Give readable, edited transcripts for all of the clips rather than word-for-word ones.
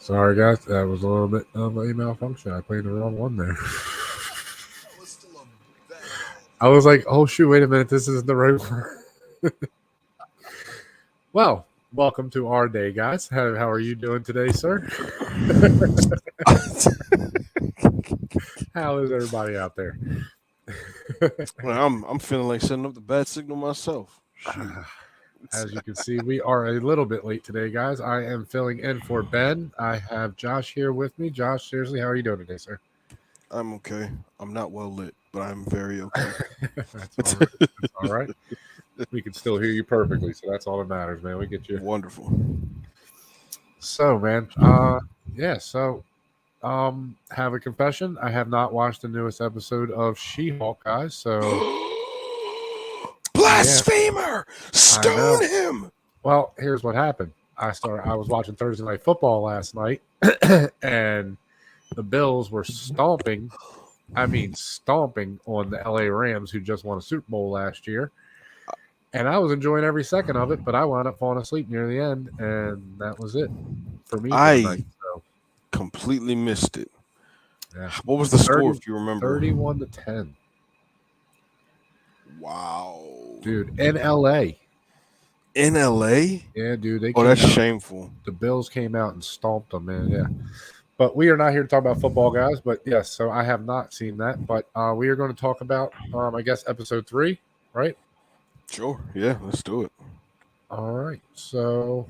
Sorry, guys. That was a little bit of a malfunction. I played the wrong one there. I was like, oh, shoot, wait a minute. This isn't the right one. Well, welcome to our day, guys. How are you doing today, sir? How is everybody out there? Well, I'm feeling like setting up the bad signal myself. Shoot. As you can see, we are a little bit late today, guys. I am filling in for Ben. I have Josh here with me. Josh, seriously, how are you doing today, sir? I'm okay. I'm not well lit, but I'm very okay. That's all right. That's all right. We can still hear you perfectly, so that's all that matters, man. We get you. Wonderful. So, man, yeah. So, have a confession. I have not watched the newest episode of She-Hulk, guys. So, yeah, Blasphemer! I know. Stone him! Well, here's what happened. I was watching Thursday Night Football last night, and the Bills were stomping. I mean, stomping on the LA Rams, who just won a Super Bowl last year. And I was enjoying every second of it, but I wound up falling asleep near the end, and that was it for me for the night. I So, completely missed it. yeah. What was the score, 30, if you remember? 31-10. Wow. Dude, in LA. In LA? Yeah, dude. They Oh, came that's out. shameful. The Bills came out and stomped them, man. Yeah. But we are not here to talk about football, guys. But yes, so I have not seen that. But we are going to talk about, I guess, episode 3, right? Sure. Yeah, let's do it. All right. So,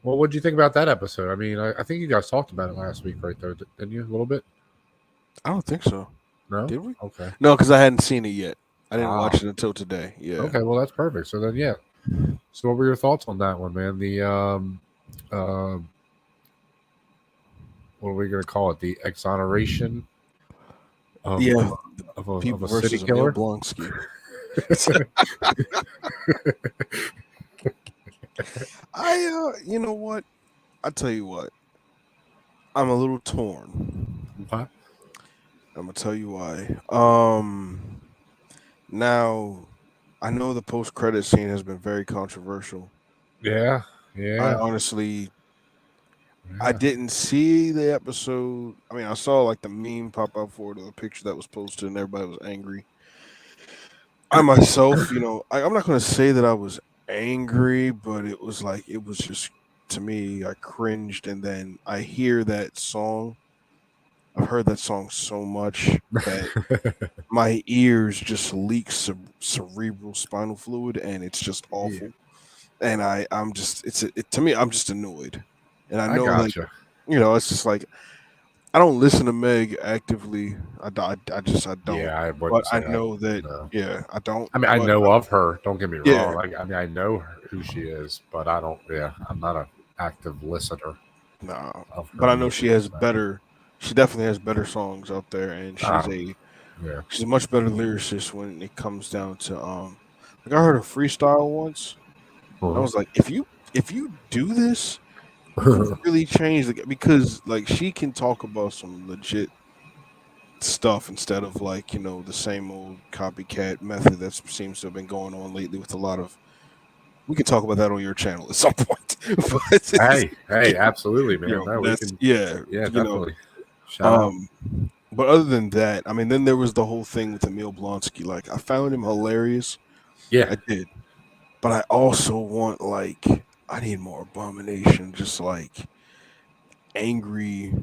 well, what did you think about that episode? I mean, I think you guys talked about it last week, right there, didn't you? A little bit? I don't think so. No? Did we? Okay. No, because I hadn't seen it yet. I didn't Ah, watch it until today. Yeah. okay. Well, that's perfect. So then, yeah. So, what were your thoughts on that one, man? The uh, what are we going to call it? The exoneration of Yeah. of People a city versus Emil killer. Blonsky. You know what? I tell you what. I'm a little torn. What? I'm gonna tell you why. Now I know the post credit scene has been very controversial. Yeah, I yeah, honestly, I yeah. didn't see the episode. I mean, I saw like the meme pop up for it, or the picture that was posted, and everybody was angry. I myself, I'm not gonna say that I was angry, but it was like it was just to me, I cringed, and then I hear that song. I've heard that song so much that my ears just leak cerebral spinal fluid, and it's just Yeah, awful. And I'm just to me, I'm just annoyed, and I I know like gotcha. it's just like I don't listen to Meg actively. I don't, Yeah, I but wouldn't I say I know that no. yeah, I don't, I mean, I but know of her. Don't get me yeah, wrong. I mean, I know who she is, but I don't. Yeah, I'm not an active listener nah. of her But I know she music. has So. better. She definitely has better songs out there, and Oh, yeah. she's a much better lyricist when it comes down to like I heard her freestyle once. I Uh-huh. was like, if you do this, you can really change because like she can talk about some legit stuff instead of like the same old copycat method that seems to have been going on lately with a lot of. We can talk about that on your channel at some point, but Hey, absolutely, man. No, we that's can. yeah, Yeah, definitely. Shout out. um. But other than that, I mean, then there was the whole thing with Emil Blonsky. Like, I found him hilarious. Yeah. I did. But I also want, like, I need more Abomination, just like angry,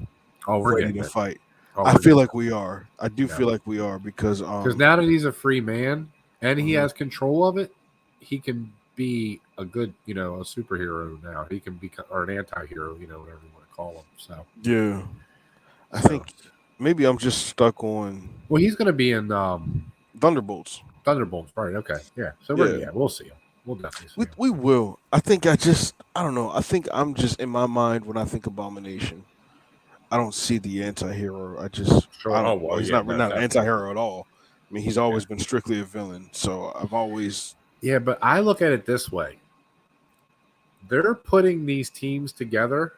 Oh, we're ready getting to there. fight. Oh, I we're feel getting like we are. I do there. feel like we are because, Because now that he's a free man and he mhm. has control of it, he can be a good, a superhero now. He can be or an anti-hero, whatever you want to call him. So, Yeah. I so think maybe I'm just stuck on well, he's going to be in Thunderbolts. Thunderbolts, right? Okay, yeah. So Yeah. we'll see him. We'll definitely see We, him. we will. I don't know. I think I'm just in my mind when I think Abomination. I don't see the anti-hero. I Sure. don't Oh well, he's yeah, not no, not an definitely. anti-hero at all. I mean, he's Yeah, always been strictly a villain. So I've always yeah. But I look at it this way: they're putting these teams together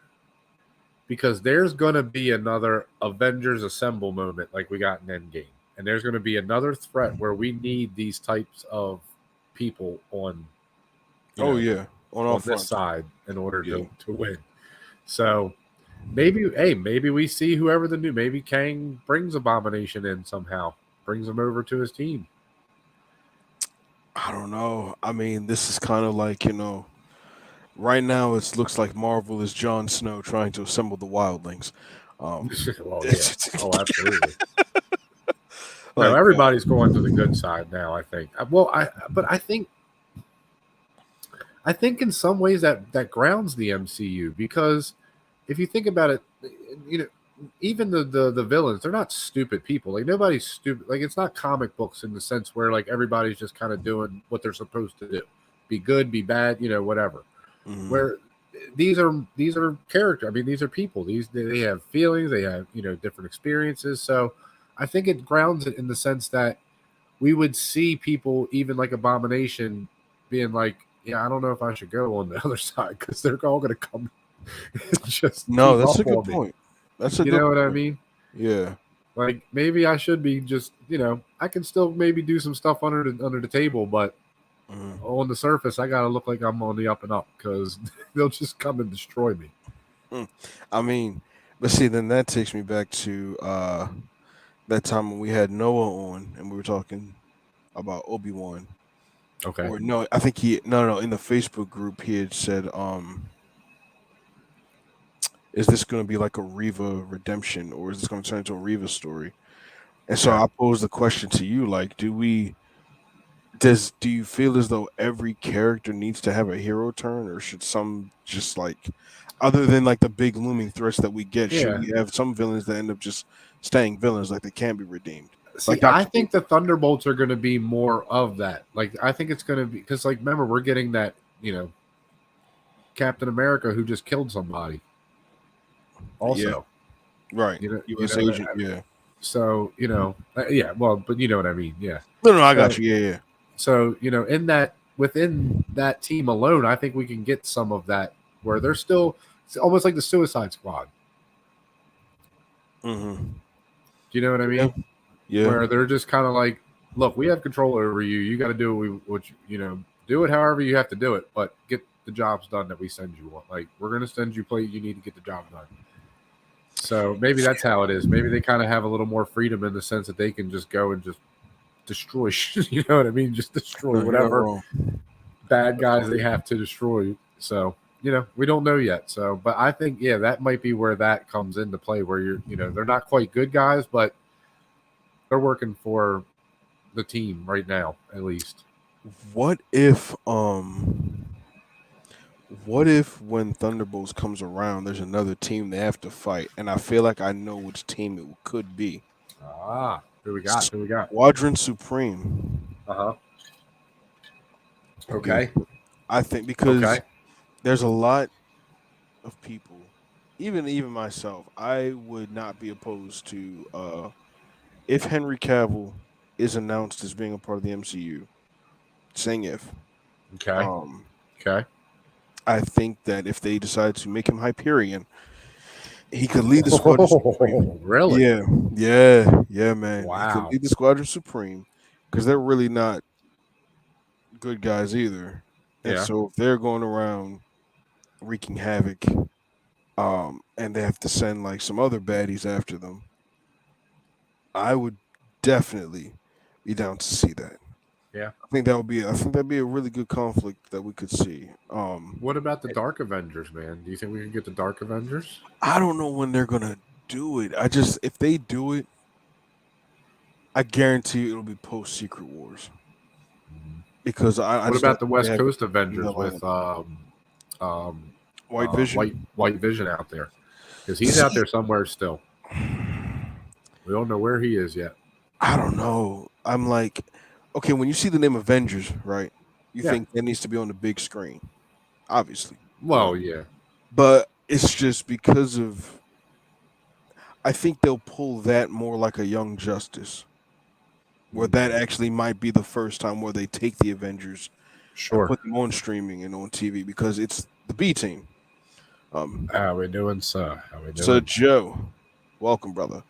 because there's going to be another Avengers Assemble moment like we got in Endgame. And there's going to be another threat where we need these types of people on, you oh know, yeah, on all on this fronts. side in order Yeah. to win. So maybe we see whoever the new. Maybe Kang brings Abomination in somehow, brings him over to his team. I don't know. I mean, this is kind of like, right now it looks like Marvel is Jon Snow trying to assemble the wildlings. Well, yeah. Oh, absolutely. No, like, everybody's going to the good side now. I think. But I think in some ways that grounds the MCU because if you think about it, you know, even the villains, they're not stupid people. Like nobody's stupid. Like it's not comic books in the sense where like everybody's just kind of doing what they're supposed to do, be good, be bad, whatever. mhm. Where these are character. I mean, these are people. They have feelings. They have different experiences. So I think it grounds it in the sense that we would see people even like Abomination being like, yeah, I don't know if I should go on the other side because they're all going to come and just No, team that's up a good on me. point. That's a You good know what I point. mean? Yeah. Like maybe I should be just, I can still maybe do some stuff under the table, but Mhm. on the surface, I got to look like I'm on the up and up because they'll just come and destroy me. Mm. I mean, but see, then that takes me back to that time when we had Noah on and we were talking about Obi-Wan. Okay. Or no, I think no, in the Facebook group he had said, is this going to be like a Riva redemption or is this going to turn into a Riva story? And so Okay. I pose the question to you, like, do you feel as though every character needs to have a hero turn, or should some just like, other than like the big looming threats that we get, should Yeah. we have some villains that end up just staying villains, like they can be redeemed, like See, I Doctor think Doom? the Thunderbolts are going to be more of that. Like, I think it's going to be because, like, remember, we're getting that, Captain America who just killed somebody. Yeah, Also, right. you know, you U.S. know that. agent. Yeah. So, yeah. Well, but you know what I mean. Yeah. No, I got So, you. Yeah, yeah. in that within that team alone, I think we can get some of that where they're still it's almost like the Suicide Squad. Mm-hmm. Do you know what I Yeah, mean? yeah. Where they're just kind of like, look, we have control over you. You got to do do it however you have to do it, but get the jobs done that we send you on. Like we're going to send you play. You need to get the job done. So maybe that's how it is. Maybe they kind of have a little more freedom in the sense that they can just go and just destroy. You know what I mean? Just destroy No, you're not whatever wrong. bad guys they have to destroy. So we don't know yet. So, but I think that might be where that comes into play. Where they're not quite good guys, but they're working for the team right now, at least. What if what if when Thunderbolts comes around, there's another team they have to fight, and I feel like I know which team it could be. Who we got? Who we got? Squadron Supreme. Uh huh. Be- Okay. I think because Okay. there's a lot of people, even myself, I would not be opposed to if Henry Cavill is announced as being a part of the MCU. Saying if, Okay. um, Okay. I think that if they decide to make him Hyperion, he could lead the Squadron Supreme. Oh, really? Yeah, yeah, man. He could Wow. lead the Squadron Supreme because they're really not good guys either. And Yeah. so if they're going around wreaking havoc, and they have to send like some other baddies after them, I would definitely be down to see that. Yeah. I think that'd be a really good conflict that we could see. What about the Dark Avengers, man? Do you think we can get the Dark Avengers? I don't know when they're gonna do it. I just if they do it, I guarantee you it'll be post Secret Wars because I What just don't about the think they West have it Coast in the Avengers lineup. with um White Vision. White Vision out there? Because he's out there somewhere still. We don't know where he is yet. I don't know. I'm like, okay, when you see the name Avengers, right? You Yeah. think that needs to be on the big screen, obviously, Well, yeah. But it's just because of, I think they'll pull that more like a Young Justice, where that actually might be the first time where they take the Avengers and Sure. put them on streaming and on TV because it's the B team. Um, How we doing, sir? How we so doing? Joe, welcome, brother.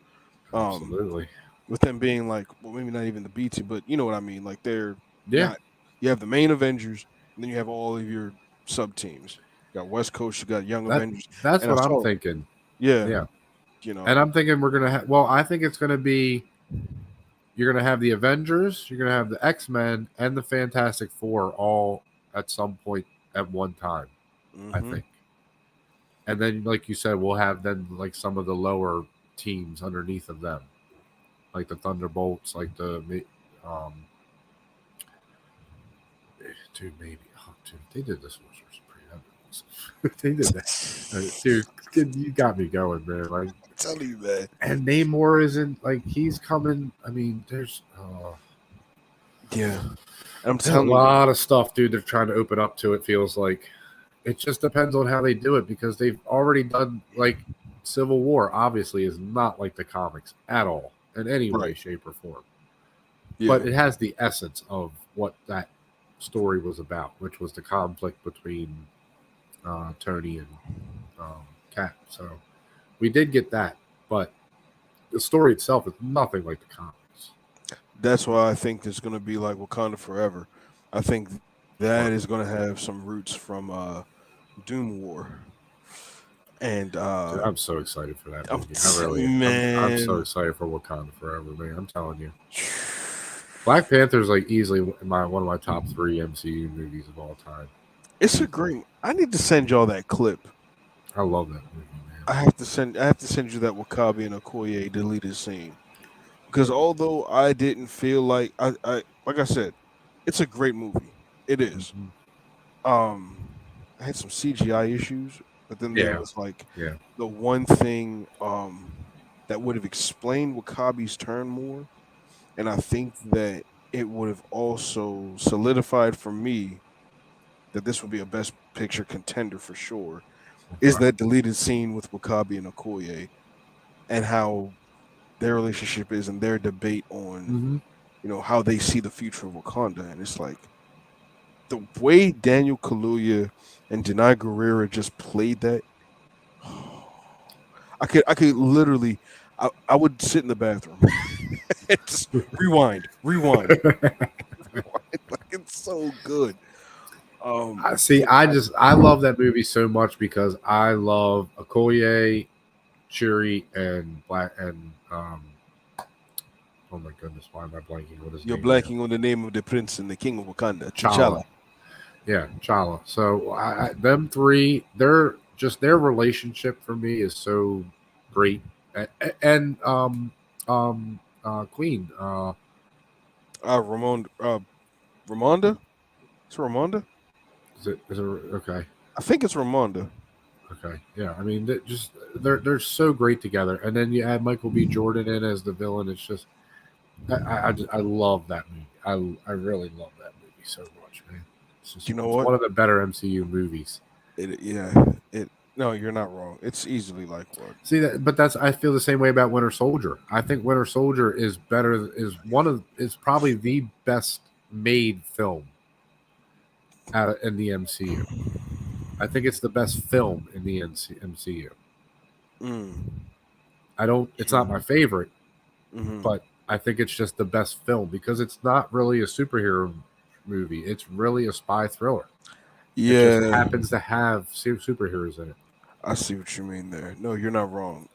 Um, Absolutely. with them being like, well, maybe not even the B team, but you know what I mean. Like they're Yeah. not. You have the main Avengers, and then you have all of your sub teams. You got West Coast, you got Young That Avengers, that's and I what I'm saw thinking. Yeah. You know, And I'm thinking we're gonna have. Well, I think it's gonna be. You're gonna have the Avengers. You're gonna have the X-Men and the Fantastic Four all at some point at one time. I think. And then, like you said, we'll have then like some of the lower teams underneath of them, like the Thunderbolts, like the dude, maybe. Oh, dude, they did this was pretty epic. They did that, dude. You got me going, man. Like, I'm telling you, man. and Namor isn't like he's coming. I mean, there's Yeah, I'm there's a telling you. lot of stuff, dude. They're trying to open up to. It feels like it just depends on how they do it because they've already done like Civil War. Obviously, is not like the comics at all in any way, Right. shape, or form. Yeah. But it has the essence of what that story was about, which was the conflict between Tony and Cap. So we did get that, but the story itself is nothing like the comics. That's why I think there's going to be like Wakanda Forever. I think that is going to have some roots from Doom War. And Dude, I'm so excited for that I'm, movie. I really am. man, I'm so excited for Wakanda Forever, man. I'm telling you. Black Panther is like easily one of my top 3 MCU movies of all time. it's a great. I need to send y'all that clip. I love that movie, man. I have to send you that Wakabi and Okoye deleted scene. Because although I didn't feel like like I said, it's a great movie. It is. I had some CGI issues, but then there was like the one thing that would have explained Wakabi's turn more, and I think that it would have also solidified for me that this would be a best picture contender for sure. Is that deleted scene with Wakabi and Okoye and how their relationship is and their debate on how they see the future of Wakanda, and it's like the way Daniel Kaluuya and Denai Guerrera just played that. I could literally, I would sit in the bathroom and just rewind. Like, it's so good. I love that movie so much because I love Okoye, Shuri, and Black and oh my goodness, why am I blanking? What is You're name blanking on the name of the prince and the king of Wakanda, T'Challa. Yeah, T'Challa. So them three, they're just their relationship for me is so great, and Queen, Ramonda. It's Ramonda. is it okay? I think it's Ramonda. Okay, yeah. I mean, they're so great together, and then you add Michael B. Jordan in as the villain. It's just I love that movie. I really love that movie so much, man. It's just, You know it's what? one of the better MCU movies. No, you're not wrong. It's easily like what? See that, but I feel the same way about Winter Soldier. I think Winter Soldier is better. Is probably the best made film in the MCU. I think it's the best film in the MCU. I don't. It's not my favorite, but I think it's just the best film because it's not really a superhero movie. It's really a spy thriller. Yeah, it just happens to have superheroes in it. I see what you mean there. No, you're not wrong.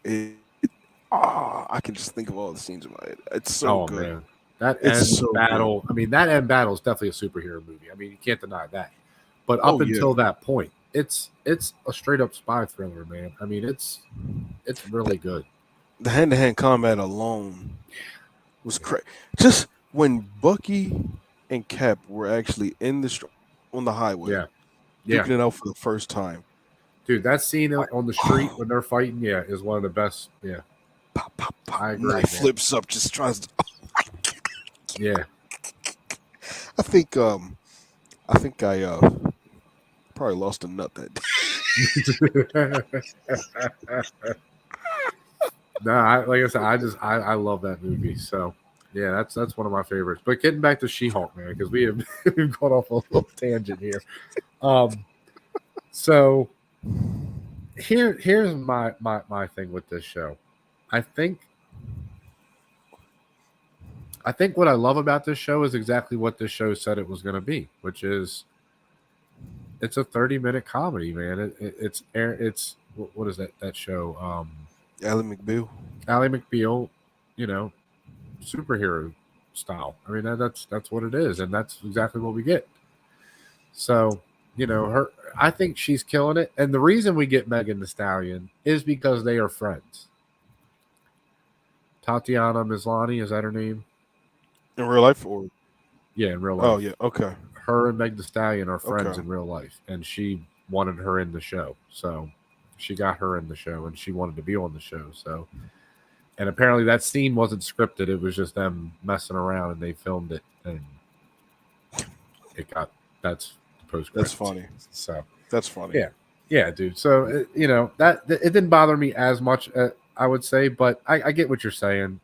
I can just think of all the scenes in my head. It's so good. Man. That It's end so battle. good. I mean, that end battle is definitely a superhero movie. I mean, you can't deny that. But up until that point, it's a straight up spy thriller, man. I mean, it's really good. The hand to hand combat alone was crazy. Just when Bucky and Cap were actually on the highway, duking it out for the first time. Dude, that scene on the street when they're fighting, is one of the best. Yeah. Pop, pop, pop. I agree. Knife flips up, just tries to. Oh my God. Yeah. I think I probably lost a nut that day. No, like I said, I love that movie. So yeah, that's one of my favorites. But getting back to She-Hulk, man, because we've gone off a little tangent here. So here's my thing with this show. I think what I love about this show is exactly what this show said it was going to be, which is it's a 30-minute comedy, man. It's what is that show? Ally McBeal. Ally McBeal, you know, superhero style. I mean, that's what it is, and that's exactly what we get. So, her. I think she's killing it, and the reason we get Megan Thee Stallion is because they are friends. Tatiana Maslany, is that her name? In real life, or Yeah, in real life. oh yeah, okay. Her and Meg Thee Stallion are friends Okay. in real life, and she wanted her in the show, so she got her in the show, and she wanted to be on the show. So, and apparently that scene wasn't scripted; it was just them messing around, and they filmed it, and it got that's the post. That's funny. So That's funny. yeah, dude. So that it didn't bother me as much, I would say, but I get what you're saying.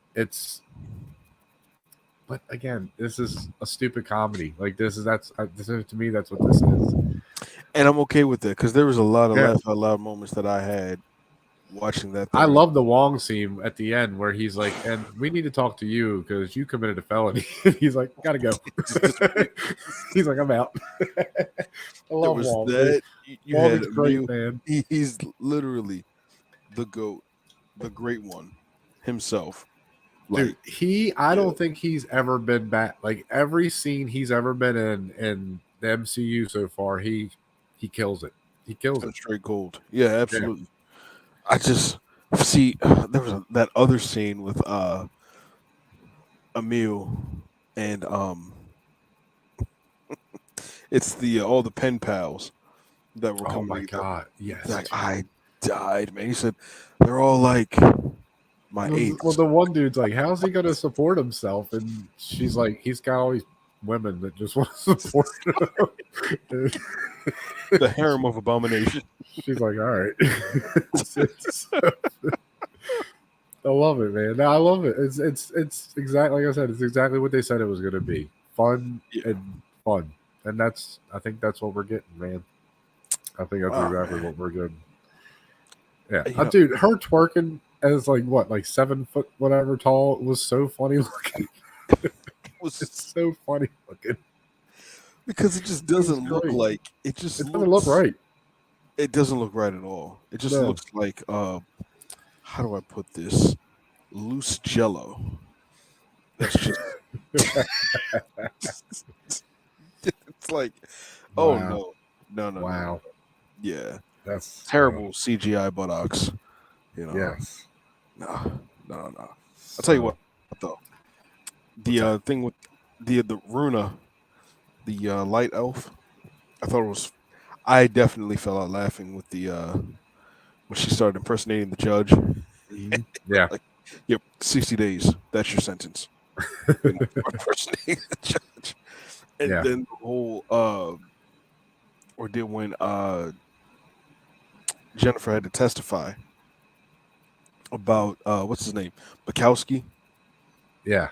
But again, this is a stupid comedy. Like this is to me that's what this is. And I'm okay with that because there was a lot of Yeah. laugh out loud moments that I had watching that thing. I love the Wong scene at the end where he's like, "And we need to talk to you because you committed a felony." He's like, "Gotta go." He's like, "I'm out." I love Wong. That you Wong had is great, man. He's literally the GOAT, the great one himself. Dude, I don't think he's ever been back. Like every scene he's ever been in the MCU so far, he kills it. He kills it. Straight gold. Yeah, absolutely. Yeah. I just see there was that other scene with Emil and it's the all the pen pals that were coming. Oh my god! Yes, like I died, man. He said they're all like my age. Well, the one dude's like, "How's he going to support himself?" And she's like, "He's got all these women that just want to support him." The harem of abomination. She's like, "All right." I love it, man. No, I love it. It's exactly like I said. It's exactly what they said it was going to be. Fun and fun, and I think that's what we're getting, man. I think that's exactly what we're getting. Yeah, dude, her twerking as like 7 foot whatever tall was so funny looking. It's so funny looking because it just doesn't look like it. Doesn't look right. It doesn't look right at all. It just looks like how do I put this? Loose Jello. That's just. It's like, oh no. Wow. Yeah, that's terrible CGI buttocks. Yes. No. I'll tell you what, though. The thing with the Runa, the light elf, I thought it was. I definitely fell out laughing with the when she started impersonating the judge. Mm-hmm. Yeah. Like, yep, 60 days. That's your sentence. Impersonating the judge, and then the whole ordeal when Jennifer had to testify about what's his name, Bukowski. Yeah,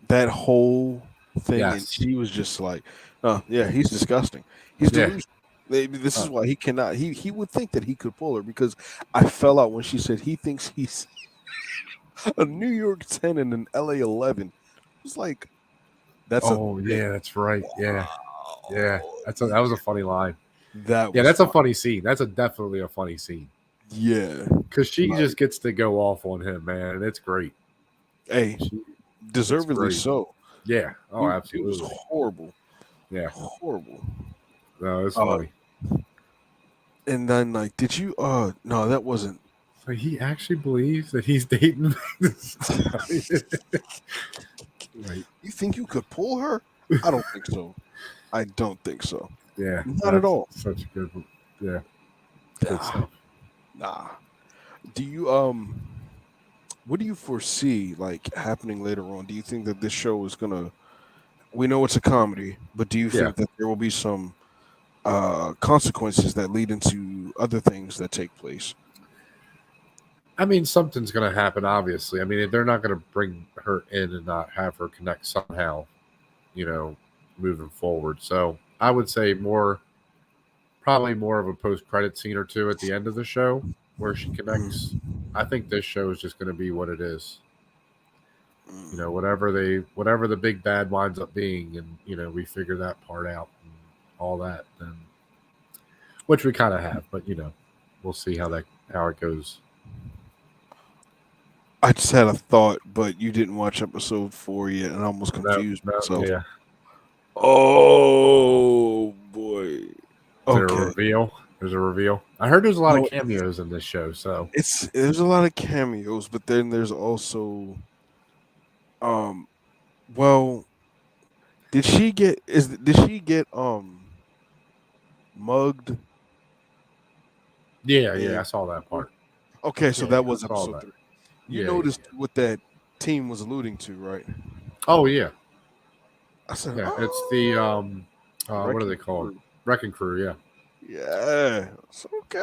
that whole thing, yes. And she was just like, "Oh, yeah, he's disgusting. He's delusional. This is why he cannot. He would think that he could pull her because I fell out when she said he thinks he's a New York 10 and an LA 11. It was like, that's that's right. Yeah, that was a funny line. That's a funny scene. That's definitely a funny scene. Yeah, because she just gets to go off on him, man, and it's great. Hey, deservedly so. Yeah. Oh, absolutely. It was horrible. Yeah, horrible. No, it's funny. And then, like, did you? No, that wasn't. So he actually believes that he's dating. Right. You think you could pull her? I don't think so. I don't think so. Yeah, not at all. Such a good. Yeah. Good stuff. Nah. Do you what do you foresee like happening later on? Do you think that this show is gonna? We know it's a comedy, but do you think that there will be some consequences that lead into other things that take place? I mean, something's going to happen, obviously. I mean, they're not going to bring her in and not have her connect somehow, moving forward. So I would say probably more of a post-credit scene or two at the end of the show where she connects. I think this show is just going to be what it is. Whatever the big bad winds up being, and we figure that part out and all that, then which we kind of have, but we'll see how how it goes. I just had a thought, but you didn't watch episode 4 yet, and I almost confused myself. Yeah. Oh boy. Is there a reveal? There's a reveal. I heard there's a lot of cameos in this show, so there's a lot of cameos, but then there's also well, did she get mugged? yeah, I saw that part. Okay, so Yeah, that was I saw episode that. 3. You Yeah, noticed what that team was alluding to, right? Oh yeah, I said, yeah. It's the what are they Wrecking called? Crew. Wrecking Crew. Yeah. Yeah. It's okay.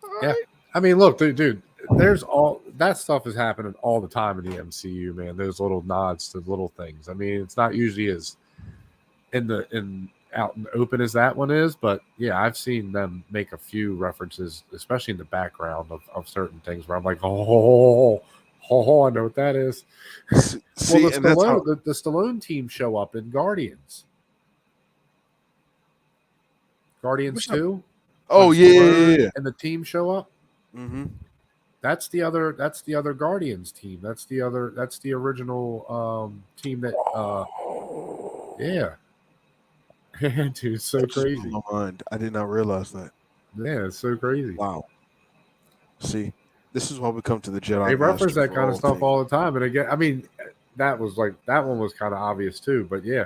All Yeah. right. I mean, look, dude, there's all that stuff is happening all the time in the MCU, man. Those little nods to little things. I mean, it's not usually as in out in the open as that one is, but yeah, I've seen them make a few references, especially in the background of certain things where I'm like, I know what that is. See, Well, and that's how the Stallone team show up in Guardians. Guardians 2. Oh When yeah, Stallone yeah. and the team show up. Mm-hmm. That's the other Guardians team. That's the original team that yeah. Dude, it's so That just crazy. blew my mind. I did not realize that. Yeah, it's so crazy. Wow. See, this is why we come to the Jedi. They reference Master that for kind of all stuff things. all the time. And again, I mean, that one was kind of obvious too. But yeah,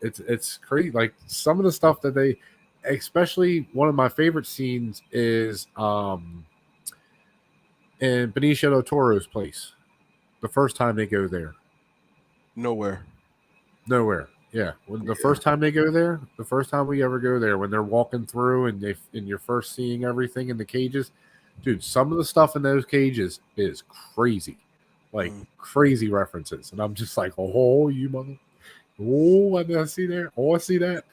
it's crazy. Like some of the stuff that they, especially one of my favorite scenes is in Benicio del Toro's place. The first time they go there. Nowhere. Yeah. When the first time they go there, the first time we ever go there, when they're walking through and you're first seeing everything in the cages, dude, some of the stuff in those cages is crazy. Like crazy references. And I'm just like, oh, you mother. Oh, I did I see there? Oh, I see that.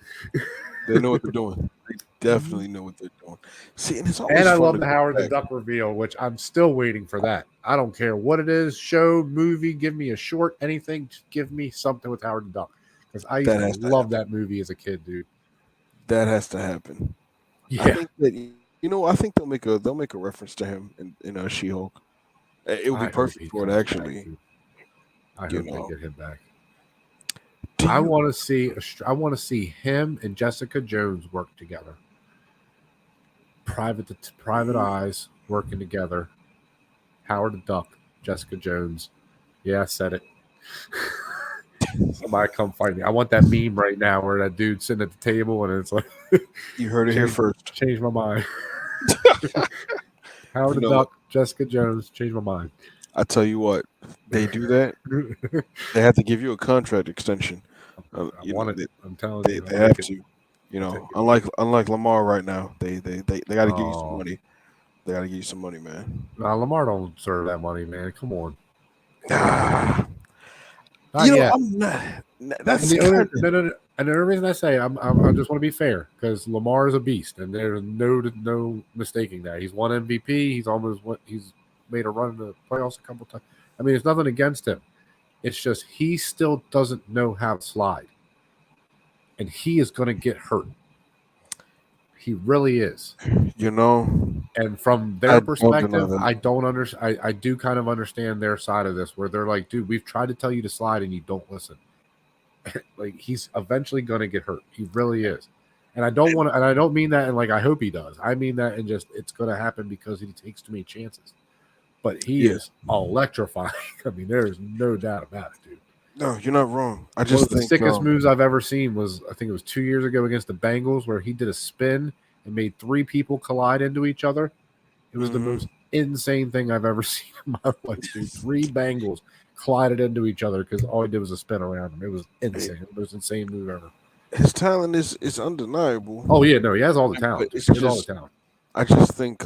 They know what they're doing. They definitely know what they're doing. See, and it's always And I fun love to the go Howard the back. Duck reveal, which I'm still waiting for that. I don't care what it is, show, movie, give me a short, anything, just give me something with Howard the Duck. Because I used That to has to love that movie as a kid, dude. That has to happen. I Yeah. think that I think they'll make a reference to him in She-Hulk. It would be I hope perfect he for it, comes actually. back, dude. I You hope they know. get him back. Do I you- want to see him and Jessica Jones work together. Private eyes working together. Howard the Duck, Jessica Jones. Yeah, I said it. Somebody come fight me. I want that meme right now where that dude's sitting at the table and it's like You heard it here first. Change my mind. Howard the Duck, Jessica Jones, change my mind. I tell you what, they do that. They have to give you a contract extension. I want it. I'm telling you, They have to. Unlike Lamar right now, they got to give you some money. They got to give you some money, man. Nah, Lamar don't deserve that money, man. Come on. Not yet. I'm not. That's And the only reason I say I just want to be fair because Lamar is a beast, and there's no mistaking that. He's won MVP. He's made a run in the playoffs a couple times. I mean, it's nothing against him. It's just he still doesn't know how to slide, and he is going to get hurt. He really is. And from their perspective, I don't understand. I do kind of understand their side of this, where they're like, "Dude, we've tried to tell you to slide, and you don't listen." Like he's eventually going to get hurt. He really is. And I don't want to, and I don't mean that in like I hope he does. I mean that in just it's going to happen because he takes too many chances. But he is electrifying. I mean, there is no doubt about it, dude. No, you're not wrong. I One just of the think sickest moves I've ever seen was I think it was 2 years ago against the Bengals where he did a spin and made 3 people collide into each other. It was the most insane thing I've ever seen in my life, dude. 3 Bengals collided into each other because all he did was a spin around him. It was insane. It was the most insane move ever. His talent is undeniable. Oh yeah, no, he has all the talent. It's just, all the talent. I just think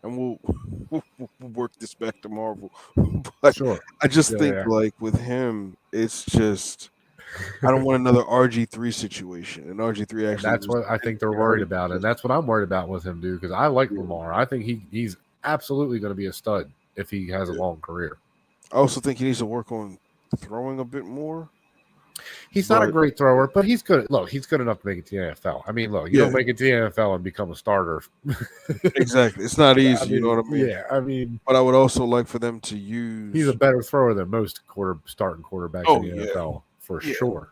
and we'll work this back to Marvel, but sure. I just think with him, it's just I don't want another RG3 situation. And RG3 actually that's what I think they're worried about, and that's what I'm worried about with him, dude. Because I like Lamar. I think he's absolutely going to be a stud if he has a long career. I also think he needs to work on throwing a bit more. He's not a But great thrower, but he's good. Look, he's good enough to make it to the NFL. I mean, look, you yeah, don't make it to the NFL and become a starter. exactly. It's not I easy. You know mean, what I mean? yeah, I mean, But I would also like for them to he's a use. better thrower than most starting quarterbacks in Oh the yeah, NFL for yeah. sure.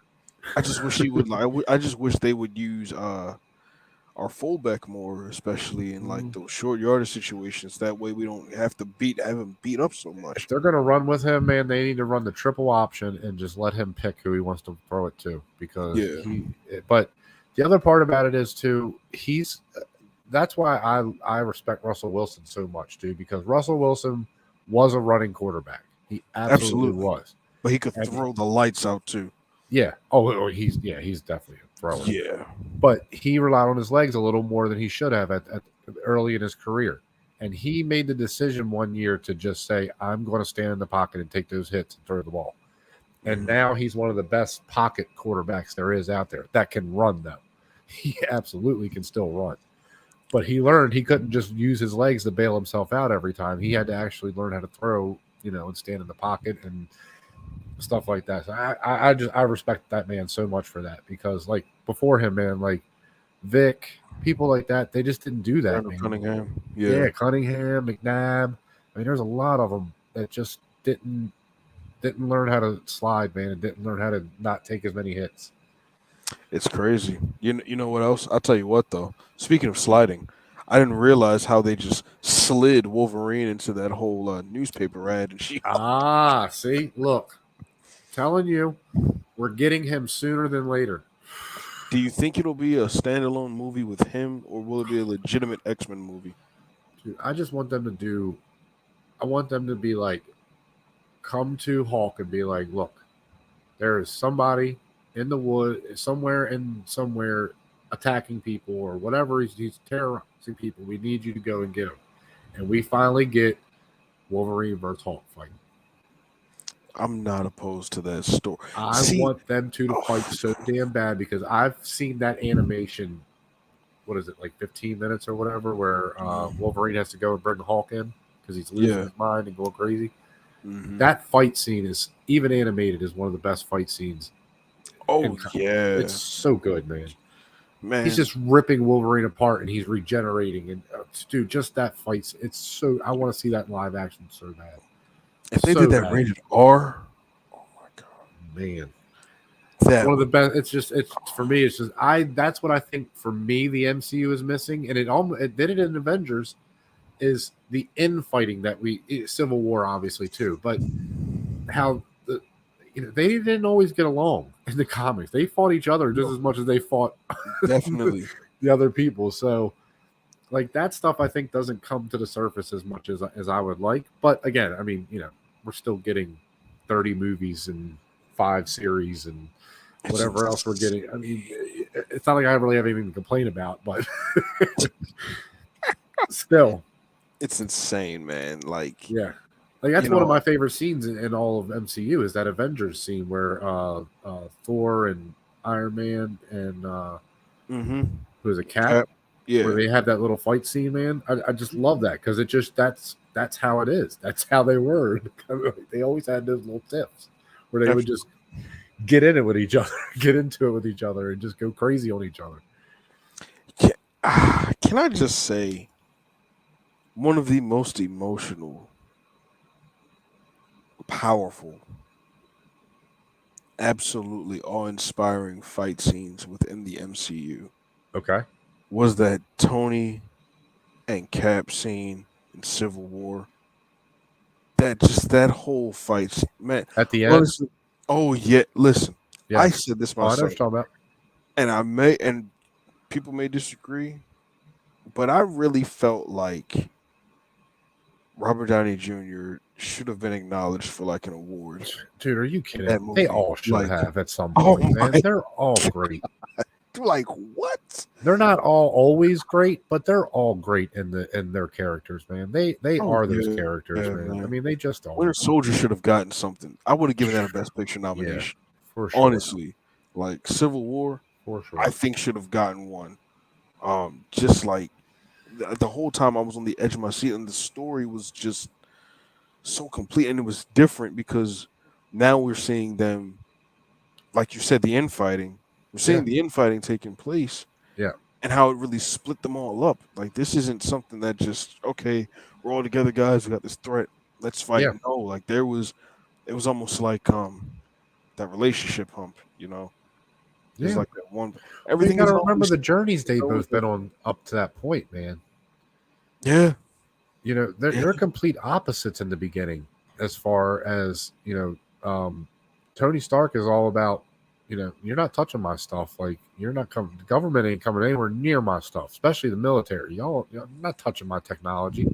I just wish he would. I just wish they would use our fullback more, especially in like Mm. those short yardage situations. That way, we don't have to have him beat up so If much. they're going to run with him, man, they need to run the triple option and just let him pick who he wants to throw it to. Because Yeah, but the other part about it is too, that's why I respect Russell Wilson so much, dude. Because Russell Wilson was a running quarterback. He absolutely absolutely. was. But he could And throw the lights out too. yeah, he's definitely a thrower. Yeah, But he relied on his legs a little more than he should have at early in his career. And he made the decision one year to just say, I'm going to stand in the pocket and take those hits and throw the ball. And now he's one of the best pocket quarterbacks there is out there that can run, though. He absolutely can still run. But he learned he couldn't just use his legs to bail himself out every time. He had to actually learn how to throw, and stand in the pocket and stuff like that. So I respect that man so much for that because like before him, man, like Vic, people like that, they just didn't do that, Randall man. Cunningham. Yeah, Yeah, Cunningham, McNabb. I mean, there's a lot of them that just didn't learn how to slide, man, and didn't learn how to not take as many hits. it's crazy. You know what else? I'll tell you what though. Speaking of sliding, I didn't realize how they just slid Wolverine into that whole newspaper ad, and she. Ah, see, look, telling you, we're getting him sooner than later. Do you think it'll be a standalone movie with him, or will it be a legitimate X-Men movie? Dude, I just want them to do. I want them to be like, come to Hulk and be like, look, there is somebody in the wood somewhere attacking people or whatever. He's terrorizing people. We need you to go and get him. And we finally get Wolverine versus Hulk fight. I'm not opposed to that story. I See, want them two to fight oh, so damn bad because I've seen that animation. What is it, like 15 minutes or whatever, where Wolverine has to go and bring Hulk in because he's losing yeah. his mind and going crazy. Hmm. That fight scene is even animated is one of the best fight scenes. Oh It's yeah, so good, man. He's man. just ripping Wolverine apart and he's regenerating. And dude, just that fight. It's so. I want to see that in live action so bad. If they did So that bad, rated R, oh my god, man. It's that one of the would. best. It's for me. It's just That's what I think for me. The MCU is missing, and it did it in Avengers. Is the infighting that Civil War obviously too, but how they didn't always get along in the comics. They fought each other just No, as much as they fought definitely. the other people. So like that stuff I think doesn't come to the surface as much as I would like. But again, I mean, we're still getting 30 movies and 5 series and It's whatever else we're getting. I mean, it's not like I really have anything to complain about, but still, it's insane, man. yeah. Like that's You one of know, my favorite scenes in all of MCU is that Avengers scene where Thor and Iron Man and mm-hmm. who is a Cap, Cap. where Yeah, they have that little fight scene, man. I just love that because it just that's how it is. That's how they were. They always had those little tips where they would just get in it with each other, get into it with each other, and just go crazy on each other. Can I just say one of the most emotional, powerful, absolutely awe-inspiring fight scenes within the MCU Okay. was that Tony and Cap scene in Civil War. That whole fight, man. At the end, Honestly, oh yeah. Listen, I yes. said this Oh, I know what myself, you're talking about. and people may disagree, but I really felt like Robert Downey Jr. should have been acknowledged for like an award. Dude, are you kidding? That They movie, all should like, have at some oh point, man. my, They're all great. like what? They're not all always great, but they're all great in their characters, man. They Oh are those yeah, characters, yeah, man. I man. mean, they just are. Winter Soldier should have gotten something. I would have given that a Best Picture Yeah, nomination. for sure. Honestly, like Civil War, For sure. I think should have gotten one. Just like the whole time I was on the edge of my seat, and the story was just so complete, and it was different because now we're seeing them like you said, the infighting. We're seeing the infighting taking place. Yeah. And how it really split them all up. Like this isn't something that just okay, we're all together, guys. We got this threat. Let's fight. Yeah. No, like it was almost like that relationship hump. There's Yeah. like that one. Well, you Everything got is to remember always the journeys they've always both been on up to that point, man. yeah, They're complete opposites in the beginning, as far as Tony Stark is all about, you're not touching my stuff. Like you're not coming. The government ain't coming anywhere near my stuff, especially the military. Y'all not touching my technology.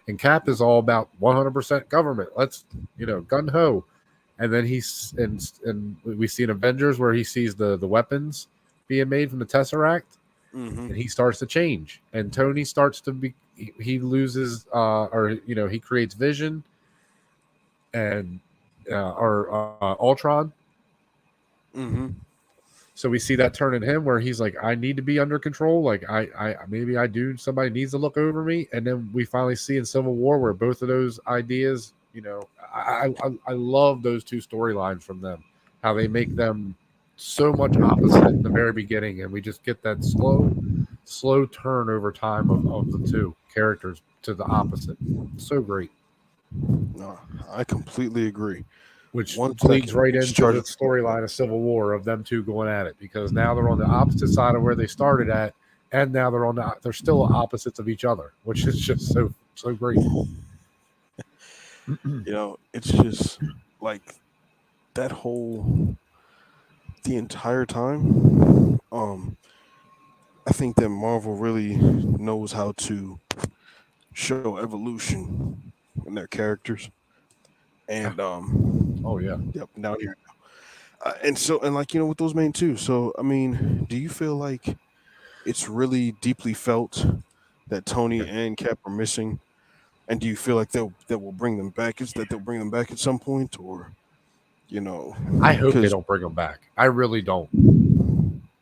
And Cap is all about 100% government. Let's gun ho. And then and we see in Avengers where he sees the weapons being made from the Tesseract, and he starts to change. And Tony starts to be he loses or he creates Vision and or Ultron. So we see that turn in him where he's like, I need to be under control. Like I maybe I do. Somebody needs to look over me. And then we finally see in Civil War where both of those ideas, I love those two storylines from them. How they make them so much opposite in the very beginning, and we just get that slow turn over time of the two characters to the opposite. So great. No, I completely agree. Which One leads second, right just into the charted the storyline of Civil War of them two going at it, because now they're on the opposite side of where they started at, and now they're still opposites of each other, which is just so great. It's just like that whole the entire time. I think that Marvel really knows how to show evolution in their characters, and Oh yeah. yep, down here, and like with those main two. So I mean, do you feel like it's really deeply felt that Tony and Cap are missing, and do you feel like that will bring them back? Is that they'll bring them back at some point, or I hope they because don't bring them back. I really don't.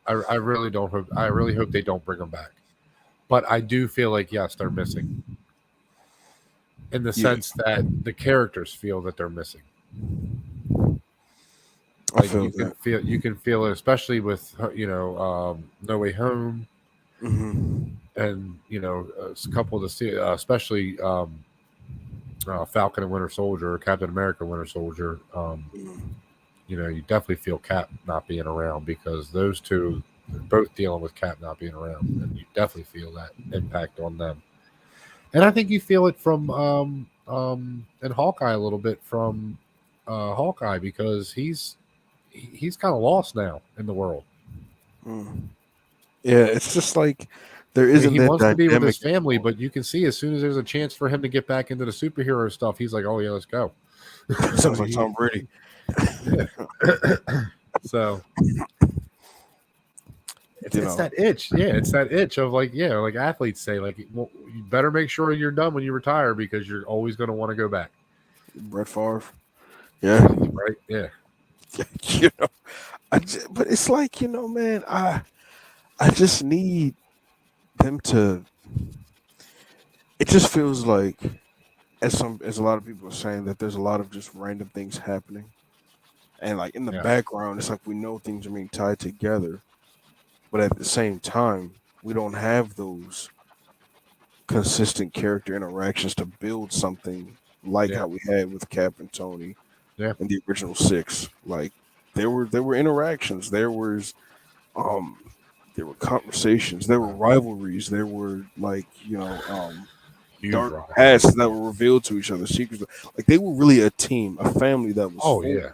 I really don't hope. I really hope they don't bring them back. But I do feel like yes, they're missing, in the yeah, sense that the characters feel that they're missing. I Like feel that. you can feel it, especially with No Way Home, and a couple of the especially Falcon and Winter Soldier, Captain America, Winter Soldier. You definitely feel Cap not being around, because those two are both dealing with Cap not being around, and you definitely feel that impact on them. And I think you feel it from and Hawkeye a little bit from Hawkeye, because he's kind of lost now in the world. Mm. Yeah, it's just like there I mean, isn't he that wants to be with dynamic his family, anymore. but you can see as soon as there's a chance for him to get back into the superhero stuff, he's like, "Oh yeah, let's go." Sounds like Tom Brady. Yeah. So it's that itch. Yeah, it's that itch of like athletes say, like, well, you better make sure you're done when you retire, because you're always going to want to go back. Brett Favre. Yeah. Right? Yeah. you know, but it's like man, I just need them to. It just feels like as a lot of people are saying that there's a lot of just random things happening, and like in the Yeah. background, it's like we know things are being tied together, but at the same time, we don't have those consistent character interactions to build something like Yeah. how we had with Cap and Tony Yeah. in the original six. Like there were interactions, um there were conversations, there were rivalries, there were like Huge dark rival. pasts that were revealed to each other, secrets. Like they were really a team, a family that was Oh formed. yeah.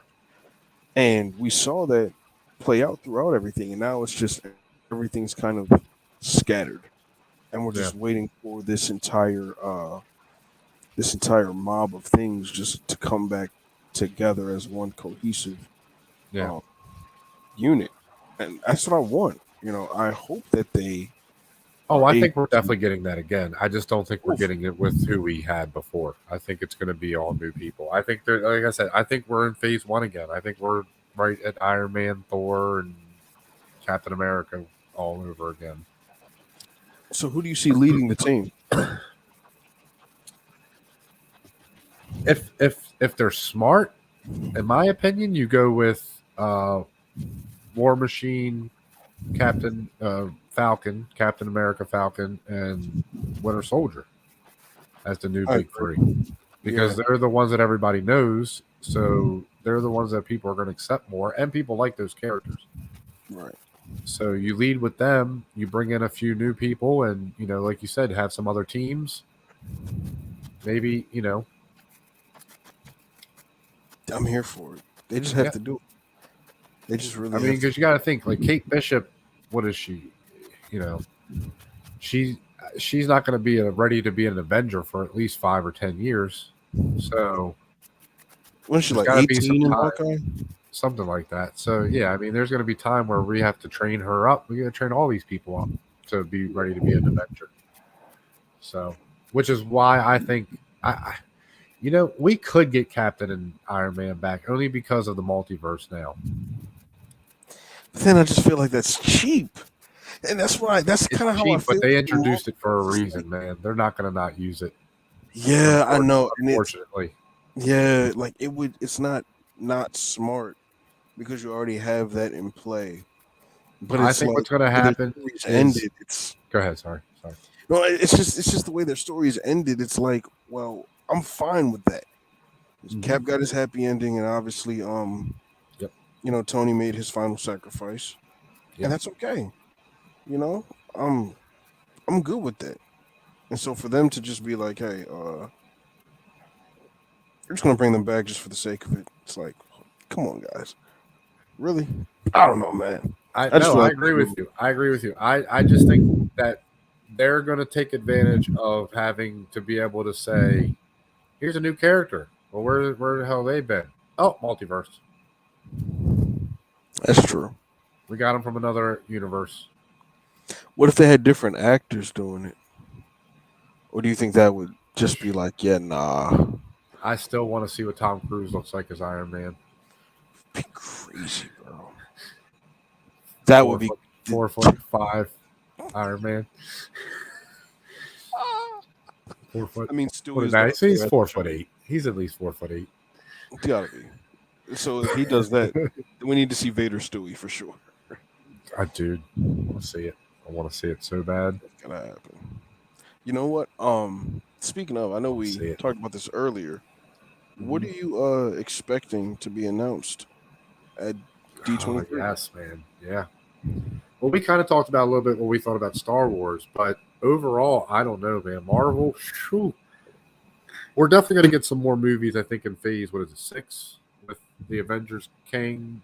And we saw that play out throughout everything, and now it's just everything's kind of scattered, and we're Yeah. just waiting for this entire mob of things just to come back together as one cohesive Yeah. um, unit, and that's what I want. I hope that they Oh, are I able think we're to. definitely getting that again. I just don't think we're getting it with who we had before. I think it's going to be all new people. I think they're, like I said, I think we're in phase one again. I think we're right at Iron Man, Thor, and Captain America all over again. So, who do you see leading the team? If they're smart, in my opinion, you go with War Machine, Captain Falcon, Captain America Falcon, and Winter Soldier as the new big three. Because they're the ones that everybody knows, so they're the ones that people are going to accept more, and people like those characters. Right. So you lead with them, you bring in a few new people, and, you know, like you said, have some other teams. Maybe, you know. I'm here for it. They just have to do it. They just really I mean, because you got to think, like, Kate Bishop, what is she? You know, she's not going to be ready to be an Avenger for at least 5 or 10 years. So when she like 18 in Hawkeye? Something like that. So yeah, I mean, there's going to be time where we have to train her up. We got to train all these people up to be ready to be an Avenger. So, which is why I think you know, we could get Captain and Iron Man back only because of the multiverse now. But then I just feel like that's cheap, and that's kind of how I feel. But they introduced it for a reason, man. They're not going to not use it. Yeah, I know. Unfortunately, yeah, like it would. It's not smart because you already have that in play. But I think what's going to happen ended. Go ahead. Sorry. No, it's just the way their stories ended. It's like, well, I'm fine with that. Cap got his happy ending, and obviously, you know, Tony made his final sacrifice, and that's okay. You know, I'm good with that. And so for them to just be like, hey, we're just gonna bring them back just for the sake of it, it's like, come on, guys, really? I don't know, man. I agree with you. I just think that they're going to take advantage of having to be able to say, here's a new character. Well, where the hell have they been? Oh, multiverse. That's true. We got them from another universe. What if they had different actors doing it? Or do you think that would just be like, yeah, nah? I still want to see what Tom Cruise looks like as Iron Man. Be crazy, bro. That would be 4'5" Iron Man. 4 foot. I mean, still he's 4'8". He's at least 4'8". Gotta be. So if he does that, we need to see Vader Stewie for sure. Dude, I want to see it. I want to see it so bad. It's gonna happen. You know what? Speaking of, I know we talked about this earlier. What are you expecting to be announced at D23? Yes, man. Yeah. Well, we kind of talked about a little bit what we thought about Star Wars, but overall, I don't know, man. Marvel, we're definitely going to get some more movies, I think, in phase, 6, with the Avengers Kang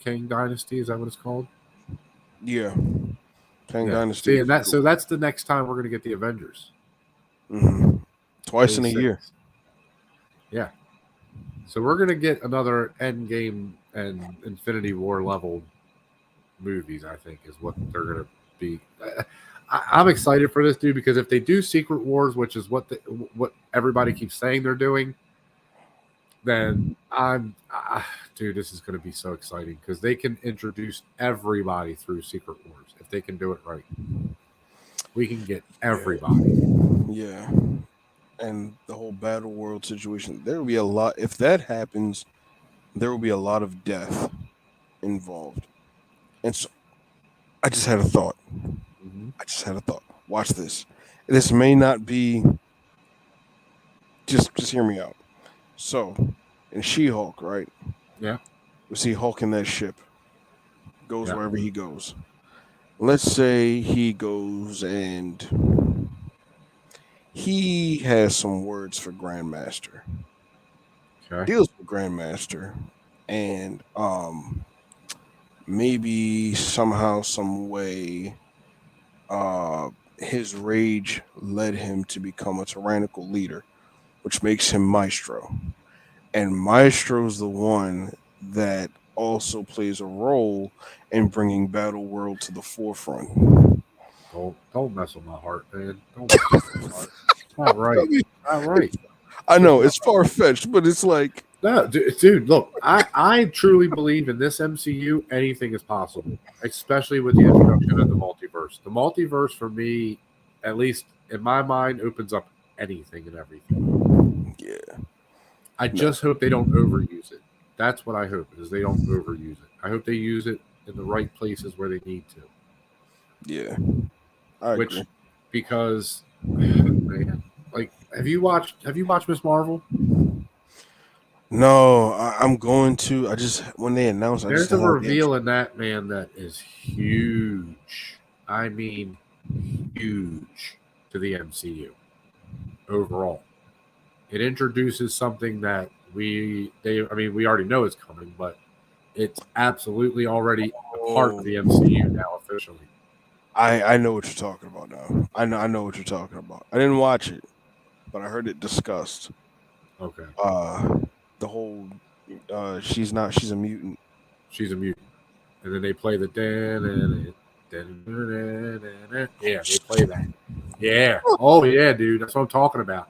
Dynasty. Is that what it's called? Yeah. Kang Dynasty. See, and so that's the next time we're going to get the Avengers. Mm-hmm. Twice in a year. Yeah. So we're going to get another Endgame and Infinity War level movies, I think, is what they're going to be. I'm excited for this, dude, because if they do Secret Wars, which is what everybody keeps saying they're doing, then dude, this is going to be so exciting because they can introduce everybody through Secret Wars if they can do it right. We can get everybody. Yeah. And the whole battle world situation, there will be a lot. If that happens, there will be a lot of death involved. And so I just had a thought. Watch this. This may not be. Just hear me out. So, in She-Hulk, right? Yeah. We see Hulk in that ship. Goes wherever he goes. Let's say he goes and he has some words for Grandmaster. Okay. Deals with Grandmaster, and maybe somehow, some way, his rage led him to become a tyrannical leader, which makes him Maestro. And Maestro's the one that also plays a role in bringing Battle World to the forefront. Don't mess with my heart, man. Don't mess with my heart. Not right. Not right. I know it's far fetched, but it's like, no, dude. Look, I truly believe in this MCU. Anything is possible, especially with the introduction of the multiverse. The multiverse, for me, at least in my mind, opens up anything and everything. Yeah. I just hope they don't overuse it. That's what I hope is they don't overuse it. I hope they use it in the right places where they need to. Yeah, I agree. Because man, like have you watched Miss Marvel? No, I'm going to. I just when they announced, I just There's a didn't have the reveal interest. in that, man, that is huge. I mean, huge to the MCU overall. It introduces something that we already know is coming, but it's absolutely already a part of Oh, the MCU now officially. I know what you're talking about now. I know what you're talking about. I didn't watch it, but I heard it discussed. Okay, Uh, the whole she's a mutant. she's a mutant, and then they play the yeah, they play that. Yeah, oh yeah, dude, that's what I'm talking about.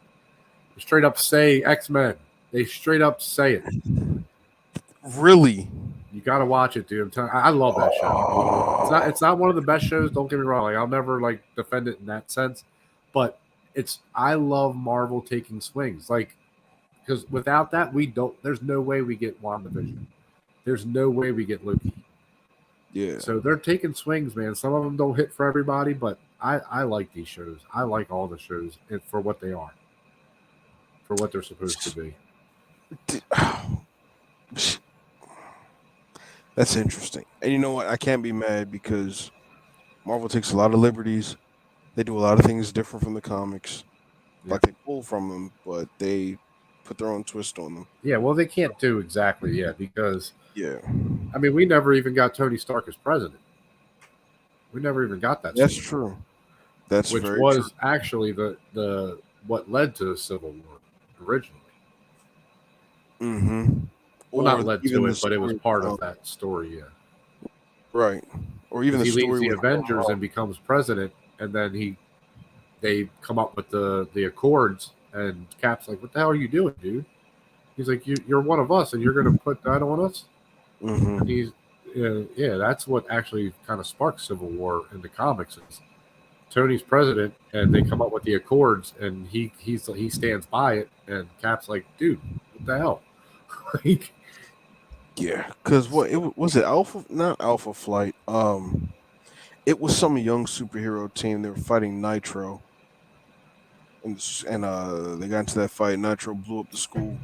They straight up say X-Men. They straight up say it. Really? You got to watch it, dude. I love that show. Oh, It's not one of the best shows. Don't get me wrong. Like I'll never like defend it in that sense, but I love Marvel taking swings. Like because without that, we don't. There's no way we get WandaVision. There's no way we get Loki. yeah. So they're taking swings, man. Some of them don't hit for everybody, but I like these shows. I like all the shows for what they are, for what they're supposed to be. That's interesting. And you know what? I can't be mad because Marvel takes a lot of liberties. They do a lot of things different from the comics. Yeah. Like they pull from them, but they put their own twist on them. Yeah, well, they can't do exactly, yeah, because Yeah, I mean, we never even got Tony Stark as president. We never even got that that's story, true. That's which very true. was actually the what led to the Civil War originally. Mm-hmm. Well, Or not led even to the it, but it was story, part of that story. Yeah, right? Or even because the he leads story the with Avengers and becomes president, and then they come up with the Accords, and Cap's like, "What the hell are you doing, dude?" He's like, "You're one of us, and you're going to put that on us." And mm-hmm. he's yeah, that's what actually kind of sparked Civil War in the comics. Is Tony's president, and they come up with the Accords, and he stands by it, and Cap's like, "Dude, what the hell?" Like, Yeah, because what so, was it? Alpha, not Alpha Flight. It was some young superhero team. They were fighting Nitro, and they got into that fight. Nitro blew up the school,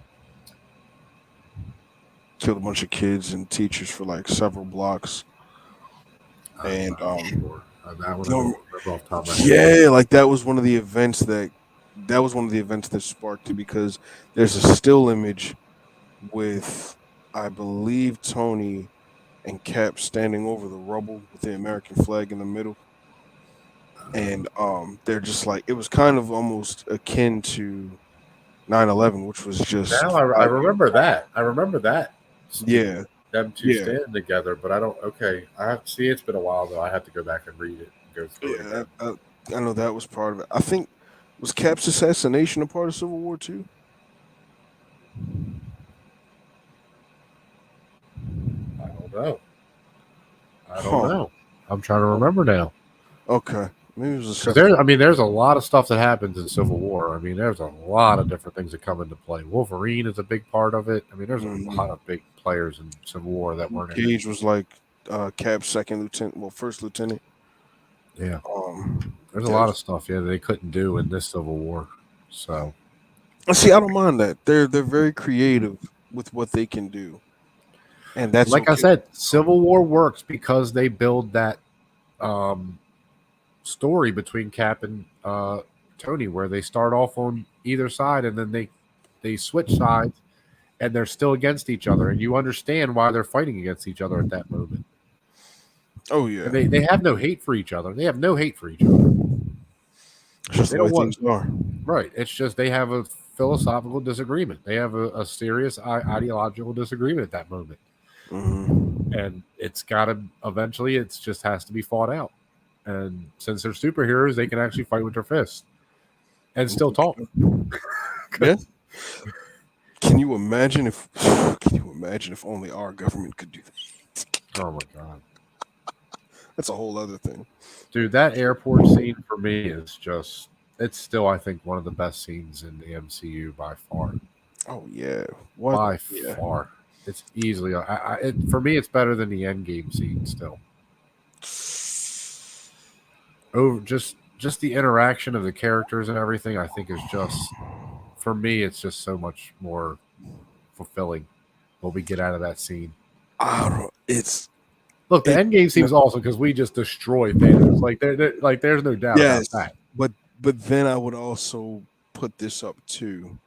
killed a bunch of kids and teachers for like several blocks. I'm And not sure. That one I no, don't remember off the top of my head. yeah, like that was one of the events that was one of the events that sparked it because there's a still image with I believe Tony and Cap standing over the rubble with the American flag in the middle. And they're just like it was kind of almost akin to 9/11, which was just Now I 5 years. remember that. I remember that scene, Yeah, them two yeah, standing together. But I don't. Okay, I have to see. It's been a while though. I have to go back and read it and go through it yeah. again. I know that was part of it. I think was Cap's assassination a part of Civil War too? I don't know. I don't Huh. know. I'm trying to remember now. Okay. Maybe it was a Because separate. there's a lot of stuff that happens in Civil War. I mean, there's a lot of different things that come into play. Wolverine is a big part of it. I mean, there's a lot Mhm. of big players in Civil War that Luke weren't in it. Cage was like Cap's second lieutenant, well, first lieutenant. Yeah, there's a That lot of was, stuff. Yeah, they couldn't do in this Civil War. So, see, I don't mind that. They're very creative with what they can do, and that's like I okay. said, Civil War works because they build that um, story between Cap and Tony, where they start off on either side, and then they switch sides, and they're still against each other, and you understand why they're fighting against each other at that moment. Oh And yeah, they have no hate for each other. They have no hate for each other. it's just They the way don't want things are. right. It's just they have a philosophical disagreement. They have a serious ideological disagreement at that moment, Hmm. and it's got to eventually. It's just has to be fought out. And since they're superheroes, they can actually fight with their fists and still talk. Yeah. Can you imagine if? Can you imagine if only our government could do that? Oh my god, That's a whole other thing. dude! That airport scene for me is just. It's still, I think, one of the best scenes in the MCU by far. Oh yeah. What? By Yeah. far. It's easily. For me, it's better than the end game scene still. Over just the interaction of the characters and everything, I think is just for me. It's just so much more fulfilling what we get out of that scene. I don't. It's Look, the it. end game No, seems awesome because we just destroy Thanos. Like there's no doubt about yes, that. but then I would also put this up too.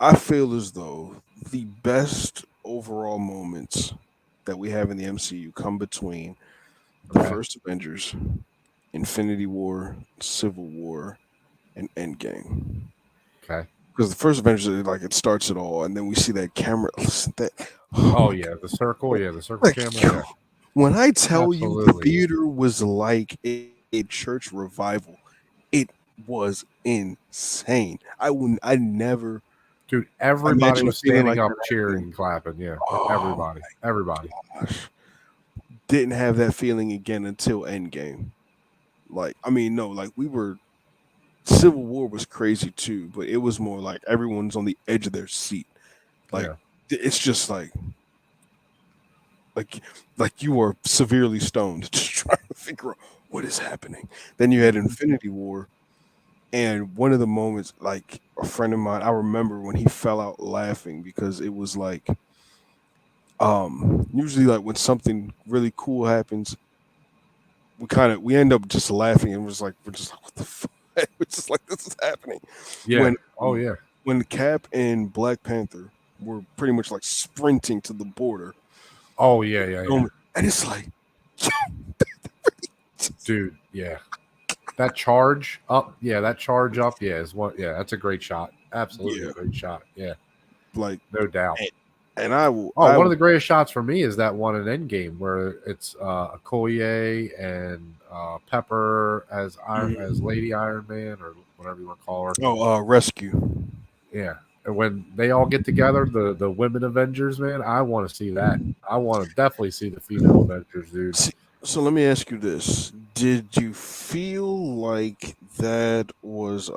I feel as though the best overall moments that we have in the MCU come between the Okay. first Avengers, Infinity War, Civil War, and Endgame. Okay. Because the first Avengers, like it starts it all, and then we see that camera. That Oh my yeah, the circle. Yeah, the circle God, camera. Yeah, when I tell you the absolutely, theater was like a church revival, it was insane. I never dude. Everybody imagine a was feeling standing like up, you're cheering having. and clapping. Yeah, Oh everybody, everybody. gosh, didn't have that feeling again until Endgame. Like, I mean, no, like we were. Civil War was crazy too, but it was more like everyone's on the edge of their seat. Like, Yeah. it's just like like you are severely stoned, just trying to figure out what is happening. Then you had Mhm. Infinity War, and one of the moments, like a friend of mine, I remember when he fell out laughing because it was like, usually like when something really cool happens, we end up just laughing and we're just like, what the fuck? We're just like, this is happening. Yeah. When Oh yeah. when Cap and Black Panther were pretty much like sprinting to the border, Oh yeah. Yeah. Yeah. and it's like, Dude. Yeah. That charge up. Yeah. That charge up. Yeah. Is what. Yeah. That's a great shot. Absolutely yeah, a great shot. Yeah. like, No doubt. and, and I will, Oh, one of the greatest shots for me is that one in Endgame where it's Okoye and Pepper as Mhm. Lady Iron Man or whatever you want to call her. Rescue. Yeah, and when they all get together, the women Avengers, man, I want to see that. I want to definitely see the female Avengers, dude. See, so let me ask you this: did you feel like that was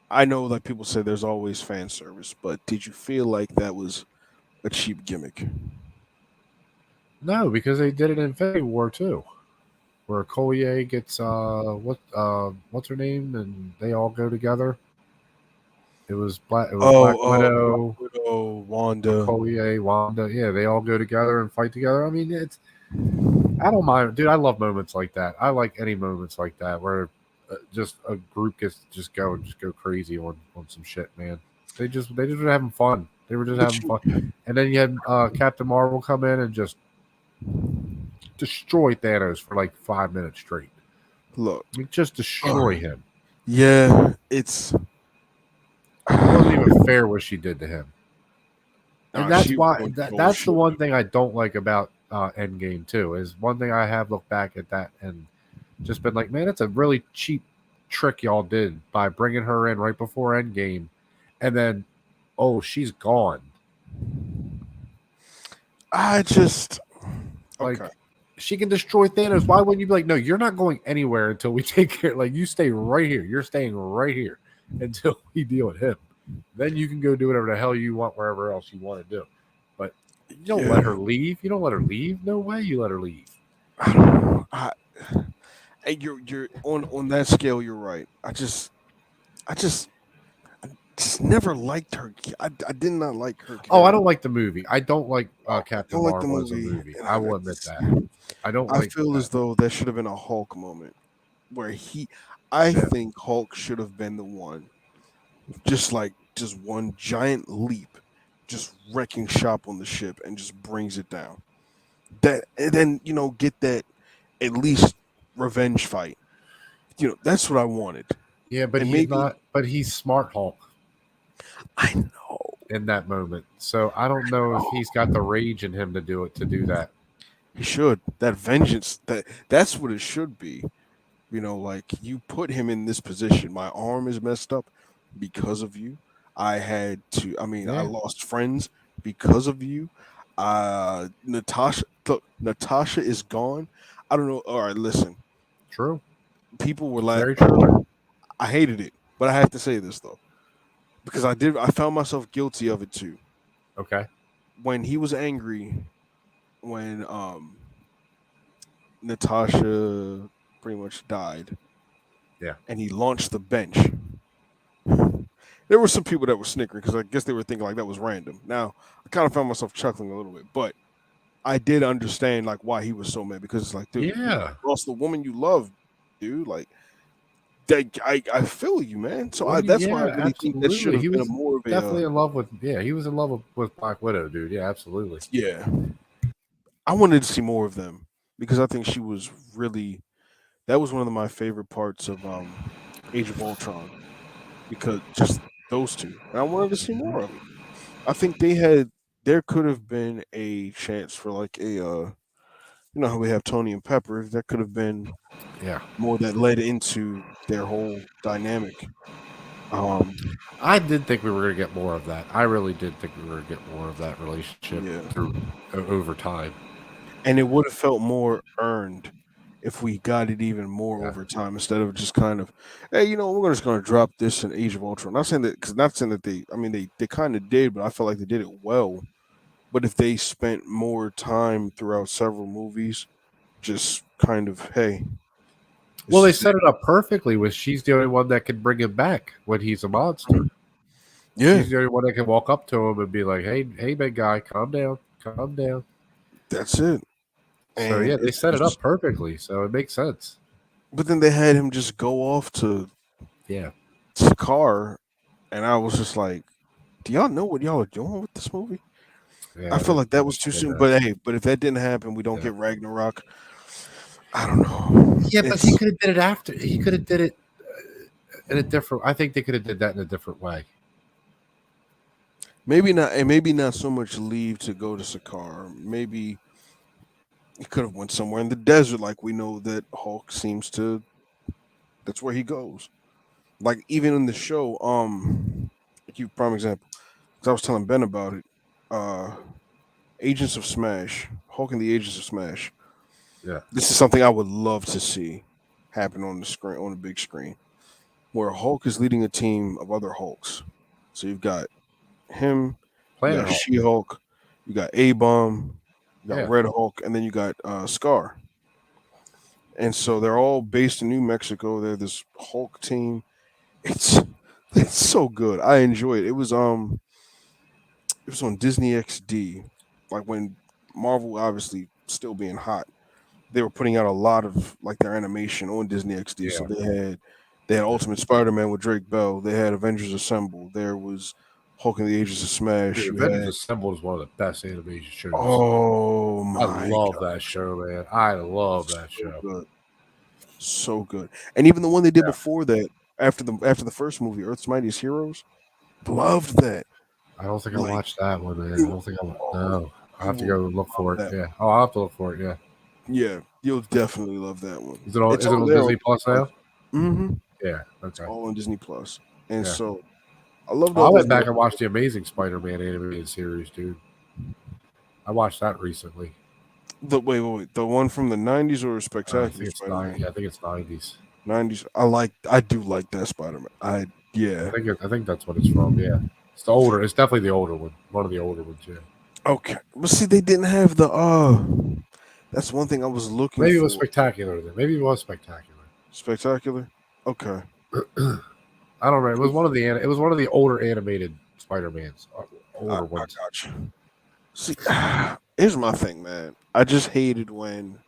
I know like people say there's always fan service, but did you feel like that was a cheap gimmick? No, because they did it in Infinity War too, where Okoye gets what's her name, and they all go together. It was Black Black Widow, Widow, Wanda. Okoye, Wanda. Yeah, they all go together and fight together. I mean, I don't mind, dude. I love moments like that. I like any moments like that where just a group gets just go crazy on some shit, man. They just were having fun. They were just But having fun. And then you had Captain Marvel come in and just destroy Thanos for like 5 minutes straight. look, I mean, just destroy him. yeah, it's It wasn't even fair what she did to him. And nah, that's she was why on that's the bullshit. one thing I don't like about Endgame too. Is one thing I have looked back at that and just been like, man, it's a really cheap trick y'all did by bringing her in right before Endgame, and then oh, she's gone. I just okay. Like she can destroy Thanos. Why wouldn't you be like, no, you're not going anywhere until we take care? Like you stay right here. You're staying right here until we deal with him. Then you can go do whatever the hell you want wherever else you want to do. But you don't let Yeah, her leave. You don't let her leave. No way you let her leave. I don't know. And you're on that scale. You're right. I just never liked her. I did not like her Oh, I character. don't like the movie. I don't like I Captain don't like the Marvel as a movie, movie. and I will admit that. I don't I like feel that. as though that should have been a Hulk moment where I Yeah. think Hulk should have been the one, just one giant leap, just wrecking shop on the ship and just brings it down. That and then get that at least revenge fight. That's what I wanted, Yeah, but and he's maybe not. But he's smart Hulk I know. in that moment. So I don't know if he's got the rage in him to do it. To do that. He should. That vengeance, that's what it should be. Like you put him in this position. My arm is messed up because of you. I Yeah. lost friends because of you. Natasha is gone. I don't know. All right, listen. True. People were Very true. I hated it, but I have to say this though. because I found myself guilty of it too. Okay. When he was angry, when Natasha pretty much died, Yeah. and he launched the bench. There were some people that were snickering because I guess they were thinking like that was random. Now I kind of found myself chuckling a little bit, but I did understand like why he was so mad because it's like, dude, you Yeah. lost the woman you love, dude. Like, I feel you, man. So What do that's why I yeah, really think that should absolutely. He have been a was more of a definitely in love with he was in love with Black Widow, dude. Yeah, absolutely. yeah. I wanted to see more of them because I think she was really that was one of my favorite parts of Age of Ultron because just those two, and I wanted to see more of them. I think there could have been a chance for like a you know how we have Tony and Pepper. That could have been Yeah. more that led into their whole dynamic. Um, I did think we were going to get more of that. I really did think we were going to get more of that relationship yeah, through over time. and it would have felt more earned if we got it even more Yeah. over time instead of just kind of, hey, you know, we're just going to drop this in Age of Ultron. Not saying that because not saying that they, I mean, they kind of did, but I felt like they did it well. But if they spent more time throughout several movies, just kind of, hey, Well, this they is set it up perfectly with she's the only one that can bring him back when he's a monster. it. Yeah, She's the only one that can walk up to him and be like, hey, big guy, calm down." that's it. So And yeah, they it's set it up just, perfectly, so it makes sense. but then they had him just go off to Yeah, Sakaar, and I was just like, do y'all know what y'all are doing with this movie? I yeah, feel like that was too and, soon. But hey, but if that didn't happen, we don't yeah, get Ragnarok. I don't know. yeah. But he It's could have did it after. He could have did it in a different. I think they could have did that in a different way. maybe not, and maybe not so much leave to go to Sakaar. Maybe he could have went somewhere in the desert, like we know that Hulk seems to. That's where he goes. Like even in the show, give prime example. Because I was telling Ben about it. Uh, Agents of Smash, Hulk and the Agents of Smash. Yeah, This is something I would love to see happen on the screen, on the big screen, where Hulk is leading a team of other Hulks. So you've got him, you Planet got Hulk. She Hulk, you got A Bomb, you got Yeah, Red Hulk, and then you got Scar. And so they're all based in New Mexico. They're this Hulk team. It's it's so good. I enjoy it. It was on Disney XD, like when Marvel obviously still being hot. They were putting out a lot of like their animation on Disney XD. So yeah. they had Ultimate Spider-Man with Drake Bell. They had Avengers Assemble. There was Hulk and the Agents of Smash. Dude, You Avengers had Assembled is one of the best animation shows. oh I my love god, that show, man. I love that so show. good, so good. And even the one they did Yeah, before that, after the first movie, Earth's Mightiest Heroes, loved that. I don't think I Like watched that one, man. I you, don't think I. oh, No, I you have to will go look love for it. that. Yeah. Oh, I'll have to look for it. Yeah. Yeah, you'll definitely love that one. Is it on? It's Is it on on there on Disney Plus Plus. now? Mm-hmm. Yeah. It's Okay. all on Disney Plus. And Yeah. so I loved I all those went back little and watched the Amazing Spider-Man animated series, dude. I watched that recently. the wait. The one from the 90s or I Spectacular think it's nine. Spider-Man? Yeah, I think it's 90s. 90s. I do like that Spider-Man. Yeah. I think that's what it's from. Yeah. It's the older. It's definitely the older one. One of the older ones. Yeah. Okay. But see they didn't have the that's one thing I was looking Maybe it was for. spectacular. Then maybe it was spectacular. Spectacular? Okay. I don't know. It was one of the. It was one of the older animated Spider-Mans. I Older ones. got you. See, here's my thing, man. I just hated when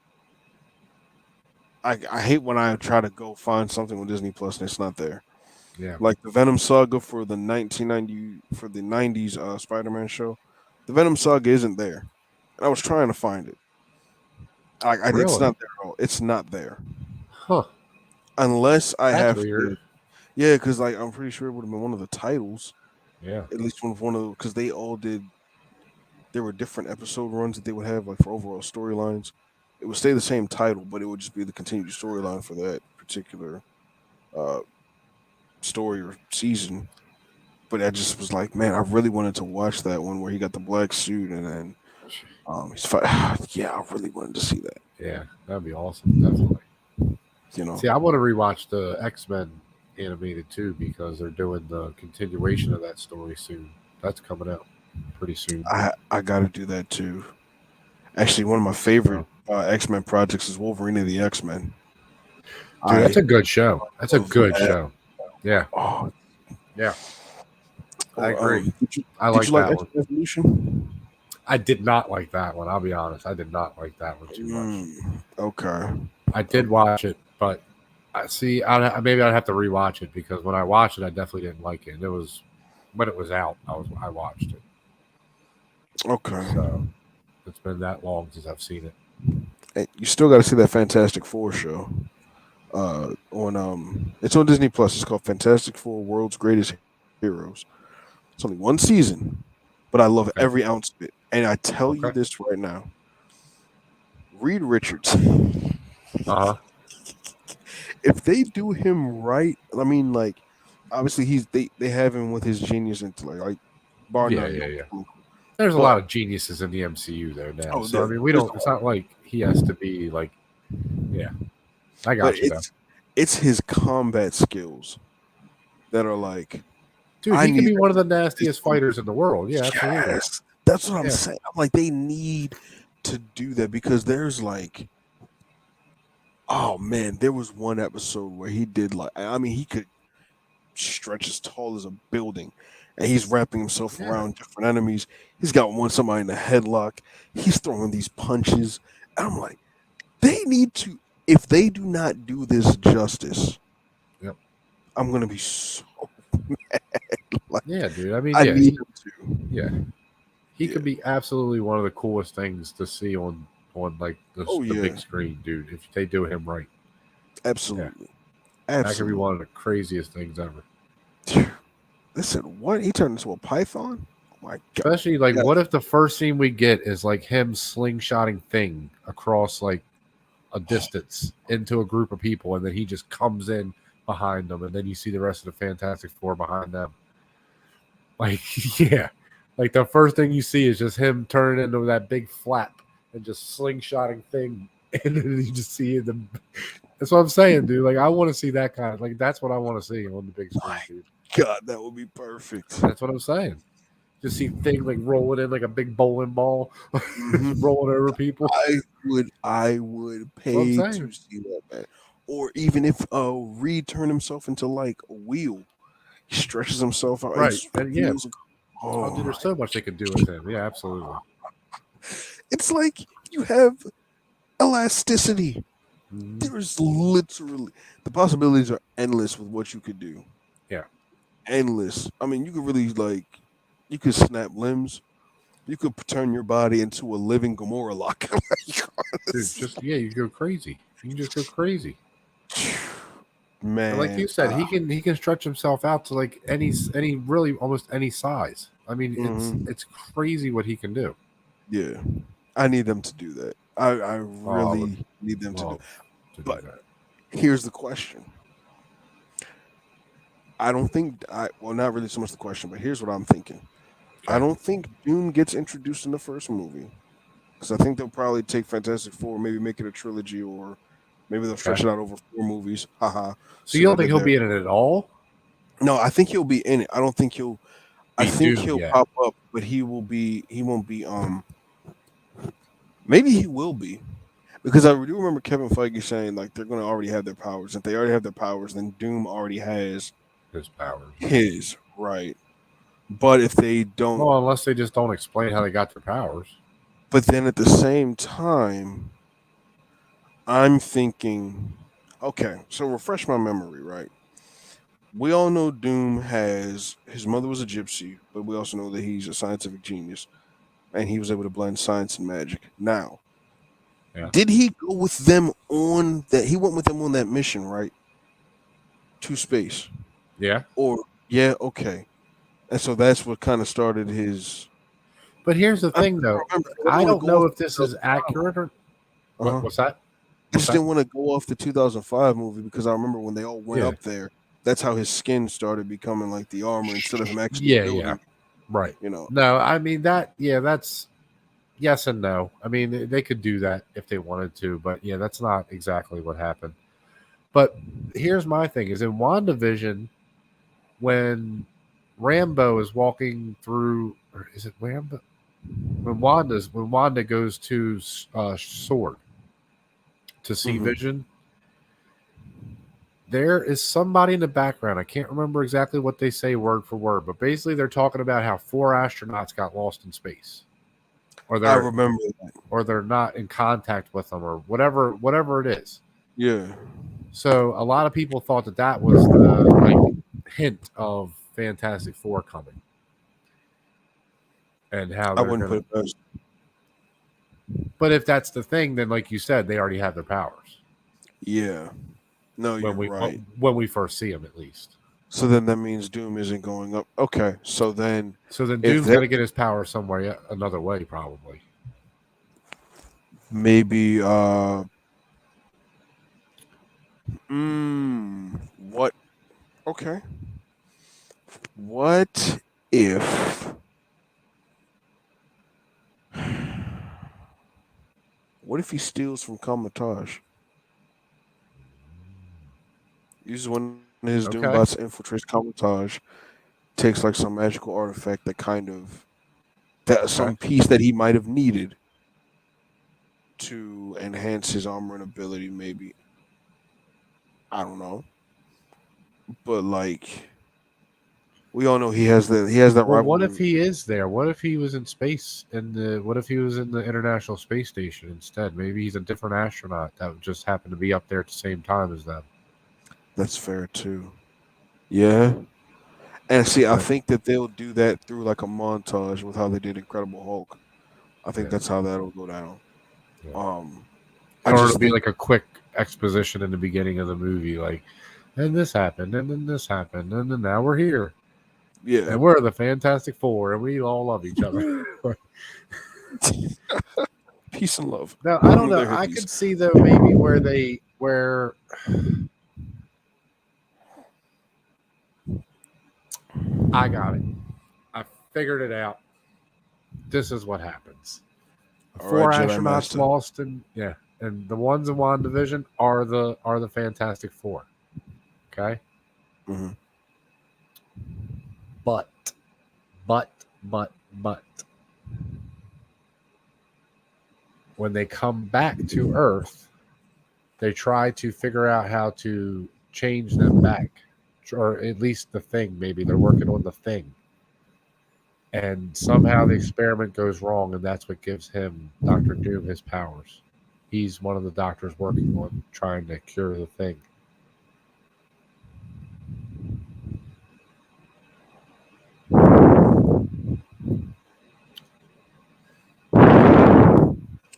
I hate when I try to go find something on Disney Plus and it's not there. Yeah. Like the Venom Saga for the 1990 for the 90s Spider-Man show. The Venom Saga isn't there. And I was trying to find it. It's Really? not there at all. It's not there. Huh. Unless I That's have weird. to yeah, because like I'm pretty sure it would have been one of the titles. Yeah. At least one of because they all did there were different episode runs that they would have like for overall storylines. It would stay the same title, but it would just be the continued storyline for that particular uh story or season. But I just was like, man, I really wanted to watch that one where he got the black suit and then he's fight. Yeah, I really wanted to see that. Yeah. That'd be awesome. Definitely. You know, See, I want to rewatch the X-Men animated too, because they're doing the continuation of that story soon. That's coming out pretty soon. I got to do that too. Actually, one of my So, favorite X-Men projects is Wolverine of the X-Men. dude, that's I a good show. That's a love good that. show. Yeah, Oh, yeah, I or agree. did I you like like that one. X-Men Evolution? I did not like that one. I'll be honest. I did not like that one too much. Okay. I did watch it, but I see. Maybe I'd have to rewatch it because when I watched it, I definitely didn't like it. And it was when it was out. I watched it. Okay. So it's been that long since I've seen it. Hey, you still got to see that Fantastic Four show. On it's on Disney Plus. It's called Fantastic Four: World's Greatest Heroes. It's only one season, but I love Okay. every ounce of it. And I tell you Okay. this right now, Reed Richards. Uh huh. If they do him right, I mean, like, obviously they have him with his genius intellect, like bar Yeah, none. yeah, yeah. There's a But lot of geniuses in the MCU there now. oh, So I mean, we there's don't. It's not like he has to be like. Yeah, I but got you though, it's his combat skills that are like dude. I He could need be one of the this. nastiest fighters in the world. Yeah, absolutely. Yes, that's what I'm Yeah, saying. I'm like they need to do that because there's like, oh man, there was one episode where he did like, I mean, he could stretch as tall as a building, and he's wrapping himself yeah. around different enemies. He's got somebody in a headlock. He's throwing these punches. And I'm like, they need to. If they do not do this justice, Yep. I'm gonna be so mad. Like, Yeah, dude. I mean, I yeah, need him to. yeah. He Yeah. could be absolutely one of the coolest things to see on like Oh the big yeah. screen, dude. If they do him right, yeah, Absolutely. that could be Absolutely. one of the craziest things ever. Listen, what he turned into a python? Oh my god! Especially like, Yeah, what if the first scene we get is like him slingshotting thing across like a distance into a group of people, and then he just comes in behind them, and then you see the rest of the Fantastic Four behind them. Like, yeah, like the first thing you see is just him turning into that big flap and just slingshotting thing, and then you just see them. That's what I'm saying, dude. Like, I want to see that kind of like that's what I want to see on the big screen, my dude. god, that would be perfect. That's what I'm saying. Just see thing like rolling in like a big bowling ball, Mhm. rolling over people. I would That's what I'm pay saying. to see that, man. Or even if Reed turned himself into like a wheel, he stretches himself out and Right. And yeah. feels. Oh, Oh dude, there's my! so much they could do with him. Yeah, absolutely. It's like you have elasticity. Mhm. There's literally the possibilities are endless with what you could do. Yeah. Endless. I mean, you could really like you could snap limbs. You could turn your body into a living Gamora lock. Like, Dude, honestly. just yeah, you go crazy. You can just go crazy. And like Man, you said, he can stretch himself out to like any really almost any size. I mean, mhm. it's crazy what he can do. Yeah, I need them to do that. I Oh, I would really need them to do. love to do But that. here's the question. I don't think I well, not really so much the question, but here's what I'm thinking. I Okay. don't think Doom gets introduced in the first movie because I think they'll probably take Fantastic Four, maybe make it a trilogy, or maybe they'll stretch Okay. it out over 4 movies. Haha. So See you what don't I think did he'll there? be in it at all? No, I think he'll be in it. I don't think he'll. I Be think Doom he'll yet? pop up, but he will be. He won't be. Maybe he will be because I do remember Kevin Feige saying like they're going to already have their powers. If they already have their powers, then Doom already has His powers. his right. But if they don't, Well, unless they just don't explain how they got their powers. but then at the same time, I'm thinking, okay, so refresh my memory, right? We all know Doom has his mother was a gypsy, but we also know that he's a scientific genius and he was able to blend science and magic. Now, Yeah. did he go with them on that? He went with them on that mission, right? To space. Yeah. Or, yeah, okay. And so that's what kind of started his. But here's the I'm thing, trying to though. remember. I didn't I want to don't go know off if the this is 2005 accurate or Uh-huh. what's that? I What's just that? didn't want to go off the 2005 movie because I remember when they all went Yeah. up there, that's how his skin started becoming like the armor instead of him actually Yeah. Yeah. building, Right. you know. No, I mean that. Yeah, that's yes and no. I mean they could do that if they wanted to, but yeah, that's not exactly what happened. But here's my thing: is in WandaVision when Rambo is walking through, or is it Rambo? When Wanda goes to Sword to see Vision, there is somebody in the background. I can't remember exactly what they say word for word, but basically they're talking about how 4 astronauts got lost in space, or I remember that. or they're not in contact with them, or whatever it is. Yeah. So a lot of people thought that was the hint of Fantastic Four coming, and how I they're wouldn't going put it past. But if that's the thing, then like you said, they already have their powers. Yeah. No, you're right. When we first see them, at least. So then that means Doom isn't going up. Okay. So then Doom's got to get his power somewhere another way, probably. Maybe what okay. What if he steals from Kamatage? Uses one of his Doombots infiltrates Kamatage, takes like some magical artifact that kind of some piece that he might have needed to enhance his armor and ability, maybe. I don't know. But like we all know he has that Well, rivalry. what if he is there? What if he was in space what if he was in the International Space Station instead? Maybe he's a different astronaut that just happened to be up there at the same time as them. That's fair too. Yeah. And see, I think that they'll do that through like a montage with how they did Incredible Hulk. I think that's how that'll go down. Yeah. I or just it'll be like a quick exposition in the beginning of the movie, like, and this happened, and then this happened, and then now we're here. Yeah. And we're the Fantastic Four, and we all love each other. Peace and love. Now, I don't know. I could see though maybe where I got it. I figured it out. This is what happens. All 4 right, astronauts lost, and the ones in WandaVision are the Fantastic Four. Okay. Mm-hmm. But when they come back to Earth, they try to figure out how to change them back, or at least the thing. Maybe they're working on the thing, and somehow the experiment goes wrong, and that's what gives him, Dr. Doom, his powers. He's one of the doctors working on trying to cure the thing.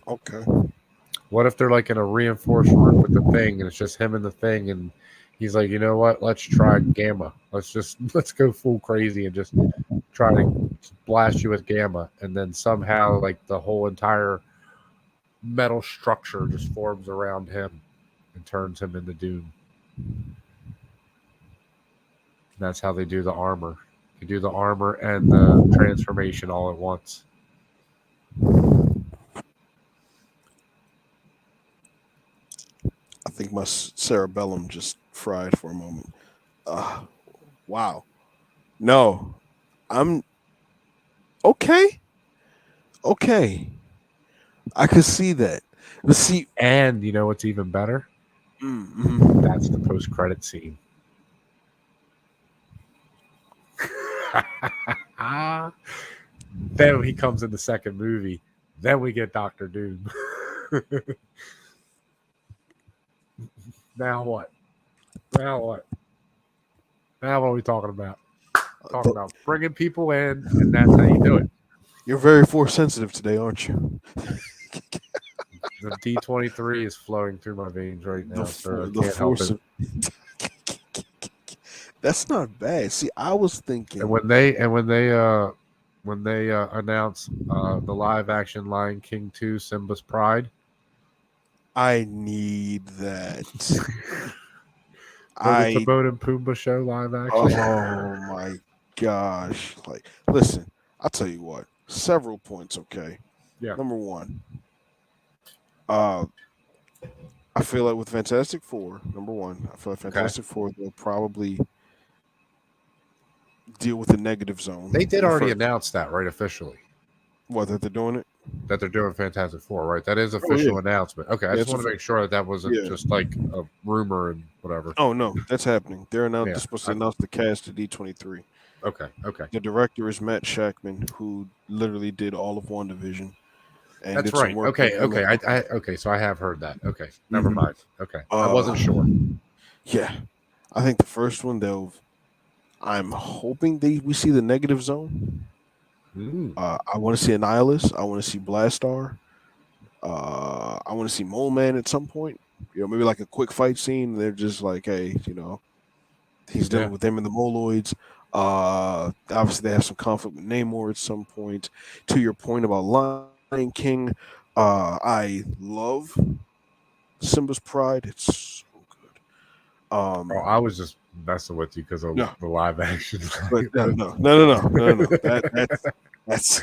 Okay. What if they're like in a reinforced room with the thing, and it's just him and the thing, and he's like, you know what? Let's try gamma. Let's go full crazy and just try to blast you with gamma, and then somehow like the whole entire metal structure just forms around him and turns him into Doom. That's how they do the armor. They do the armor and the transformation all at once. I think my cerebellum just fried for a moment. Wow. No, I'm okay. Okay, I could see that. But see, and you know what's even better? Mm-hmm. That's the post-credit scene. Then he comes in the second movie. Then we get Doctor Doom. Now what? Now what? Now what are we talking about? Talking about bringing people in, and that's how you do it. You're very force sensitive today, aren't you? The D23 is flowing through my veins right now, sir. I can't help it. That's not bad. See, I was thinking, and when they announce the live action Lion King 2 Simba's Pride, I need that. the Timon and Pumbaa show live action. Oh my gosh! Like, listen, I'll tell you what. Several points. Okay. Yeah. Number one. I feel like with Fantastic Four, number one, I feel like Okay. Fantastic Four they'll probably deal with the negative zone. They did The already first, announce that, right? Officially, what that they're doing it. that they're doing Fantastic Four, right? That is Oh yeah, official announcement. Okay, I yeah, just want to make sure that wasn't yeah. just like a rumor and whatever. Oh no, that's happening. They're Yeah. supposed to announce the cast at D23. Okay. Okay. The director is Matt Shackman, who literally did all of WandaVision and That's did some right. work with Okay. him. Okay. Okay. So I have heard that. Okay. Never Mhm. mind. Okay. I wasn't sure. Yeah, I think the first one they'll. I'm hoping we see the negative zone. Mm. I want to see Annihilus. I want to see Blastar. I want to see Mole Man at some point. Maybe like a quick fight scene. They're just like, hey, he's Yeah. dealing with them and the Moloids. Obviously, they have some conflict with Namor at some point. To your point about Lion King, I love Simba's Pride. It's so good. Oh, I was just messing with you because of No, the live action. but no. That's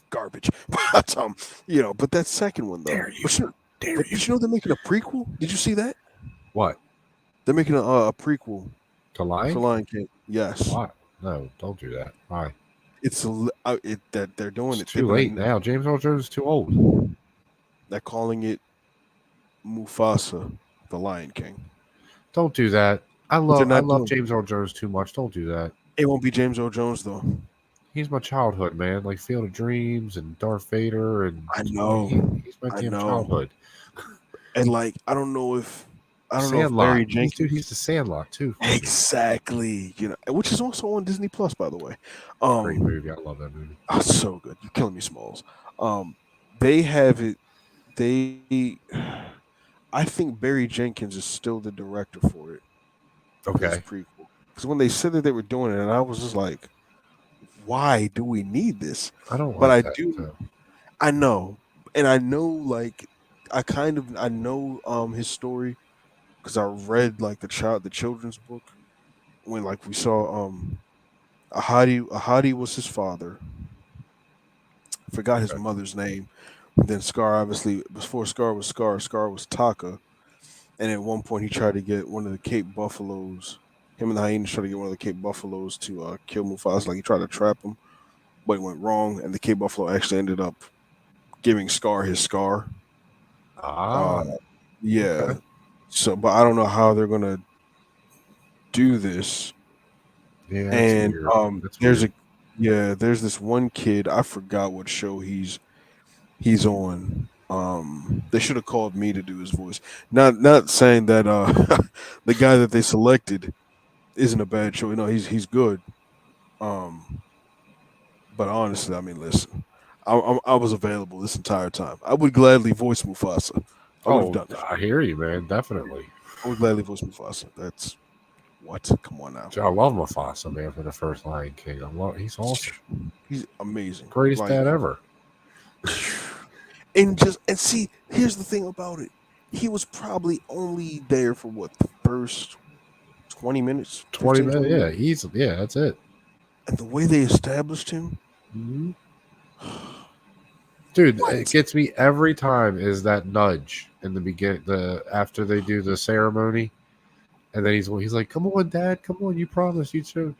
garbage. But that second one though. Dare you? Dare But you? did you know they're making a prequel? Did you see that? What? They're making a prequel To for Lion? Lion King. Yes, Why? No, don't do that. Why? that they're doing It's it. too late now. James Earl Jones is too old. They're calling it Mufasa, the Lion King. Don't do that. But they're I not love doing. James Earl Jones too much. Don't do that. It won't be James Earl Jones though. He's my childhood, man. Like Field of Dreams and Darth Vader, and I know. he's my I damn know. childhood. And like I don't know if Sandlot. Barry Jenkins. He's the Sandlot too. Exactly. Which is also on Disney Plus, by the way. Great movie. I love that movie. Oh, so good. You're killing me, Smalls. They have it. They. I think Barry Jenkins is still the director for it. For this Okay. prequel. Because when they said that they were doing it, and I was just like, why do we need this? I don't But like I that. do. Though. I know, and I know like I know his story because I read like the children's book when like we saw Ahadi was his father. I forgot his Okay. mother's name. Then Scar, obviously, before Scar was Scar was Taka. And at one point, he tried to get one of the Cape Buffaloes. Him and the hyenas tried to get one of the Cape Buffaloes to kill Mufasa. Like he tried to trap him, but it went wrong. And the Cape Buffalo actually ended up giving Scar his scar. Ah. Yeah. Okay. So, but I don't know how they're gonna do this. Yeah. That's And weird. That's weird. there's this one kid. I forgot what show he's on. They should have called me to do his voice. Not saying that the guy that they selected isn't a bad show. He's good. But honestly, I mean, listen, I was available this entire time. I would gladly voice Mufasa. I would have Oh, done it. I hear you, man. Definitely. I would gladly voice Mufasa. That's what? Come on now. I love Mufasa, man, for the first Lion King. He's awesome. He's amazing. Greatest Like, dad ever. and see, here's the thing about it. He was probably only there for what, the first 20 minutes? 20 15, minutes. Yeah, easily. Yeah, that's it. And the way they established him. Mm-hmm. Dude, What? it gets me every time is that nudge in the beginning, after they do the ceremony, and then he's like, "Come on, Dad, come on, you promised you should."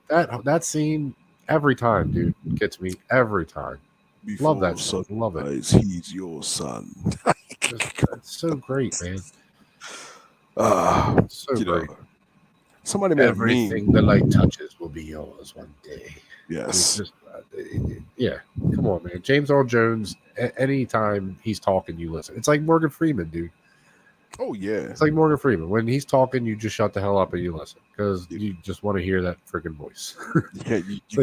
That scene every time, dude, gets me every time. Love that shit. Love it. He's your son. It's so great, man. So You great. know, somebody made Everything a the meme. light touches will be yours one day. Yes. It's just, yeah. Come on, man. James Earl Jones. Anytime he's talking, you listen. It's like Morgan Freeman, dude. Oh yeah. It's like Morgan Freeman. When he's talking, you just shut the hell up and you listen because you just want to hear that freaking voice. Yeah.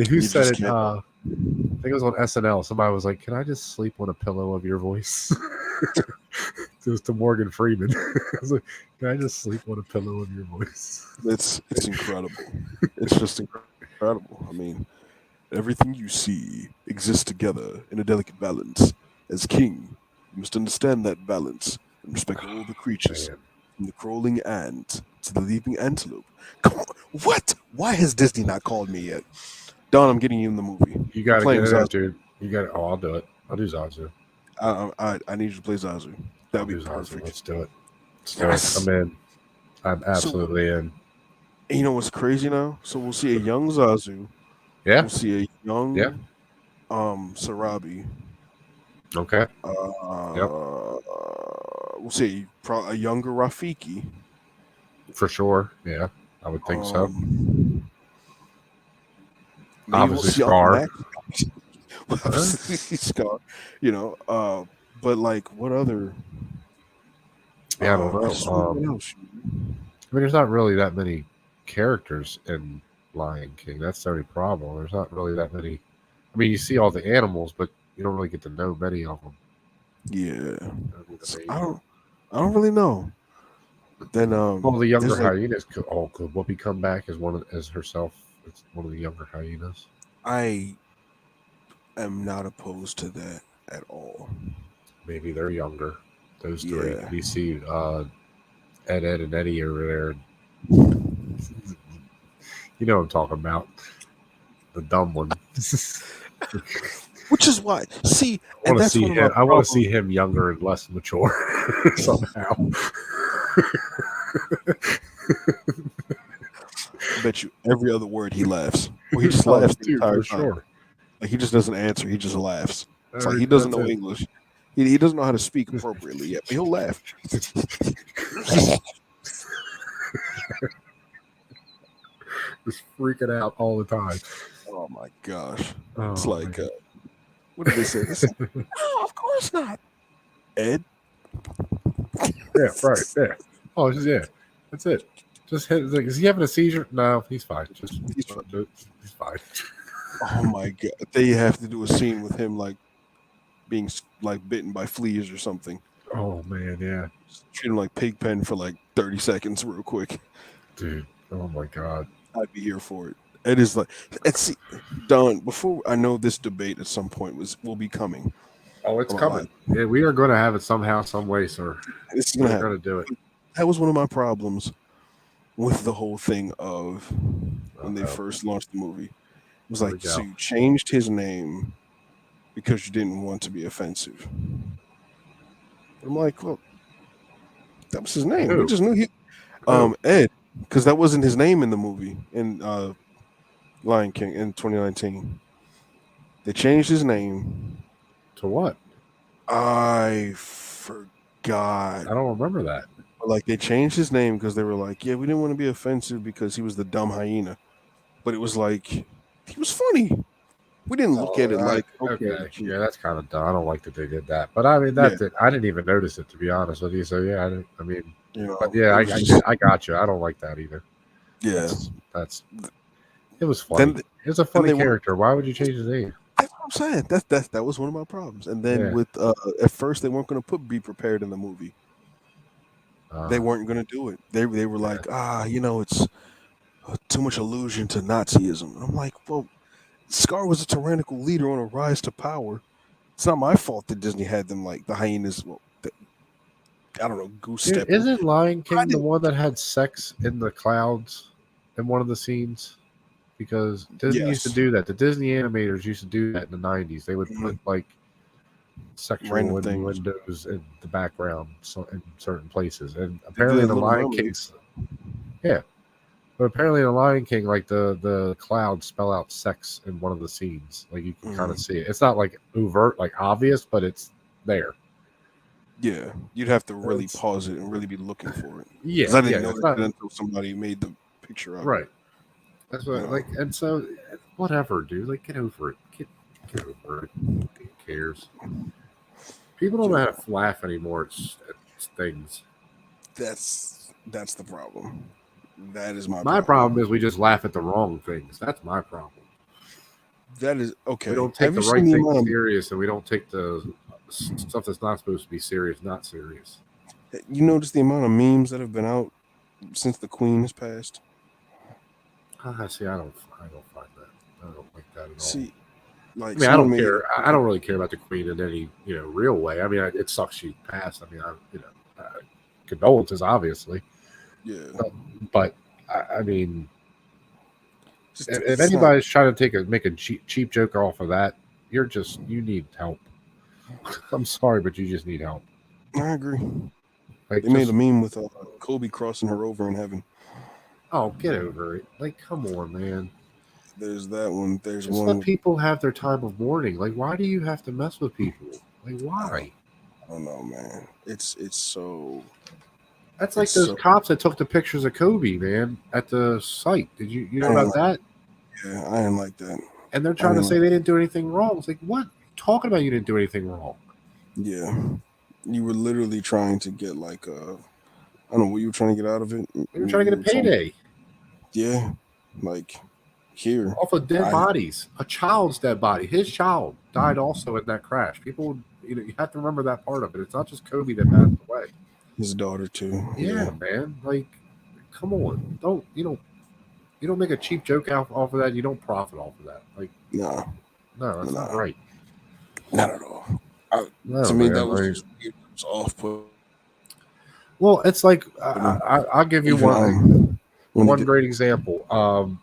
Who said it? I think it was on SNL. Somebody was like, "Can I just sleep on a pillow of your voice?" It was to Morgan Freeman. I was like, "Can I just sleep on a pillow of your voice?" It's incredible. It's just incredible. I mean, everything you see exists together in a delicate balance. As king, you must understand that balance and respect all the creatures, Man. from the crawling ant to the leaping antelope. Come on, what? Why has Disney not called me yet? Don, I'm getting you in the movie. You got to playing get it out, Zazu. dude. You got it. Oh, I'll do it. I'll do Zazu. I need you to play Zazu. That'd be Zazu. perfect. Let's do it. So Yes. I'm in. I'm absolutely in. And you know what's crazy now? So we'll see a young Zazu. Yeah. We'll see a young Yeah. Sarabi. Okay. Yep. We'll see a younger Rafiki. For sure. Yeah. I would think so. Maybe we'll Obviously, see Scar. Scar. But like, what other? Yeah, I don't Just know. what else? I mean, there's not really that many characters in Lion King. That's the only problem. There's not really that many. I mean, you see all the animals, but you don't really get to know many of them. Yeah, That'd be the main one. I don't really know. Then Well, the younger there's like hyenas could Whoopi come back as as herself? It's one of the younger hyenas. I am not opposed to that at all. Maybe they're younger. Those three. Yeah. You see, Ed, and Eddie over there. You know what I'm talking about. The dumb one. Which is why, see, I and want to that's see one of my him. I want to see problems. him younger and less mature somehow. I bet you every other word he laughs, or he just Oh, laughs the dude, entire for time. sure. Like he just doesn't answer. He just laughs. It's like he doesn't know English. He doesn't know how to speak appropriately yet, but he'll laugh. Just freaking out all the time. Oh my gosh! Oh, It's like, what did they say? They said, "No, of course not." Ed. yeah, right. Yeah. Oh, yeah. That's it. Just hit. Like, is he having a seizure? No, he's fine. He's fine. Oh my god! They have to do a scene with him like being like bitten by fleas or something. Oh man, yeah. Just treat him like Pigpen for like 30 seconds, real quick. Dude. Oh my god. I'd be here for it. It is like, see, Don. Before I know this debate at some point will be coming. Oh, it's coming. Yeah, we are going to have it somehow, some way, sir. This is gonna We're happen. going to do it. That was one of my problems with the whole thing of when they first launched the movie. It was Here like, we so go. you changed his name because you didn't want to be offensive. I'm like, well, that was his name. Who? We just knew he, Who? Ed, because that wasn't his name in the movie in Lion King in 2019. They changed his name. To what? I forgot. I don't remember that. Like they changed his name because they were like, yeah, we didn't want to be offensive because he was the dumb hyena. But it was like he was funny. We didn't look at it like, okay. Yeah, that's kind of dumb. I don't like that they did that, but I mean, Yeah. I didn't even notice it, to be honest with you. So yeah, I mean, You know, but yeah, I got you. I don't like that either. Yeah, that's it was funny. It's a funny character. Why would you change his name? That's what I'm saying. That was one of my problems. And then with at first they weren't going to put "Be Prepared" in the movie. They weren't going to do it. They were like, it's too much allusion to Nazism. And I'm like, well, Scar was a tyrannical leader on a rise to power. It's not my fault that Disney had them like the hyenas. Well, I don't know, goose step. Isn't Lion King the one that had sex in the clouds in one of the scenes? Because Disney used to do that. The Disney animators used to do that in the 90s. They would put like sexual innuendos in the background in certain places. And apparently in the Lion King, but apparently in the Lion King, like the clouds spell out sex in one of the scenes. Like you can kind of see it. It's not like overt, like obvious, but it's there. Yeah, you'd have to really pause it and really be looking for it. Yeah, I didn't know that until somebody made the picture of it. Right. That's what like, and so whatever, dude. Like, get over it. Get over it. Who cares? People don't know how to laugh anymore. It's things. That's the problem. That is my problem is we just laugh at the wrong things. That's my problem. That is okay. We don't take the right things serious, and we don't take the stuff that's not supposed to be serious not serious. You notice the amount of memes that have been out since the Queen has passed? See, I don't find that. I don't like that at all. See, like, I mean, I don't care. I don't really care about the Queen in any real way. I mean, it sucks she passed. I mean, condolences, obviously. Yeah. But I mean, if anybody's trying to make a cheap joke off of that, you need help. I'm sorry, but you just need help. I agree. Like, They made a meme with Kobe crossing her over in heaven. oh, get over it. Like, come on, man. There's that one. There's Just one. let people have their time of mourning. Like, why do you have to mess with people? Like, why? I don't know, man. It's so. That's like those cops that took the pictures of Kobe, man, at the site. Did you know about that? Yeah, I didn't like that. And they're trying to say they didn't do anything wrong. It's like, what? Talking about you didn't do anything wrong. Yeah. You were literally trying to get like I don't know what you were trying to get out of it. You were trying to get a payday. Yeah. Like here. Off of dead bodies. A child's dead body. His child died also in that crash. People, you have to remember that part of it. It's not just Kobe that passed away. His daughter too. Yeah, man. Like, come on. You don't make a cheap joke off of that. You don't profit off of that. Like, no, that's not right. Not at all. To me, that was just off put. Well, it's like I'll give you one great example.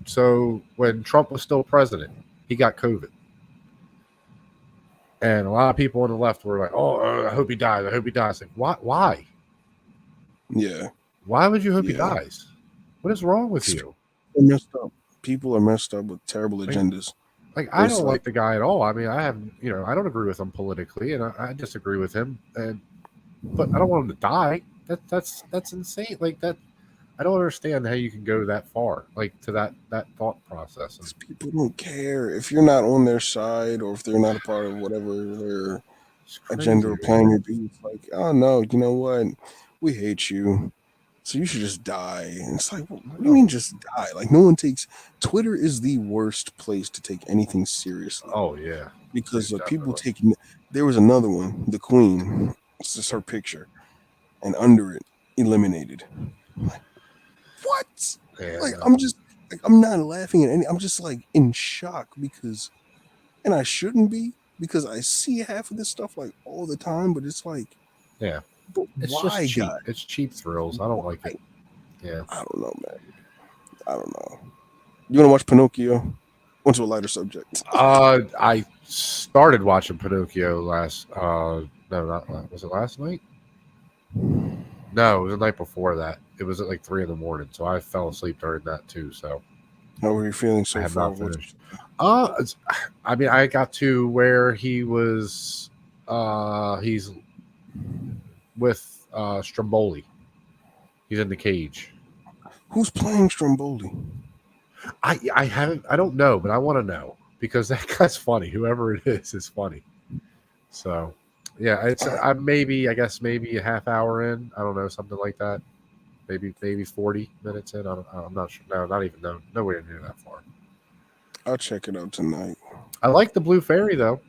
So when Trump was still president, he got COVID, and a lot of people on the left were like, "Oh, I hope he dies. I hope he dies." Like, why? Yeah. Why would you hope he dies? What is wrong with you? They're messed up. People are messed up with terrible agendas. Like, I don't like the guy at all. I mean, I don't agree with him politically, and I disagree with him, but I don't want him to die. That's insane. Like that, I don't understand how you can go that far, like to that thought process. People don't care if you're not on their side or if they're not a part of whatever their agenda or plan may be. It's like, oh no, you know what? We hate you. So you should just die. And it's like, what do you mean just die? Like, no one takes... Twitter is the worst place to take anything seriously. Oh, yeah. Because people take... There was another one, the Queen. It's just her picture. And under it, eliminated. Like, what? Yeah, like, I'm just... Like, I'm not laughing at any... I'm just, like, in shock because... And I shouldn't be, because I see half of this stuff, like, all the time, but it's like... Yeah. But it's why, just cheap. God? It's cheap thrills. I don't like it. Yeah. I don't know, man. I don't know. You want to watch Pinocchio? On to a lighter subject. I started watching Pinocchio last. No, not was it last night? No, it was the night before that. It was at like 3 a.m, so I fell asleep during that too. So, how were you feeling so far? I have not finished. I mean, I got to where he was. He's with Stromboli. He's in the cage. Who's playing Stromboli? I haven't. I don't know, but I want to know because that guy's funny. Whoever it is funny. So, yeah, it's I guess maybe a half hour in. I don't know, something like that. Maybe 40 minutes in. I'm not sure. No, not even. No, nowhere near that far. I'll check it out tonight. I like the Blue Fairy though.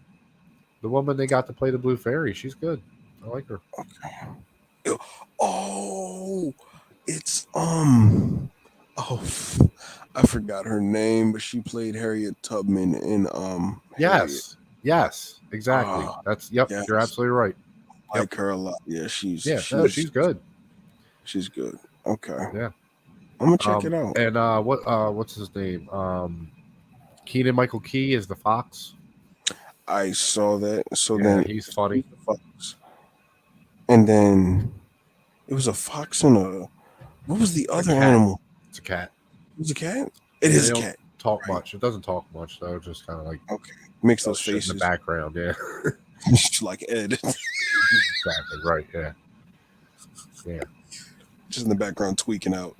The woman they got to play the Blue Fairy, she's good. I like her. Okay. Oh, it's I forgot her name, but she played Harriet Tubman in Yes, exactly. Yes. You're absolutely right. I like her a lot. Yeah, she's good. She's good. Okay. Yeah. I'm gonna check it out. And what's his name? Keegan Michael Key is the Fox. I saw that. So then he's funny. And then it was a fox and a... What was the other animal? It's a cat. It was a cat? It is a cat. Talk much. It doesn't talk much though. Just kind of like makes those faces in the background. Yeah. Like Ed. Exactly right. Yeah. Yeah. Just in the background tweaking out.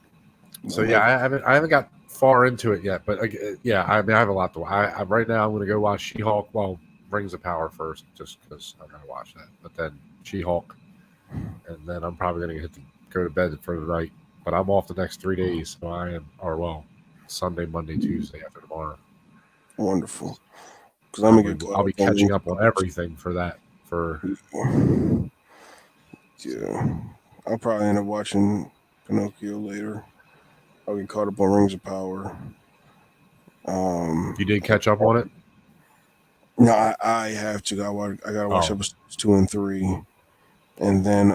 So yeah, I haven't got far into it yet, but yeah, I mean I have a lot to. Right now I'm going to go watch She-Hulk. Well, Rings of Power first, just because I got to watch that. But then She-Hulk, and then I'm probably going to go to bed for the night. But I'm off the next 3 days, so I am. Or well, Sunday, Monday, Tuesday after tomorrow. Wonderful. Because I'll be catching up on everything for that. Yeah, I'll probably end up watching Pinocchio later. I'll get caught up on Rings of Power. You did catch up on it? No, I have to. I gotta watch episodes 2 and 3, and then.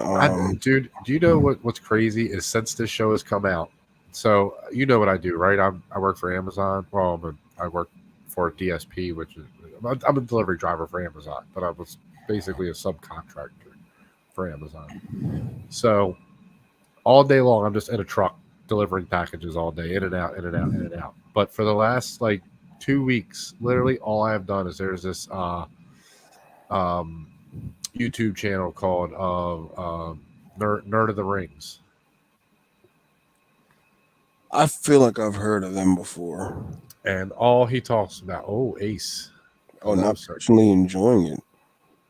Dude, do you know what's crazy is since this show has come out? So you know what I do, right? I work for Amazon. Well, I work for a DSP, which is I'm a delivery driver for Amazon, but I was basically a subcontractor. for Amazon. So all day long, I'm just in a truck delivering packages all day, in and out, in and out, in and out. But for the last like 2 weeks, literally all I have done is there's this YouTube channel called Nerd of the Rings. I feel like I've heard of them before. And all he talks about, Ace. Oh, Hello, not sir. personally enjoying it.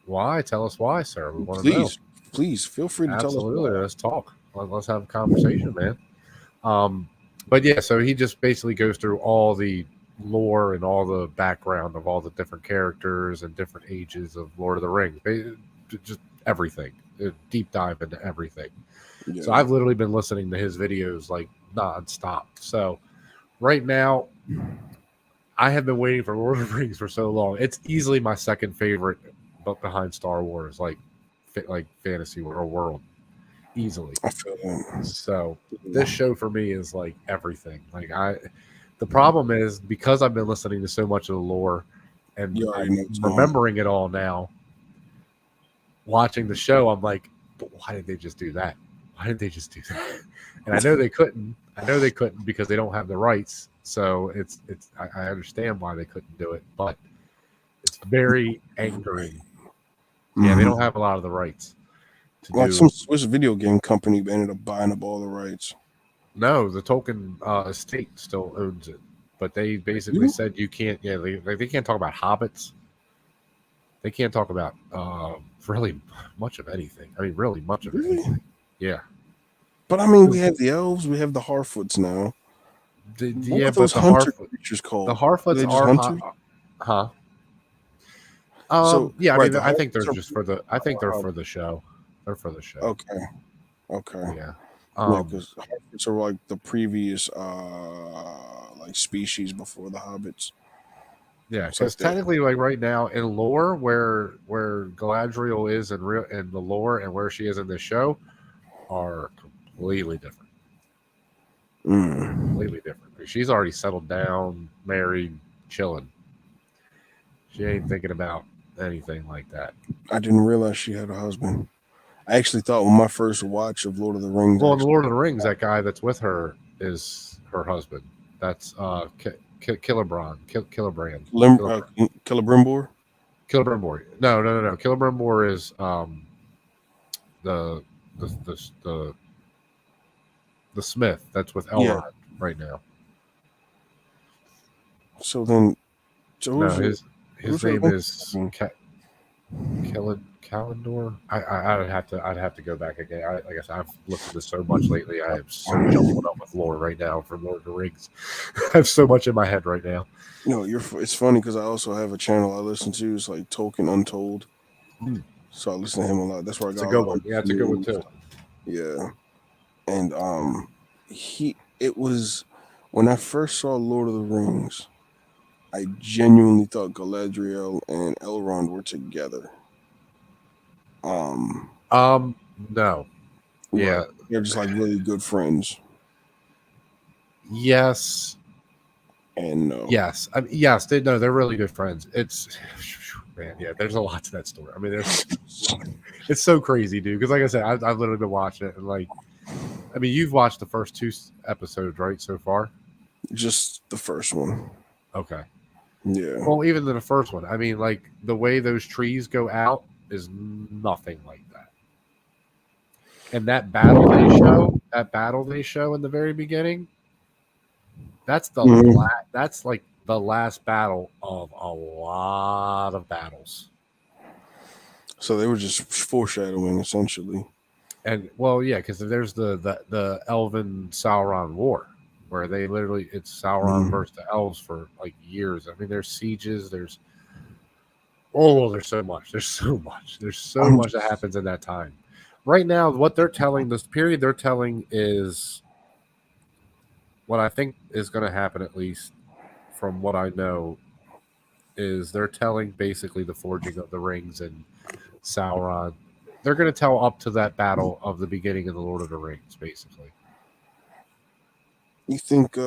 Why? Tell us why, sir. We want to know. Please feel free to Absolutely. tell us. Let's talk. Let's have a conversation, man. But yeah, so he just basically goes through all the lore and all the background of all the different characters and different ages of Lord of the Rings. Just everything. Deep dive into everything. Yeah. So I've literally been listening to his videos like nonstop. So right now, I have been waiting for Lord of the Rings for so long. It's easily my second favorite book behind Star Wars, like fantasy or world, easily. I feel that. So this show for me is like everything. Like the problem is because I've been listening to so much of the lore and I'm remembering it all now. Watching the show, I'm like, but why did they just do that? Why did they just do that? And I know they couldn't. I know they couldn't because they don't have the rights. So I understand why they couldn't do it, but it's very angering. Yeah, they don't have a lot of the rights. Like some Swiss video game company ended up buying up all the rights. No, the Tolkien estate still owns it, but they basically said you can't. Yeah, they can't talk about hobbits. They can't talk about really much of anything. I mean, really much of anything. Yeah. But I mean, we have the elves, we have the Harfoots now. What are those hunter creatures called? The Harfoots are hunters. Yeah, I mean, I think they're just for the. I think they're for the show. They're for the show. Okay. Yeah. Because Harfoots are like the previous like species before the hobbits. Yeah, because technically, like right now in lore, where Galadriel is in the lore and where she is in the show are completely different. Completely different. She's already settled down, married, chilling. She ain't thinking about anything like that. I didn't realize she had a husband. I actually thought when my first watch of Lord of the Rings. Well, in Lord of the Rings, that guy that's with her is her husband. That's Celebrimbor. Celebrimbor? Celebrimbor. No. Celebrimbor is the smith that's with Elrond right now. So then, his name is Calendor. I'd have to go back again. Like I said, I've looked at this so much lately. I am so jumbled up with lore right now from Lord of the Rings. I have so much in my head right now. It's funny because I also have a channel I listen to. It's like Tolkien Untold. So I listen to him a lot. That's where I got. It's a good one. Yeah, it's a good one too. Yeah, and it was when I first saw Lord of the Rings, I genuinely thought Galadriel and Elrond were together. No. Yeah. Right. They're just like really good friends. Yes. And no. Yes. I mean, yes, they're really good friends. It's man, yeah, there's a lot to that story. I mean, it's so crazy, dude. Because like I said, I've literally been watching it and like I mean, you've watched the first 2 episodes, right, so far? Just the first one. Okay. Yeah. Well, even in the first one, I mean, like the way those trees go out is nothing like that. And that battle they show in the very beginning, that's that's like the last battle of a lot of battles. So they were just foreshadowing, essentially. And well, yeah, because there's the Elven Sauron War, where they literally it's Sauron versus the elves for like years. I mean, there's sieges, there's so much. There's so much that happens in that time. Right now, what they're telling, this period they're telling is what I think is going to happen, at least from what I know, is they're telling basically the forging of the rings and Sauron. They're going to tell up to that battle of the beginning of the Lord of the Rings, basically. You think,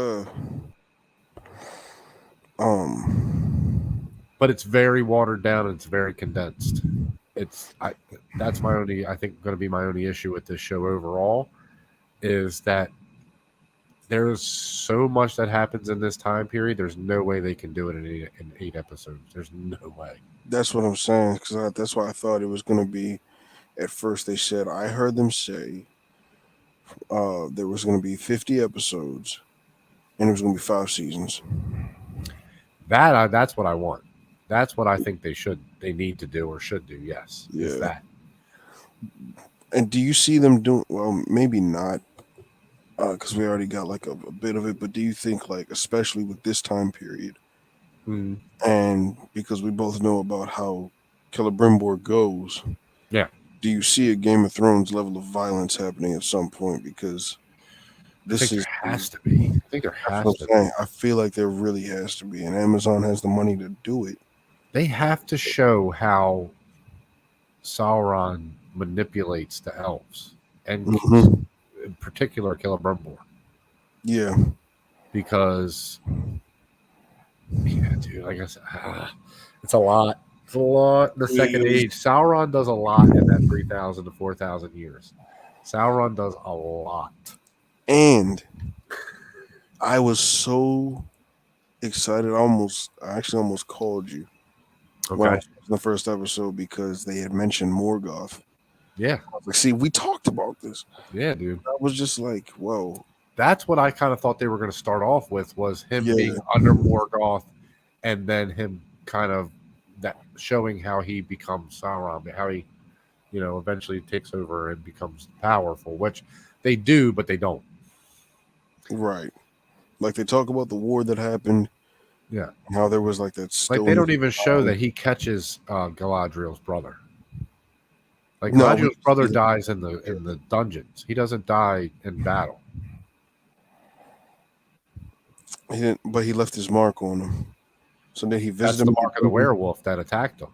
but it's very watered down and it's very condensed. that's my only, I think, going to be my only issue with this show overall, is that there's so much that happens in this time period. There's no way they can do it in 8 episodes. There's no way. That's what I'm saying, because that's why I thought it was going to be. At first, they said, I heard them say there was going to be 50 episodes and it was going to be 5 seasons. That's what I want. That's what I think they need to do or should do. Yes, is Yeah. that. And do you see them doing, well, maybe not, because we already got like a bit of it, but do you think, like, especially with this time period, Mm, and because we both know about how Celebrimbor goes, yeah, do you see a Game of Thrones level of violence happening at some point? Because I think this there is, has to be. I think there that's has what to I'm be. saying. I feel like there really has to be, and Amazon has the money to do it. They have to show how Sauron manipulates the elves, and Hmm. in particular Celebrimbor, Yeah. because yeah, dude, like I said, it's a lot. It's a lot. In the Second Age, Sauron does a lot in that 3,000 to 4,000 years. Sauron does a lot. And I was so excited. I actually almost called you when I Okay. was watching the first episode because they had mentioned Morgoth. Yeah. I was like, see, we talked about this. Yeah, dude. I was just like, whoa. That's what I kind of thought they were going to start off with, was him Yeah. being under Morgoth, and then him kind of that showing how he becomes Sauron, how he, eventually takes over and becomes powerful, which they do, but they don't. Right. Like they talk about the war that happened, Yeah. how there was like that Like they stillness. don't even show that he catches Galadriel's brother. Like No, we Galadriel's brother see that. dies in the dungeons. He doesn't die in battle. He didn't, but he left his mark on him. So then he That's visited the him. mark of the werewolf that attacked him.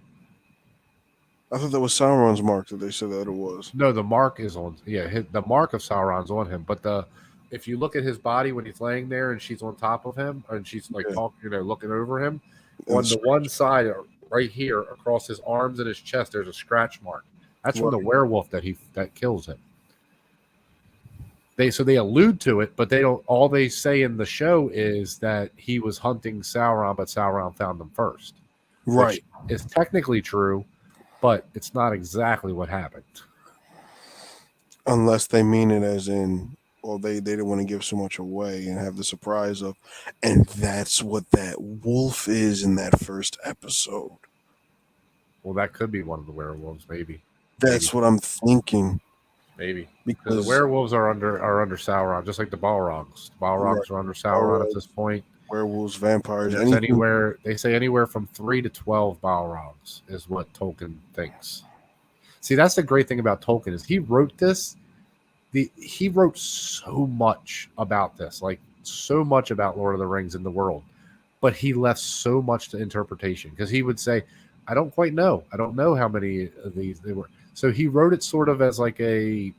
I thought that was Sauron's mark that they said that it was. No, the mark is on. Yeah, the mark of Sauron's on him. But if you look at his body when he's laying there and she's on top of him and she's like Yeah. talking, looking over him, And on the one side, right here across his arms and his chest, there's a scratch mark. That's from the werewolf that kills him. They allude to it, but they don't. All they say in the show is that he was hunting Sauron, but Sauron found him first. Right. Which is technically true, but it's not exactly what happened. Unless they mean it as in, well, they didn't want to give so much away and have the surprise of, and that's what that wolf is in that first episode. Well, that could be one of the werewolves, maybe. That's what I'm thinking. Maybe because Because the werewolves are under Sauron, just like the Balrogs. The Balrogs are under Sauron at this point. werewolves, vampires, There's anywhere they say anywhere from 3 to 12 Balrogs is what Tolkien thinks. See, that's the great thing about Tolkien is he wrote this. He wrote so much about this, like so much about Lord of the Rings in the world, but he left so much to interpretation because he would say, "I don't quite know. I don't know how many of these they were." So he wrote it sort of as like a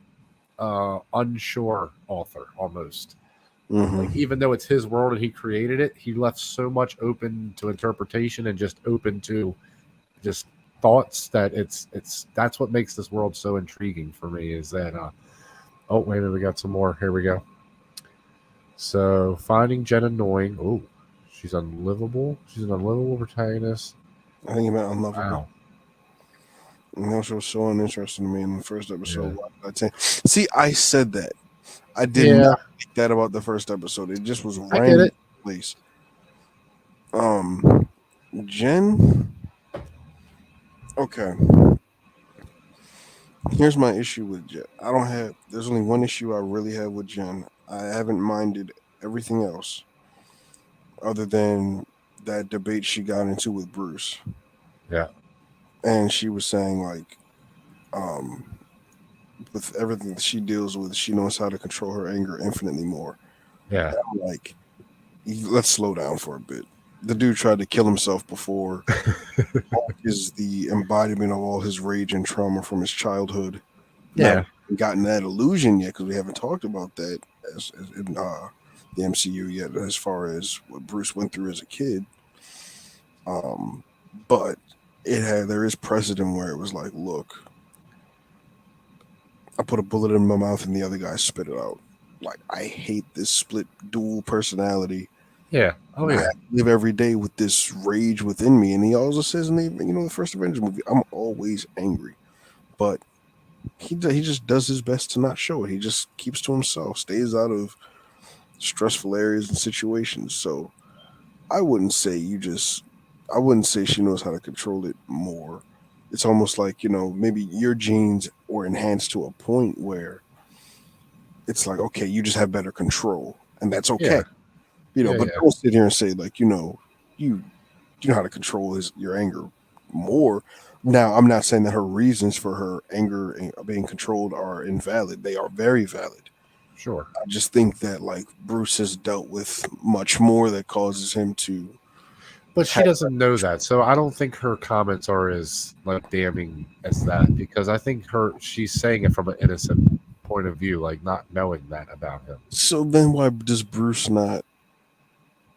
unsure author almost. Mm-hmm. Like even though it's his world and he created it, he left so much open to interpretation and just open to just thoughts that that's what makes this world so intriguing for me. Is that oh wait a minute, we got some more. Here we go. So finding Jen annoying. Oh, she's unlivable. She's an unlivable protagonist. I think you meant unlovable. Wow. And that was so uninteresting to me in the first episode. Yeah. See, I said that. I did not think that about the first episode. It just was random place. Jen. Okay. Here's my issue with Jen. There's only one issue I really have with Jen. I haven't minded everything else other than that debate she got into with Bruce. Yeah. And she was saying, like, with everything that she deals with, she knows how to control her anger infinitely more. Yeah. And I'm like, let's slow down for a bit. The dude tried to kill himself before. Is the embodiment of all his rage and trauma from his childhood. Yeah. Not gotten that illusion yet because we haven't talked about that as in the MCU yet, as far as what Bruce went through as a kid. But there is precedent where it was like, look, I put a bullet in my mouth and the other guy spit it out. Like, I hate this split dual personality. Yeah. Oh I yeah. live every day with this rage within me. And he also says in the first Avengers movie, I'm always angry. But he just does his best to not show it. He just keeps to himself, stays out of stressful areas and situations. So I wouldn't say she knows how to control it more. It's almost like, maybe your genes were enhanced to a point where it's like, okay, you just have better control, and that's okay. Yeah. Yeah. But Yeah. don't sit here and say like, you know how to control your anger more. Now, I'm not saying that her reasons for her anger being controlled are invalid. They are very valid. Sure. I just think that like Bruce has dealt with much more that causes him to But she have doesn't know that, so I don't think her comments are as like damning as that, because I think she's saying it from an innocent point of view, like not knowing that about him. So then why does Bruce not?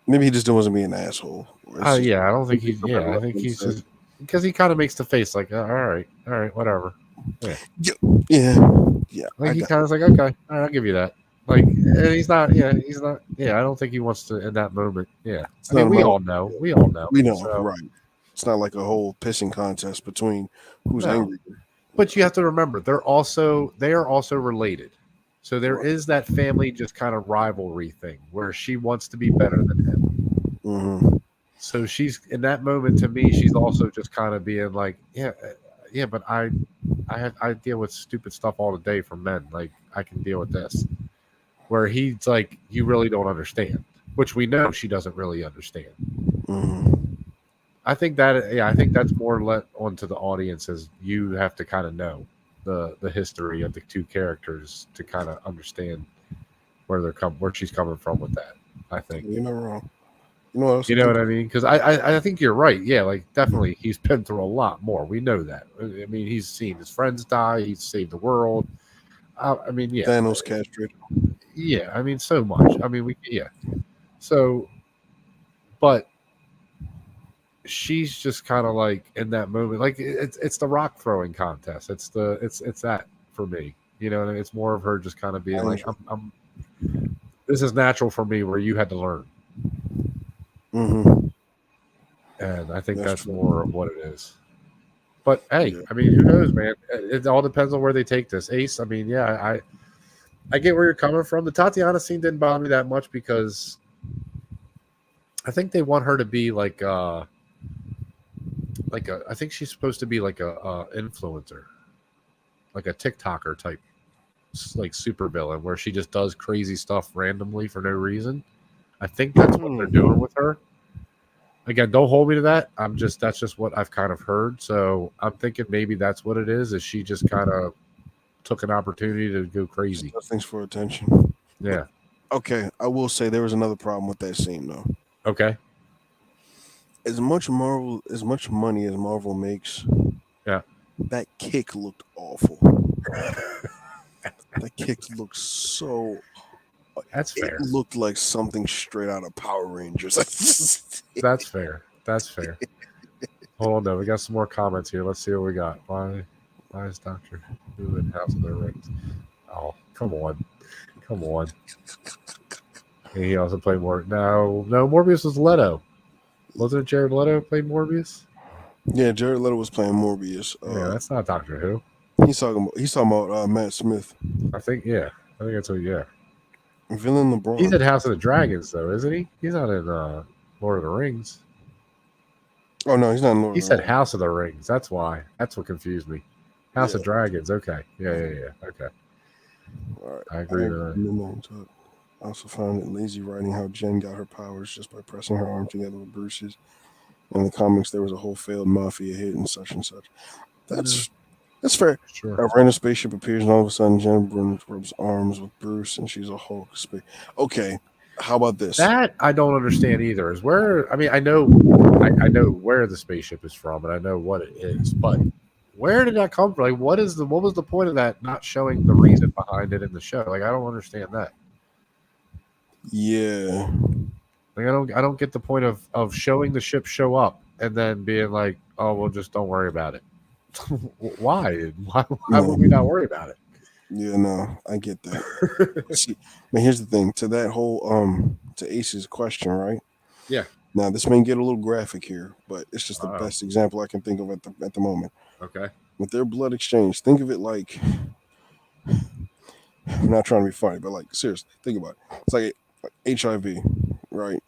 Maybe he just doesn't be an asshole. Or it's just Yeah, I don't think he's. something Yeah, I think Ruffman he's said. just because he kind of makes the face like, all right, whatever. Yeah, Yeah, like I he got kind of like, okay, all right, I'll give you that. Like, and he's not. Yeah, he's not. Yeah, I don't think he wants to in that moment. Yeah, it's I not mean, we about all know. We all know. we know, So right. It's not like a whole pissing contest between who's no, angry. but you have to remember they are also related. So there Right. is that family just kind of rivalry thing where she wants to be better than him. Mm-hmm. So she's in that moment to me, she's also just kind of being like, yeah, but I deal with stupid stuff all the day from men. Like I can deal with this. Where he's like, you really don't understand, which we know she doesn't really understand. Mm-hmm. I think that's more let onto the audience as you have to kind of know the history of the two characters to kind of understand where she's coming from with that. I think. You're not wrong. You know what else You I know think? what I mean? Because I think you're right. Yeah, like definitely he's been through a lot more. We know that. I mean, he's seen his friends die. He's saved the world. I mean, yeah, Thanos castrated. yeah. I mean, so much. I mean, yeah. So, but she's just kind of like in that moment, like it's the rock throwing contest. It's that for me. You know, and it's more of her just kind of being like, I'm. This is natural for me, where you had to learn, Mm-hmm. and I think That's that's true. more of what it is. But hey, Yeah. I mean, who knows, man? It all depends on where they take this. Ace, I mean, yeah, I get where you're coming from. The Tatiana scene didn't bother me that much because I think they want her to be like a. I think she's supposed to be like a influencer, like a TikToker type, like super villain, where she just does crazy stuff randomly for no reason. I think that's what they're doing with her. Again, don't hold me to that. That's just what I've kind of heard. So I'm thinking maybe that's what it is. Is she just kind of took an opportunity to go Just crazy? does things for attention. But Yeah. okay, I will say there was another problem with that scene though. Okay. As much money as Marvel makes, Yeah. that kick looked awful. That kick looked so. That's It fair. looked like something straight out of Power Rangers. That's fair. That's fair. Hold on, we got some more comments here. Let's see what we got. Why is Doctor Who in House of the Rings? Oh, come on, come on. And he also played more. No, Morbius was Leto. Wasn't it Jared Leto played Morbius? Yeah, Jared Leto was playing Morbius. Yeah, that's not Doctor Who. He's talking about Matt Smith, I think yeah. I think that's what. Yeah, villain he's LeBron. in House of the Dragons though, isn't he? He's not in Lord of the Rings. Oh no, he's not in Lord He of the said Rings. House of the Rings. That's why. That's what confused me. House Yeah. of Dragons. Okay. Yeah. Okay. All right. I agree with that. I also found it lazy writing how Jen got her powers just by pressing her arm together with Bruce's. In the comics, there was a whole failed mafia hit and such and such. Yeah, That's fair. sure. A random spaceship appears, and all of a sudden, Jen rubs arms with Bruce, and she's a Hulk. Okay, how about this? That I don't understand either. Is where I mean I know where the spaceship is from and I know what it is, but where did that come from? Like what was the point of that not showing the reason behind it in the show? Like I don't understand that. Yeah, Like I don't get the point of showing the ship show up and then being like, "Oh, well, just don't worry about it." Why? Why would we not worry about it? Yeah, no, I get that. See, but here's the thing: to that whole to Ace's question, right? Yeah. Now this may get a little graphic here, but it's just the Oh, best example I can think of at the moment. okay. With their blood exchange, think of it like I'm not trying to be funny, but like seriously, think about it. It's like HIV, right?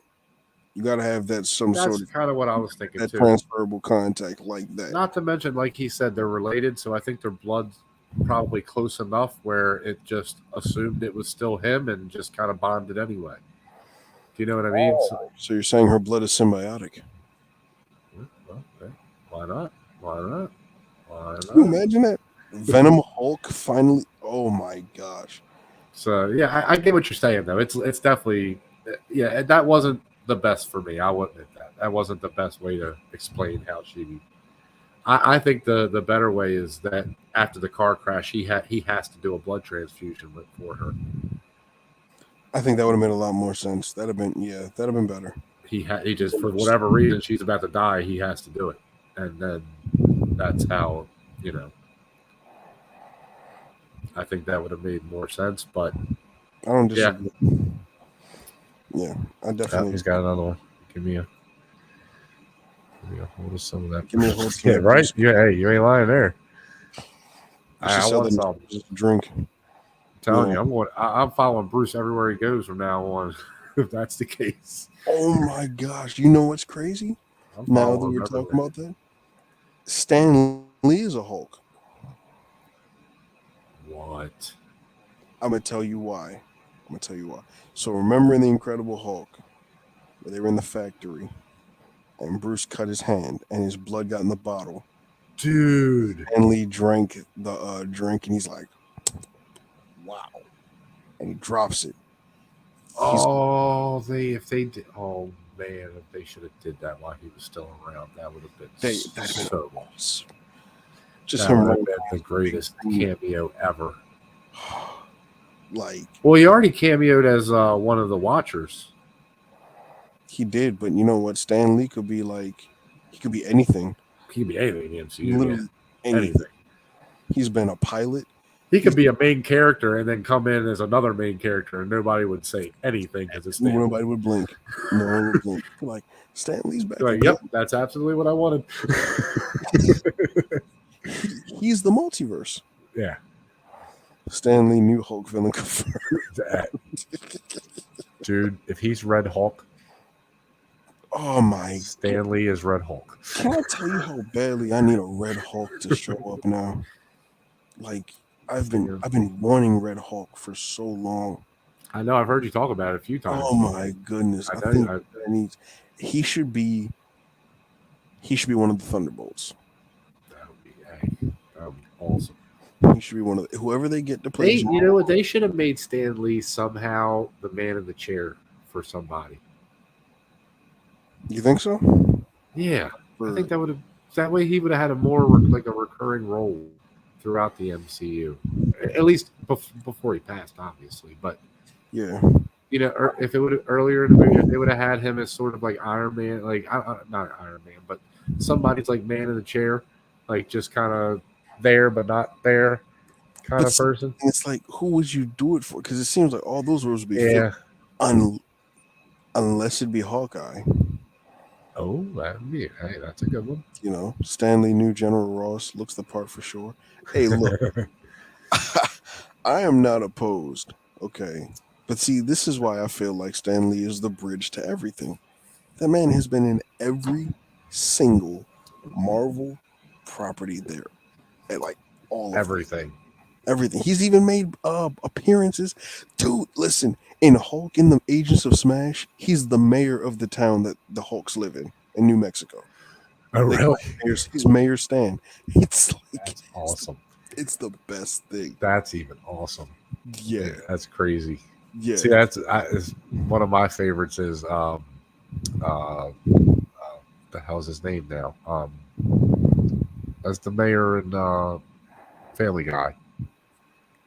You got to have that some That's sort of kind of what I was thinking that too. transferable contact like that. Not to mention, like he said, they're related, so I think their blood's probably close enough where it just assumed it was still him and just kind of bonded anyway. Do you know what I mean? So, So you're saying her blood is symbiotic? well, okay. Why not? Why not? Why Can you not? imagine that? Venom Hulk finally. Oh my gosh. So yeah, I get what you're saying though. It's definitely yeah. That wasn't the best for me. I will admit that. That wasn't the best way to explain how she. I think the better way is that after the car crash, he has to do a blood transfusion for her. I think that would have made a lot more sense. That'd have been better. He just for whatever reason she's about to die, he has to do it, and then that's how you know. I think that would have made more sense, but I don't yeah, disagree. Yeah, I oh, definitely. he's got another one. Give me a hold of some of that. Give me a hold. Yeah, right. Hey, you ain't lying there. I Sell want them some. just a drink. I'm telling Yeah. you, I'm following Bruce everywhere he goes from now on. If that's the case, Oh my gosh! You know what's crazy? I'm Now that following we're him talking everywhere. about that, Stan Lee is a Hulk. What? I'm gonna tell you why. I'm gonna tell you why. So remember in the Incredible Hulk, where they were in the factory, and Bruce cut his hand, and his blood got in the bottle. Dude. Stan Lee drank the drink, and he's like, "Wow!" And he drops it. He's Oh, if they did. Oh man, if they should have did that while he was still around, that would have been that'd have been so. awesome. Just That him would have running been the greatest cameo ever. like Well, he already cameoed as one of the Watchers. he did, but you know what? Stan Lee could be like, he could be anything. He could be anything in the MCU. Literally Yeah. anything. He's been a pilot. He could be a main character and then come in as another main character, and nobody would say anything because it's Stan. Nobody would blink. No one would blink. Like Stan Lee's back. Like, yep, that's absolutely what I wanted. He's the multiverse. Yeah. Stan Lee, new Hulk villain confirmed. Dude, if he's Red Hulk, oh my! Stan Lee is Red Hulk. Can I tell you how badly I need a Red Hulk to show up now? Like I've been wanting Red Hulk for so long. I know. I've heard you talk about it a few times. Oh my goodness! I think he should be one of the Thunderbolts. That would be awesome. He should be one of whoever they get to play. You know what? They should have made Stan Lee somehow the man in the chair for somebody. You think so? Yeah, I think that would have. That way, he would have had a more like a recurring role throughout the MCU, at least before he passed, obviously. But yeah, you know, if it would have earlier in the movie, if they would have had him as sort of like Iron Man, like not Iron Man, but somebody's like man in the chair, like just kind of there but not there kind of person. It's like, who would you do it for? Because it seems like all those roles would be filled unless it'd be Hawkeye. Oh, hey, that's a good one. You know, Stanley, new General Ross, looks the part for sure. Hey, look, I am not opposed, okay? But see, this is why I feel like Stan Lee is the bridge to everything. That man has been in every single Marvel property there. At like all of everything. Everything. He's even made appearances. Dude, listen, in Hulk in the Agents of Smash, he's the mayor of the town that the Hulks live in New Mexico. Oh, really? He's Mayor Stan. It's like that's awesome. It's the best thing. That's even awesome. Yeah, that's crazy. Yeah. See, that's one of my favorites. Is the hell's his name now? That's the mayor in Family Guy.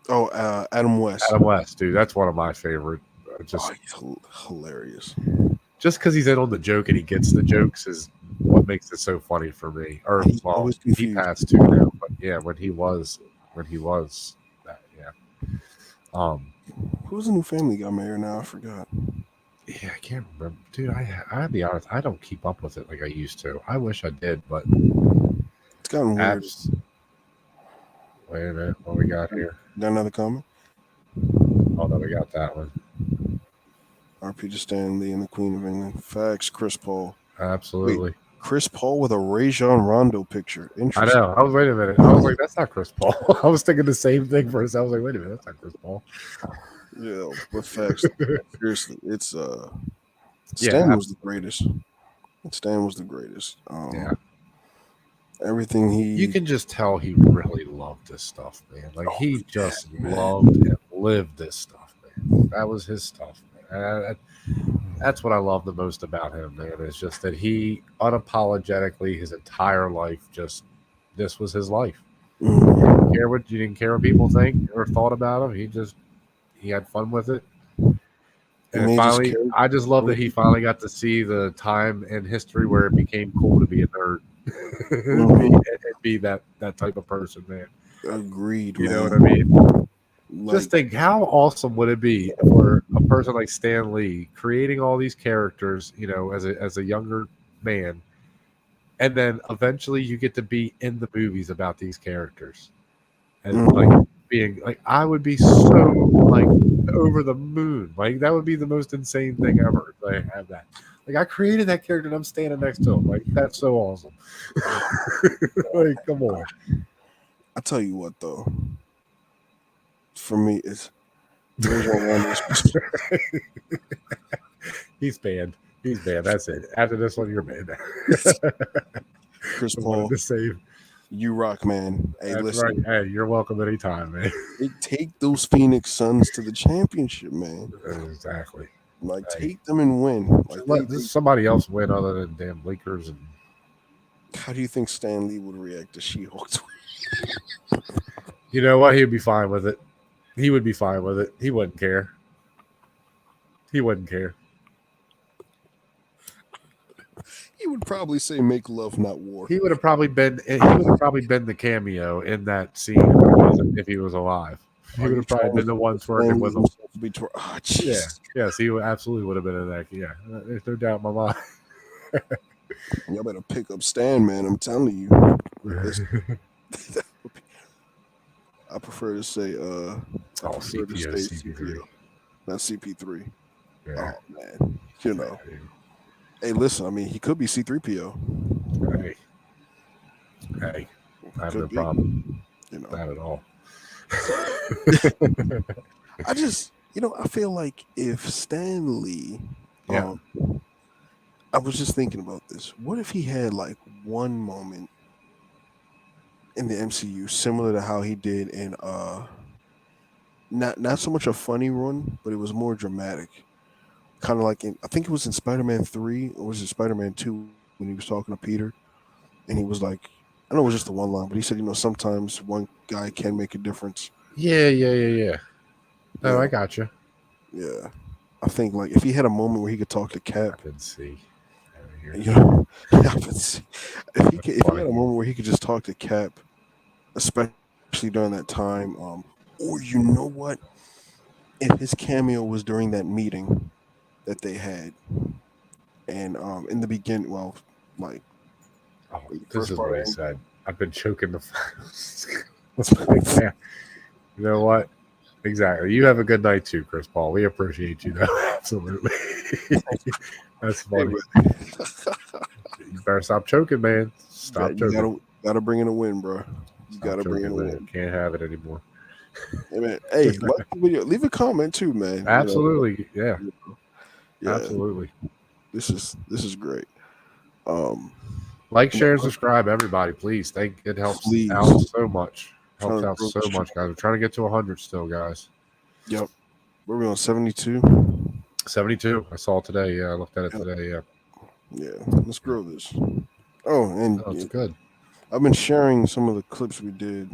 Oh, Adam West. Adam West, dude, that's one of my favorite. He's hilarious. Just because he's in on the joke and he gets the jokes is what makes it so funny for me. Or He's well, always he confused. passed too now, but yeah, when he was that, yeah. Who's the new Family Guy mayor now? I forgot. Yeah, I can't remember, dude. I'll be honest, I don't keep up with it like I used to. I wish I did, but It's gotten weird. Wait a minute, what we got here? Got another comment? Oh no, we got that one. R.P. to Stanley and the Queen of England. Facts, Chris Paul. Absolutely. Wait, Chris Paul with a Rajon Rondo picture. I Interesting. know. I was wait a minute. I was like, that's not Chris Paul. I was thinking the same thing for a second. I was like, wait a minute, that's not Chris Paul. Yeah, but facts. Seriously, it's Stan Yeah. was the greatest. Stan was the greatest. Yeah. Everything You can just tell he really loved this stuff, man. Like he just loved and lived this stuff, man. That was his stuff, man. That's what I love the most about him, man. It's just that he unapologetically his entire life this was his life. You didn't care what people think or thought about him. He had fun with it. And finally, I just love that he finally got to see the time in history where it became cool to be a nerd. and be that type of person, man. Agreed. You know what I mean? Just think, how awesome would it be for a person like Stan Lee creating all these characters, you know, as a younger man, and then eventually you get to be in the movies about these characters, and like being like, I would be so like over the moon. Like that would be the most insane thing ever if I have that. Like I created that character and I'm standing next to him. Like that's so awesome. Like come on. I tell you what though. For me, it's He's banned. He's banned. That's it. After this one, you're banned. Chris Paul. To save. You rock, man. Hey, that's listen. Right. Hey, you're welcome anytime, man. Take those Phoenix Suns to the championship, man. Exactly. Like take them and win. Like let somebody else win other than damn Lakers. And how do you think Stan Lee would react to She-Hulk? You know what? He'd be fine with it. He would be fine with it. He wouldn't care. He wouldn't care. He would probably say "Make love, not war." He would have probably been. The cameo in that scene if he was alive. He would have probably been the one twerking with him. Oh, yes, he absolutely would have been in that. Yeah, there's no doubt in my mind. Y'all better pick up Stan, man. I'm telling you. I prefer to say CP3. Not CP3. Yeah. Oh man, you know. Hey, listen. I mean, he could be C3PO. Hey, I have no problem. You know, not at all. I just, I feel like if Stan Lee, I was just thinking about this. What if he had like one moment in the MCU similar to how he did in not so much a funny run, but it was more dramatic. Kind of like I think it was in Spider-Man 3 or was it Spider-Man 2 when he was talking to Peter and he was like, I know it was just the one line, but he said, sometimes one guy can make a difference. Yeah. No, I got you. Yeah. I think like if he had a moment where he could talk to Cap. I can see. I can see. If he had a moment where he could just talk to Cap, especially during that time, or you know what? If his cameo was during that meeting that they had, and in the beginning, this is what he said. I've been choking the files. Yeah. You know what? Exactly. You have a good night too, Chris Paul. We appreciate you, though. Absolutely. That's funny. You better stop choking, man. Stop choking. Gotta bring in a win, bro. You gotta bring in a win. Can't have it anymore. Hey, man. Hey, like the video. Leave a comment too, man. Absolutely. Yeah. Yeah. Absolutely. This is great. Like, share, and subscribe, everybody, please. It helps out so much. Helps out so much, guys. We're trying to get to 100 still, guys. Yep. Where are we on? 72? 72. I saw today. Yeah, I looked at it today. Yeah. Yeah. Let's grow this. Oh, and it's good. I've been sharing some of the clips we did.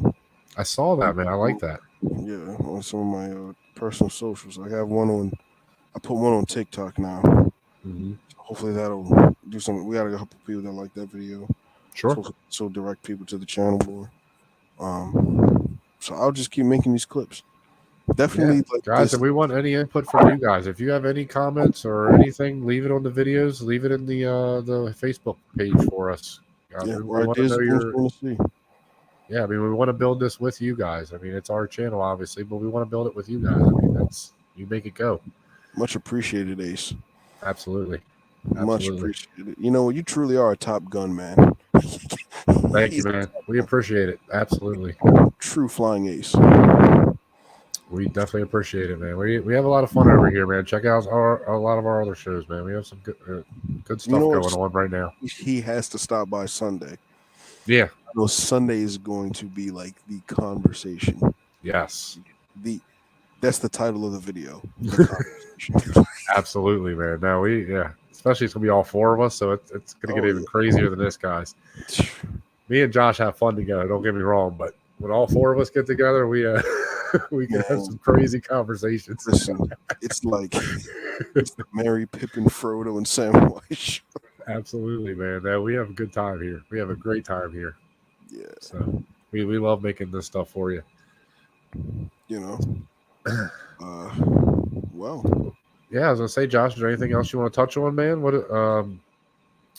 I saw that, man. I like that. Yeah, on some of my personal socials. I put one on TikTok now. Mm-hmm. Hopefully that'll do something. We got a couple people that like that video. Sure. So direct people to the channel more. So I'll just keep making these clips. Definitely Yeah, like guys, this. and we want any input from you guys. If you have any comments or anything, leave it on the videos. Leave it in the Facebook page for us. Yeah, We or want to ideas know of things your. you want to see. Yeah, I mean, we want to build this with you guys. I mean, it's our channel, obviously, but we want to build it with you guys. I mean, that's you make it go. Much appreciated, Ace. Absolutely, Much absolutely. appreciated. You know, you truly are a top gun, man. Thank you, He's man. We appreciate it. Absolutely. a true flying ace. We definitely appreciate it, man. We have a lot of fun over here, man. Check out a lot of our other shows, man. We have some good You know stuff what? going on right now. He has to stop by Sunday. Yeah. I know Sunday is going to be like the conversation. Yes. The That's the title of the video. The conversation. Absolutely, man. No, especially it's gonna be all four of us, so it's gonna get even crazier than this, guys. Me and Josh have fun together. Don't get me wrong, but when all four of us get together, we can have some crazy conversations. Listen, it's like it's the Mary, Pippin, Frodo, and Samwise. Absolutely, man. No, we have a good time here. We have a great time here. Yeah, So we love making this stuff for you. you know. Well, Yeah, I was gonna say, Josh, is there anything else you want to touch on, man? What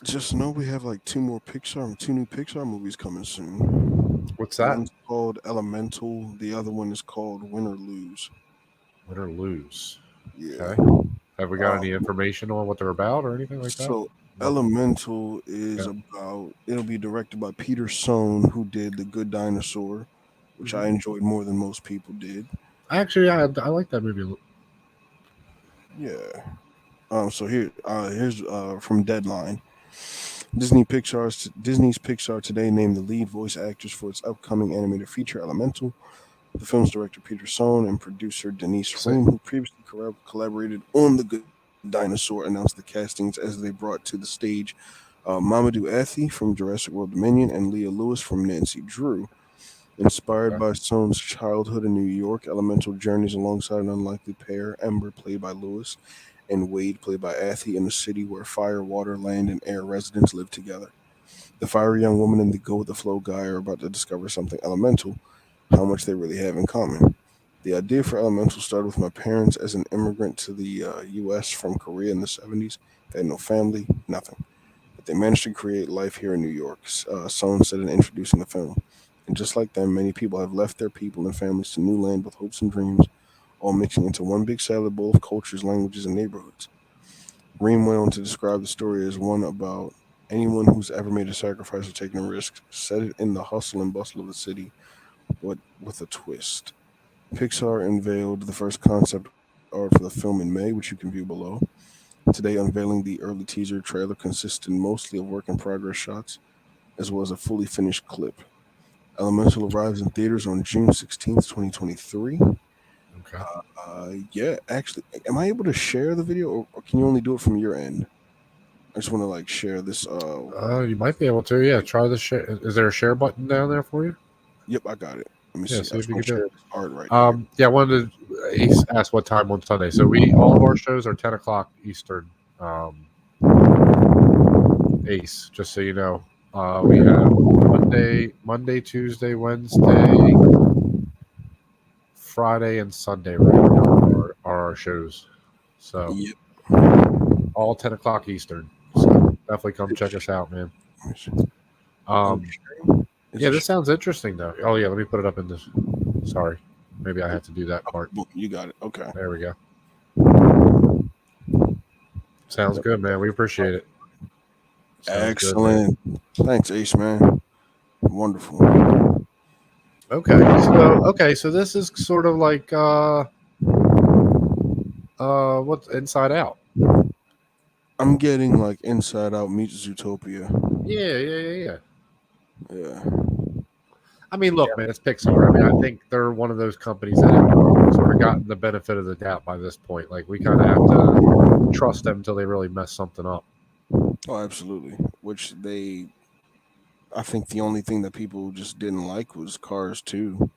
just know we have like two new Pixar movies coming soon. what's that? One's called Elemental. The other one is called Win or Lose. Win or Lose. Yeah. Okay. Have we got any information on what they're about or anything like that? So Elemental is about. It'll be directed by Peter Sohn, who did The Good Dinosaur, which I enjoyed more than most people did. Actually, I like that movie. Yeah. So here's from Deadline. Disney's Pixar today named the lead voice actors for its upcoming animated feature Elemental. The film's director Peter Sohn and producer Denise Ream, who previously collaborated on The Good Dinosaur, announced the castings as they brought to the stage Mamadou Athie from Jurassic World Dominion and Leah Lewis from Nancy Drew. Inspired by Sohn's childhood in New York, Elemental journeys alongside an unlikely pair, Ember, played by Lewis, and Wade, played by Athie, in a city where fire, water, land, and air residents live together. The fiery young woman and the go-with-the-flow guy are about to discover something elemental, how much they really have in common. The idea for Elemental started with my parents as an immigrant to the U.S. from Korea in the 70s. They had no family, nothing. But they managed to create life here in New York, Sohn said in introducing the film. And just like them, many people have left their people and families to new land with hopes and dreams, all mixing into one big salad bowl of cultures, languages, and neighborhoods. Ream went on to describe the story as one about anyone who's ever made a sacrifice or taken a risk, set it in the hustle and bustle of the city, but with a twist. Pixar unveiled the first concept art for the film in May, which you can view below. Today, unveiling the early teaser trailer consisted mostly of work in progress shots, as well as a fully finished clip. Elemental arrives in theaters on June 16th, 2023. Okay. Yeah, actually, am I able to share the video, or can you only do it from your end? I just want to share this. You might be able to. Yeah, try the share. Is there a share button down there for you? Yep, I got it. Let me Yeah, see. see I if just you want can to do share it. this art right here. Yeah, I wanted to ask what time on Sunday. So all of our shows are 10 o'clock Eastern. Ace, just so you know. We have Monday, Tuesday, Wednesday, Friday, and Sunday right now are our shows. So Yep. all 10 o'clock Eastern. So definitely come check us out, man. Yeah, this sounds interesting though. Oh yeah, let me put it up in this. Sorry, maybe I have to do that part. You got it. Okay. There we go. Sounds good, man. We appreciate it. Excellent. Good, thanks, Ace, man. Wonderful. Okay, so this is sort of like what's Inside Out? I'm getting like Inside Out meets Zootopia. Yeah. Yeah. I mean, look, man, it's Pixar. I mean, I think they're one of those companies that have sort of gotten the benefit of the doubt by this point. Like, we kind of have to trust them until they really mess something up. Oh, absolutely. I think the only thing that people just didn't like was Cars 2.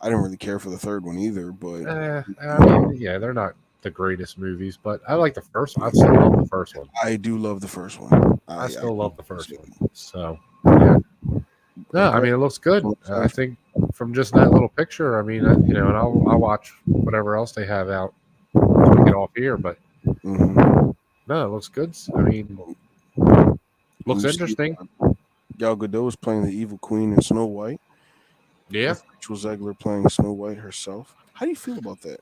I didn't really care for the third one either, but I mean, yeah, they're not. the greatest movies, but I like the first one. I still love the first one. I do love the first one. I still love the first see one. it. So yeah, no, I Okay. mean it looks good. I think from just that little picture, I mean, and I'll watch whatever else they have out when we get off here. But Mhm. no, it looks good. I mean, looks You see, interesting. Gal Gadot is playing the evil queen in Snow White, Yeah. with Rachel Zegler playing Snow White herself. How do you feel about that?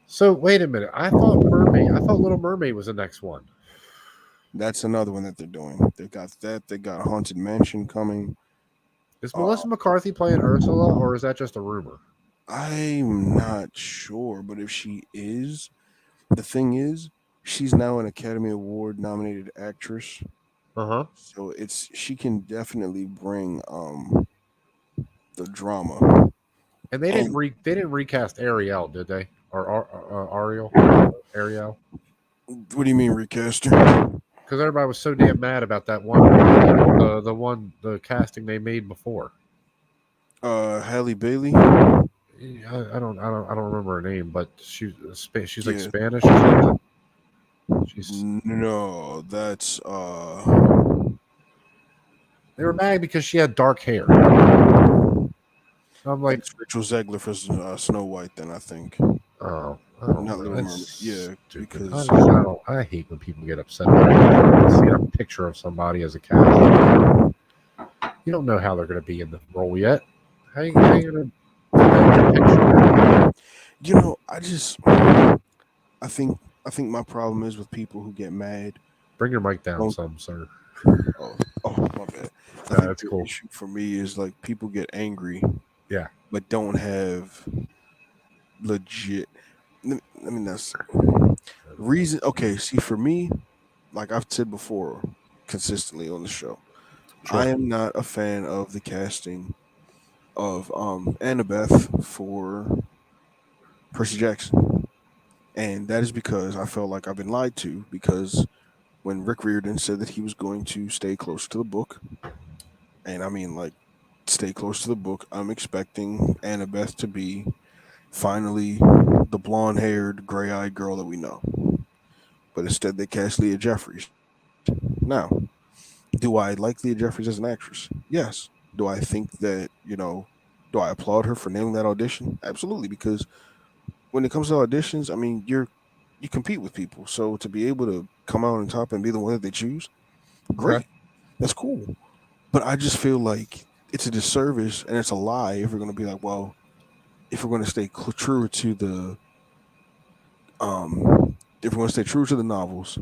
So wait a minute. I thought Mermaid. I thought Little Mermaid was the next one. That's another one that they're doing. They got that. They got Haunted Mansion coming. Is Uh, Melissa McCarthy playing Ursula, or is that just a rumor? I'm not sure, but if she is, the thing is, she's now an Academy Award nominated actress, Uh huh. so she can definitely bring the drama. And they didn't And they didn't recast Ariel, did they? Or Ariel, Ariel? what do you mean recast her? Because everybody was so damn mad about that one, the casting they made before. Halle Bailey. I don't remember her name, but she's like Yeah, Spanish or something. She's no, that's They were mad because she had dark hair. I'm like, that's Rachel Zegler for Snow White. Then I think oh, I don't not know. Little Mermaid. That's Yeah, stupid. because I hate when people get upset about seeing a picture of somebody as a cast. You don't know how they're going to be in the role yet. How you going to put that in your picture? I think my problem is with people who get mad. Bring your mic down Don't, some, sir. oh, my bad. I No, think that's the cool. issue for me is like people get angry Yeah. but don't have legit. I mean that's reason. Okay, see, for me, like I've said before, consistently on the show, I Sure. am not a fan of the casting of Annabeth for Percy Jackson, and that is because I felt like I've been lied to. Because when Rick Riordan said that he was going to stay close to the book, and I mean like stay close to the book, I'm expecting Annabeth to be finally the blonde-haired, gray-eyed girl that we know. But instead, they cast Leah Jeffries. Now, do I like Leah Jeffries as an actress? Yes. Do I think that Do I applaud her for nailing that audition? Absolutely, because when it comes to auditions, I mean, you compete with people, so to be able to come out on top and be the one that they choose, Okay. great, that's cool. But I just feel like it's a disservice and it's a lie if we're going to be like, well, if we're going to stay true to the if we're going to stay true to the novels,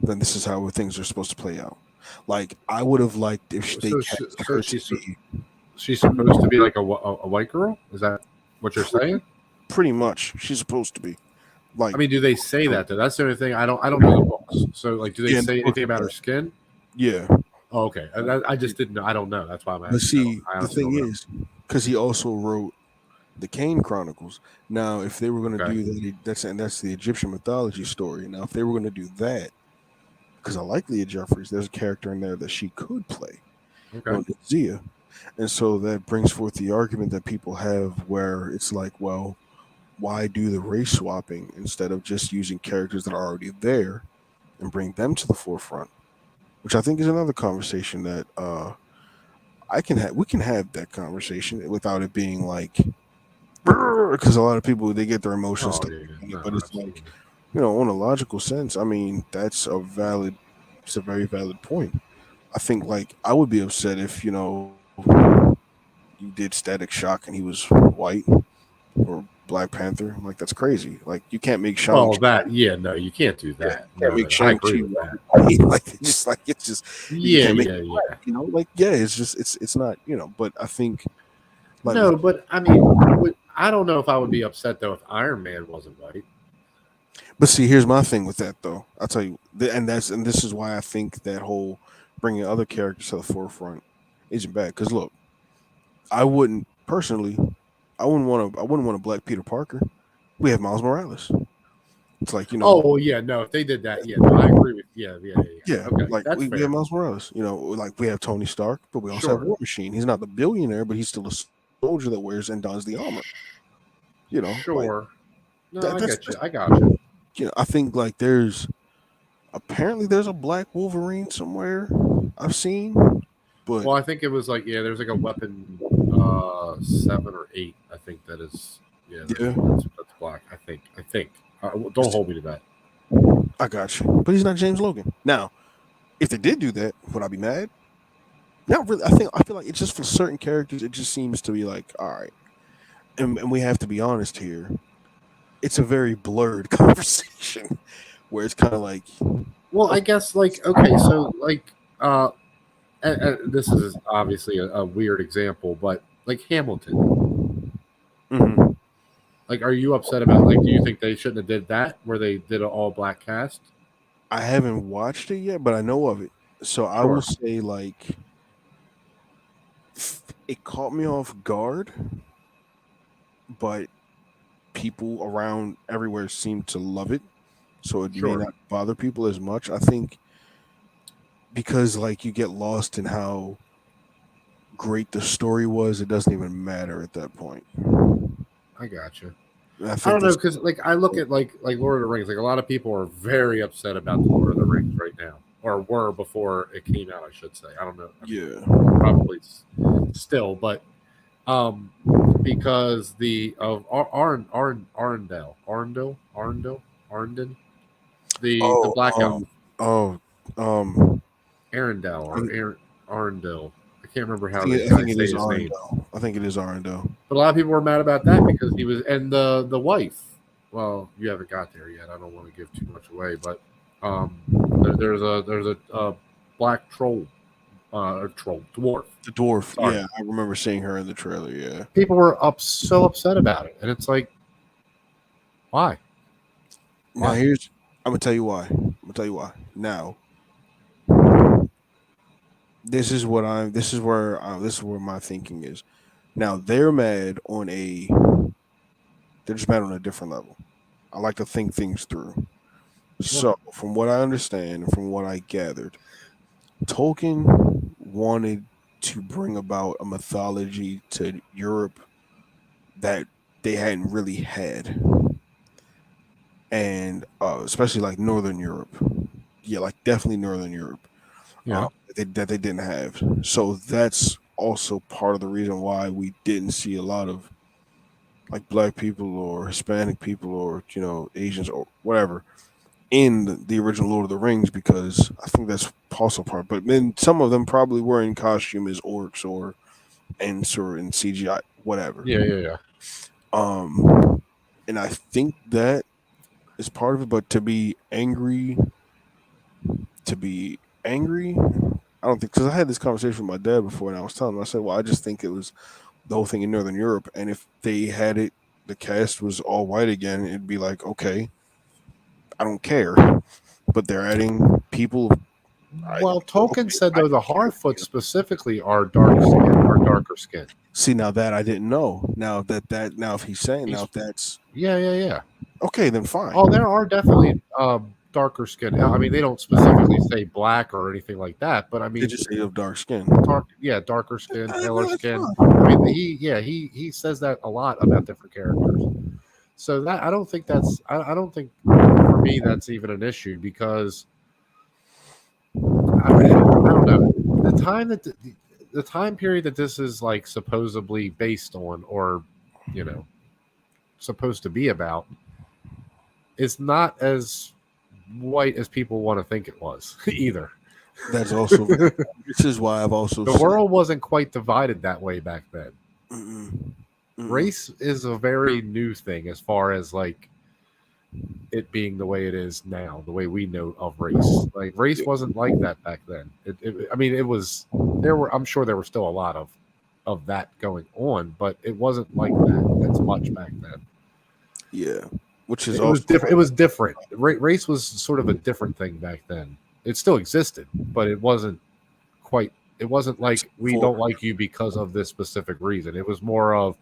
then this is how things are supposed to play out. Like I would have liked if they cast So her to be she's supposed to be like a white girl. Is that what you're pretty, saying? pretty much she's supposed to be I like mean, do they say that though? That's the only thing. I don't know the books. So like, do they yeah, in the say book, anything about her skin? yeah. Oh, okay. I just didn't know. I don't know. That's why I'm But asking. see, I the honestly thing don't know. is, because he also wrote the Kane Chronicles. Now, if they were going to Okay. do that, that's the Egyptian mythology story. Now, if they were going to do that, because I like Leah Jeffries, there's a character in there that she could play, Okay. known as Zia. And so that brings forth the argument that people have where it's like, well, why do the race swapping instead of just using characters that are already there and bring them to the forefront? Which I think is another conversation that I can have. We can have that conversation without it being like because a lot of people they get their emotions Oh stuck yeah. in it, No, but it's like absolutely. on a logical sense. I mean, it's a very valid point. I think like I would be upset if you did Static Shock and he was white or Black Panther. Like that's crazy. Like you can't make Well, that yeah. No, you can't do Yeah, that. you can't No, make no. I Shang agree Chi with that. white. Like it's just you Yeah, can't make yeah, yeah. like yeah. It's just it's not But I think like with No, but I mean, I don't know if I would be upset though if Iron Man wasn't white. But see, here's my thing with that though. I'll tell you, and this is why I think that whole bringing other characters to the forefront isn't bad. Because look, I wouldn't personally, I wouldn't want a Black Peter Parker. We have Miles Morales. It's like Oh yeah, no. If they did that, yeah, no, I agree with. yeah, Okay, like that's we have fair. Miles Morales. Like we have Tony Stark, but we also have Sure, War Machine. He's not the billionaire, but he's still a soldier that wears and dons the armor. Like sure. No, I That's get you. I got you. I think like there's a black Wolverine somewhere I've seen, but Well, I think it was like there's like a weapon 7 or 8. I think that is yeah, that's black. I think. Don't hold me to that. I got you. But he's not James Logan. Now, if they did do that, would I be mad? Not really. I feel like it's just for certain characters. It just seems to be like, all right, and we have to be honest here. It's a very blurred conversation where it's kind of like, Well, I guess like okay, so like this is obviously a weird example, but like Hamilton. mhm. Like, are you upset about like? Do you think they shouldn't have did that where they did an all black cast? I haven't watched it yet, but I know of it. So I will Sure, say like it caught me off guard, but people around everywhere seem to love it. So it may sure. not bother people as much. I think because like you get lost in how great the story was, it doesn't even matter at that point. I got you. And I I think don't know that's because like I look at like Lord of the Rings. Like a lot of people are very upset about the Lord of the Rings right now, or were before it came out. I should say. I don't know. I mean, yeah. probably still, but um, because the of Arundel, the Oh, Black Elf, oh, um, Arundel I, or Arundel. I can't remember I how think they I think it say is his name. Arendelle. I think it is Arendelle. But a lot of people were mad about that because he was and the wife. Well, you haven't got there yet. I don't want to give too much away, but there's a black troll, or troll dwarf. The dwarf. Sorry, Yeah, I remember seeing her in the trailer. Yeah. people were so upset about it, and it's like, why? Now Why? here's. I'm gonna tell you why. I'm gonna tell you why. Now this is what I'm. This is where my thinking is. Now they're mad on a. They're just mad on a different level. I like to think things through. Sure. So, from what I understand and from what I gathered, Tolkien wanted to bring about a mythology to Europe that they hadn't really had, and especially like Northern Europe. Yeah, like definitely Northern Europe. Yeah. That they didn't have. So that's also part of the reason why we didn't see a lot of like black people or Hispanic people or Asians or whatever in the original Lord of the Rings, because I think that's also part. But then some of them probably were in costume as orcs or Ents or in CGI, whatever. Yeah. Yeah. Yeah. And I think that is part of it. But to be angry, I don't think, because I had this conversation with my dad before, and I was telling him, I said, well, I just think it was the whole thing in Northern Europe, and if they had it, the cast was all white again, it'd be like, okay, I don't care, but they're adding people. Well, Tolkien Okay, said I though the care. Harfoot specifically are dark skin, are darker skin. See, now that I didn't know. Now if he's saying, now He's if that's yeah, yeah, yeah. okay, then fine. Oh, there are definitely darker skin. I mean, they don't specifically say black or anything like that, but I They mean, just say of dark skin. darker skin, paler No, that's skin. I fine. mean, he says that a lot about different characters. So that I don't think that's I don't think for me that's even an issue because I don't know the time that the time period that this is like supposedly based on or you know supposed to be about is not as white as people want to think it was either. That's also this is why I've also The said world wasn't quite divided that way back then. mm-mm, mm-mm. Race is a very new thing as far as like it being the way it is now, the way we know of race. Like race Yeah, wasn't like that back then. I mean, it was. There were. I'm sure there were still a lot of that going on, but it wasn't like that as much back then. yeah, which is It was also different. It was different. Race was sort of a different thing back then. It still existed, but it wasn't quite. It wasn't like we for don't like you because of this specific reason. It was more of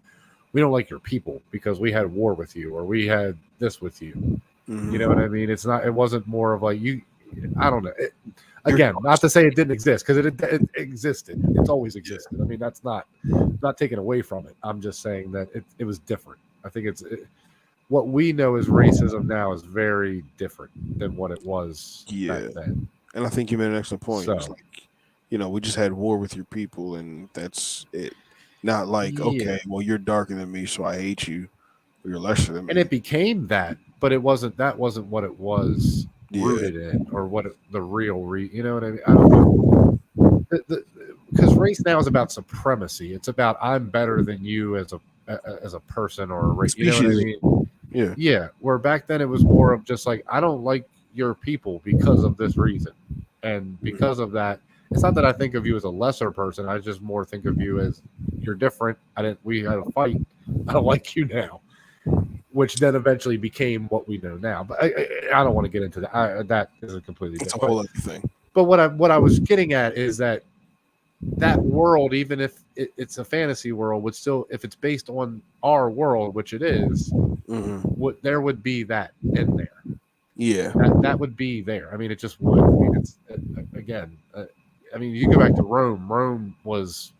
we don't like your people because we had war with you or we had this with you. You know what mhm. I mean? It's not. It wasn't more of like you. I don't know. Your Again, not to say it didn't exist because it existed. It's always existed. I mean, that's not taken away from it. I'm just saying that it was different. I think what we know as racism now is very different than what it was back Yeah, then. and I think you made an excellent point. It's So like, we just had war with your people, and that's it. Not like, yeah, okay, well, you're darker than me, so I hate you, or you're lesser than and me. it became that, but it wasn't. That wasn't what it was Yeah, rooted in, or the real You know what I mean? I don't know. Because race now is about supremacy. It's about I'm better than you as a person or a race. You know what I species. mean? Yeah, Yeah. Where back then it was more of just like I don't like your people because of this reason, and because of that, it's not that I think of you as a lesser person. I just more think of you as you're different. I didn't. We had a fight. I don't like you now, which then eventually became what we know now. But I don't want to get into that. That is a completely it's a different. whole other thing. But what I was getting at is that world, even if it's a fantasy world, would still, if it's based on our world, which it is, there would be that in there. Yeah, That would be there. I mean, it just would. I mean, it's again. I mean, you go back to Rome. Rome was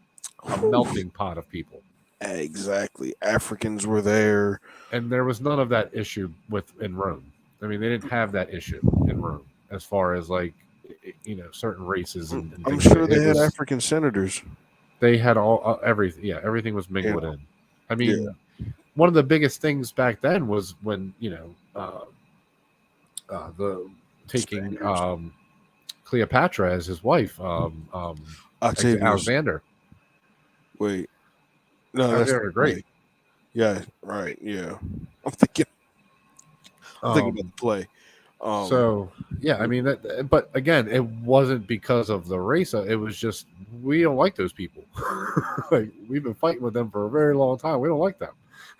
a melting pot of people, exactly. Africans were there. and there was none of that issue in Rome. I mean, they didn't have that issue in Rome as far as like certain races and I'm things like sure that. they It had was African senators. they had all everything. Yeah, everything was You mingled know, in. I yeah, mean, one of the biggest things back then was when the taking Spaniards. Cleopatra as his wife, Octavius. Alexander. Wait, no, that's the Alexander the Great. play. Yeah, right. Yeah, I'm thinking. I'm thinking about Um, the play. Um, so yeah, I mean that, but again, it wasn't because of the race. It was just we don't like those people. Like we've been fighting with them for a very long time. We don't like them.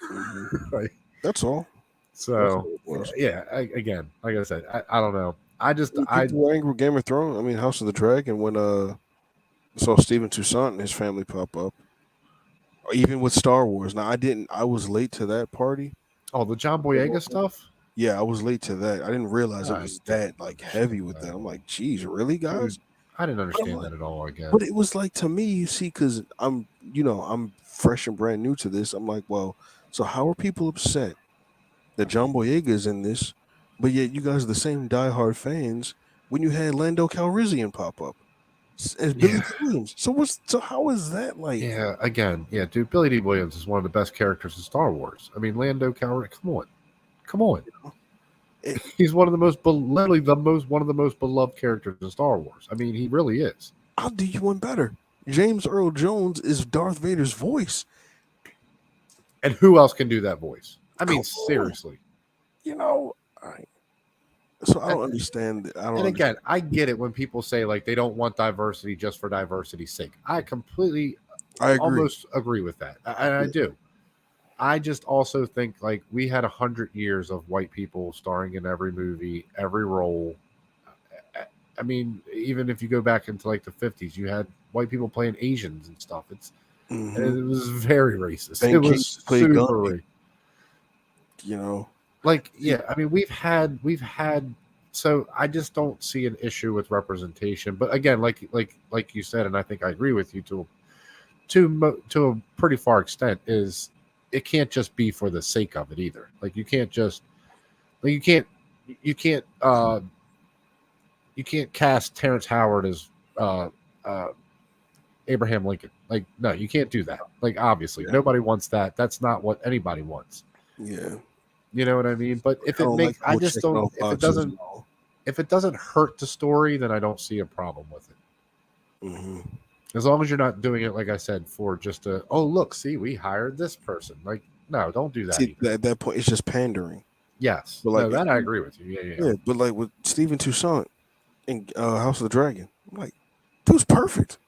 mhm. Like, That's all. That's so all it was. yeah, again, like I said, I don't know. I just I People were angry with Game of Thrones. I mean, House of the Dragon when saw Stephen Toussaint and his family pop up. Or even with Star Wars. Now I didn't. I was late to that party. oh, the John Boyega stuff. Yeah, I was late to that. I didn't realize it I was don't that like heavy understand with that that. at I'm all, like, geez, really, dude. guys? I didn't But I'm understand like, that at all. Again, but it was like to me, you see, because I'm fresh and brand new to this. I'm like, well, so how are people upset that John Boyega is in this, but yet you guys are the same diehard fans when you had Lando Calrissian pop up as Billy yeah, D. Williams? So how is that like? yeah. Again, yeah, dude. Billy D. Williams is one of the best characters in Star Wars. I mean, Lando Calrissian. Come on, come on. It, He's one of the most, literally the most, one of the most beloved characters in Star Wars. I mean, he really is. I'll do you one better. James Earl Jones is Darth Vader's voice. And who else can do that voice? I mean, Come on, seriously. you know. So I And, don't understand. I don't and again, understand. I get it when people say like they don't want diversity just for diversity's sake. I completely, I agree. almost agree with that, and I do. I just also think like we had 100 years of white people starring in every movie, every role. I mean, even if you go back into like the 50s, you had white people playing Asians and stuff. Mm-hmm. It was very racist. It Ben was Kingsley played super Gunny. You know, like yeah. I mean, we've had. So I just don't see an issue with representation. But again, like you said, and I think I agree with you to a pretty far extent. Is it can't just be for the sake of it either. Like you can't just like you can't you can't cast Terrence Howard as uh, uh, Abraham Lincoln. Like, no, you can't do that. Like, obviously, yeah, nobody wants that. That's not what anybody wants. yeah. You know what I mean? But if I it don't like makes, the I whole just checking don't. off boxes and all. If it doesn't hurt the story, then I don't see a problem with it. Mm-hmm. As long as you're not doing it, like I said, for just a oh look, see, we hired this person. Like, no, don't do that See, either. at that point, it's just pandering. Yes, But like, no, that I agree with you. Yeah, yeah, yeah, but like with Stephen Toussaint in House of the Dragon, I'm like, dude's perfect.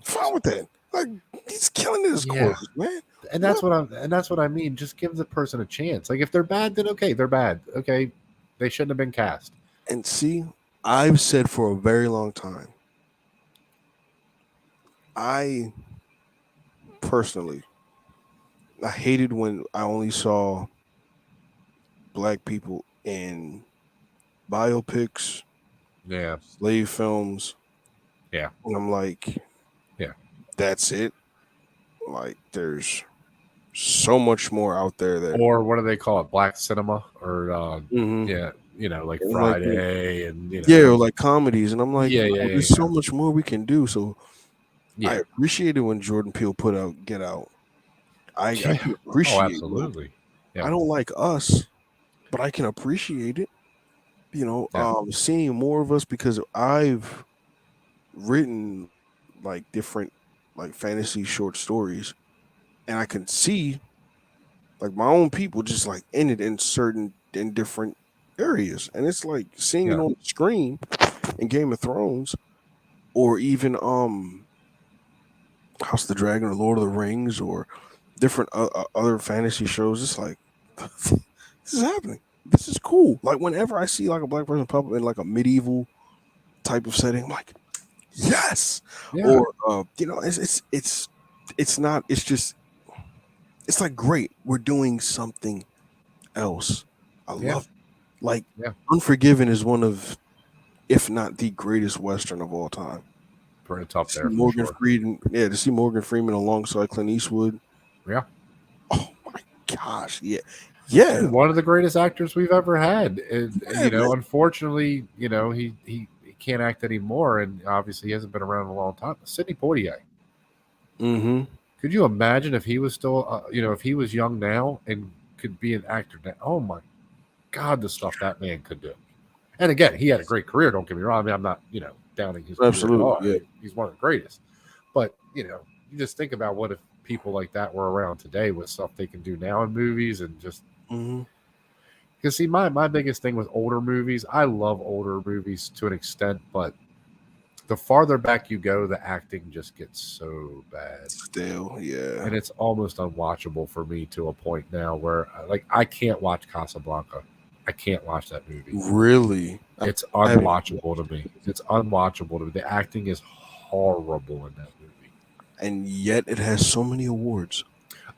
Fine with that. Like, he's killing his yeah. courses, man. And What? that's what I mean. Just give the person a chance. Like if they're bad, then okay, they're bad. Okay, they shouldn't have been cast. And see, I've said for a very long time, I personally, I hated when I only saw black people in biopics, Yeah, slave films, yeah, and I'm like, yeah. that's it. Like, there's so much more out there that. Or what do they call it? Black cinema, or Mhm. yeah, like And like Friday, and yeah, or like comedies, and I'm like, yeah, no, yeah, yeah, there's yeah. so much more we can do. So I Yeah. appreciated when Jordan Peele put out Get Out. I Yeah. can Oh, appreciate. absolutely. I Yeah. don't like Us, but I can appreciate it. Yeah. Seeing more of us because I've written like different like fantasy short stories, and I can see like my own people just like in it in different areas, and it's like seeing it Yeah. on the screen in Game of Thrones, or even House of the Dragon or Lord of the Rings or different other fantasy shows. It's like this is happening. This is cool. Like whenever I see like a black person pop up in like a medieval type of setting, I'm like, yes. Yeah. Or it's not. It's just it's like great. We're doing something else. I Yeah. love it. Like Yeah. Unforgiven is one of, if not the greatest western of all time. It's up See there for Morgan sure. Freeman, yeah, to see Morgan Freeman alongside Clint Eastwood. Yeah. Oh my gosh, yeah, yeah, Dude, one of the greatest actors we've ever had. And, yeah, man. unfortunately, he can't act anymore, and obviously he hasn't been around in a long time. Sidney Poitier. Mm-hmm. Could you imagine if he was still, if he was young now and could be an actor now? Oh my God, the stuff that man could do. And again, he had a great career. Don't get me wrong. I mean, I'm not, downing his career at Absolutely, all. yeah. He's one of the greatest. But you just think about what if people like that were around today with stuff they can do now in movies, and just Mm-hmm. because see, my biggest thing with older movies, I love older movies to an extent, but the farther back you go, the acting just gets so bad. Still, yeah. And it's almost unwatchable for me to a point now where like I can't watch Casablanca. I can't watch that movie. Really, It's I haven't unwatchable to me. It's unwatchable to me. The acting is horrible in that movie. and yet it has so many awards.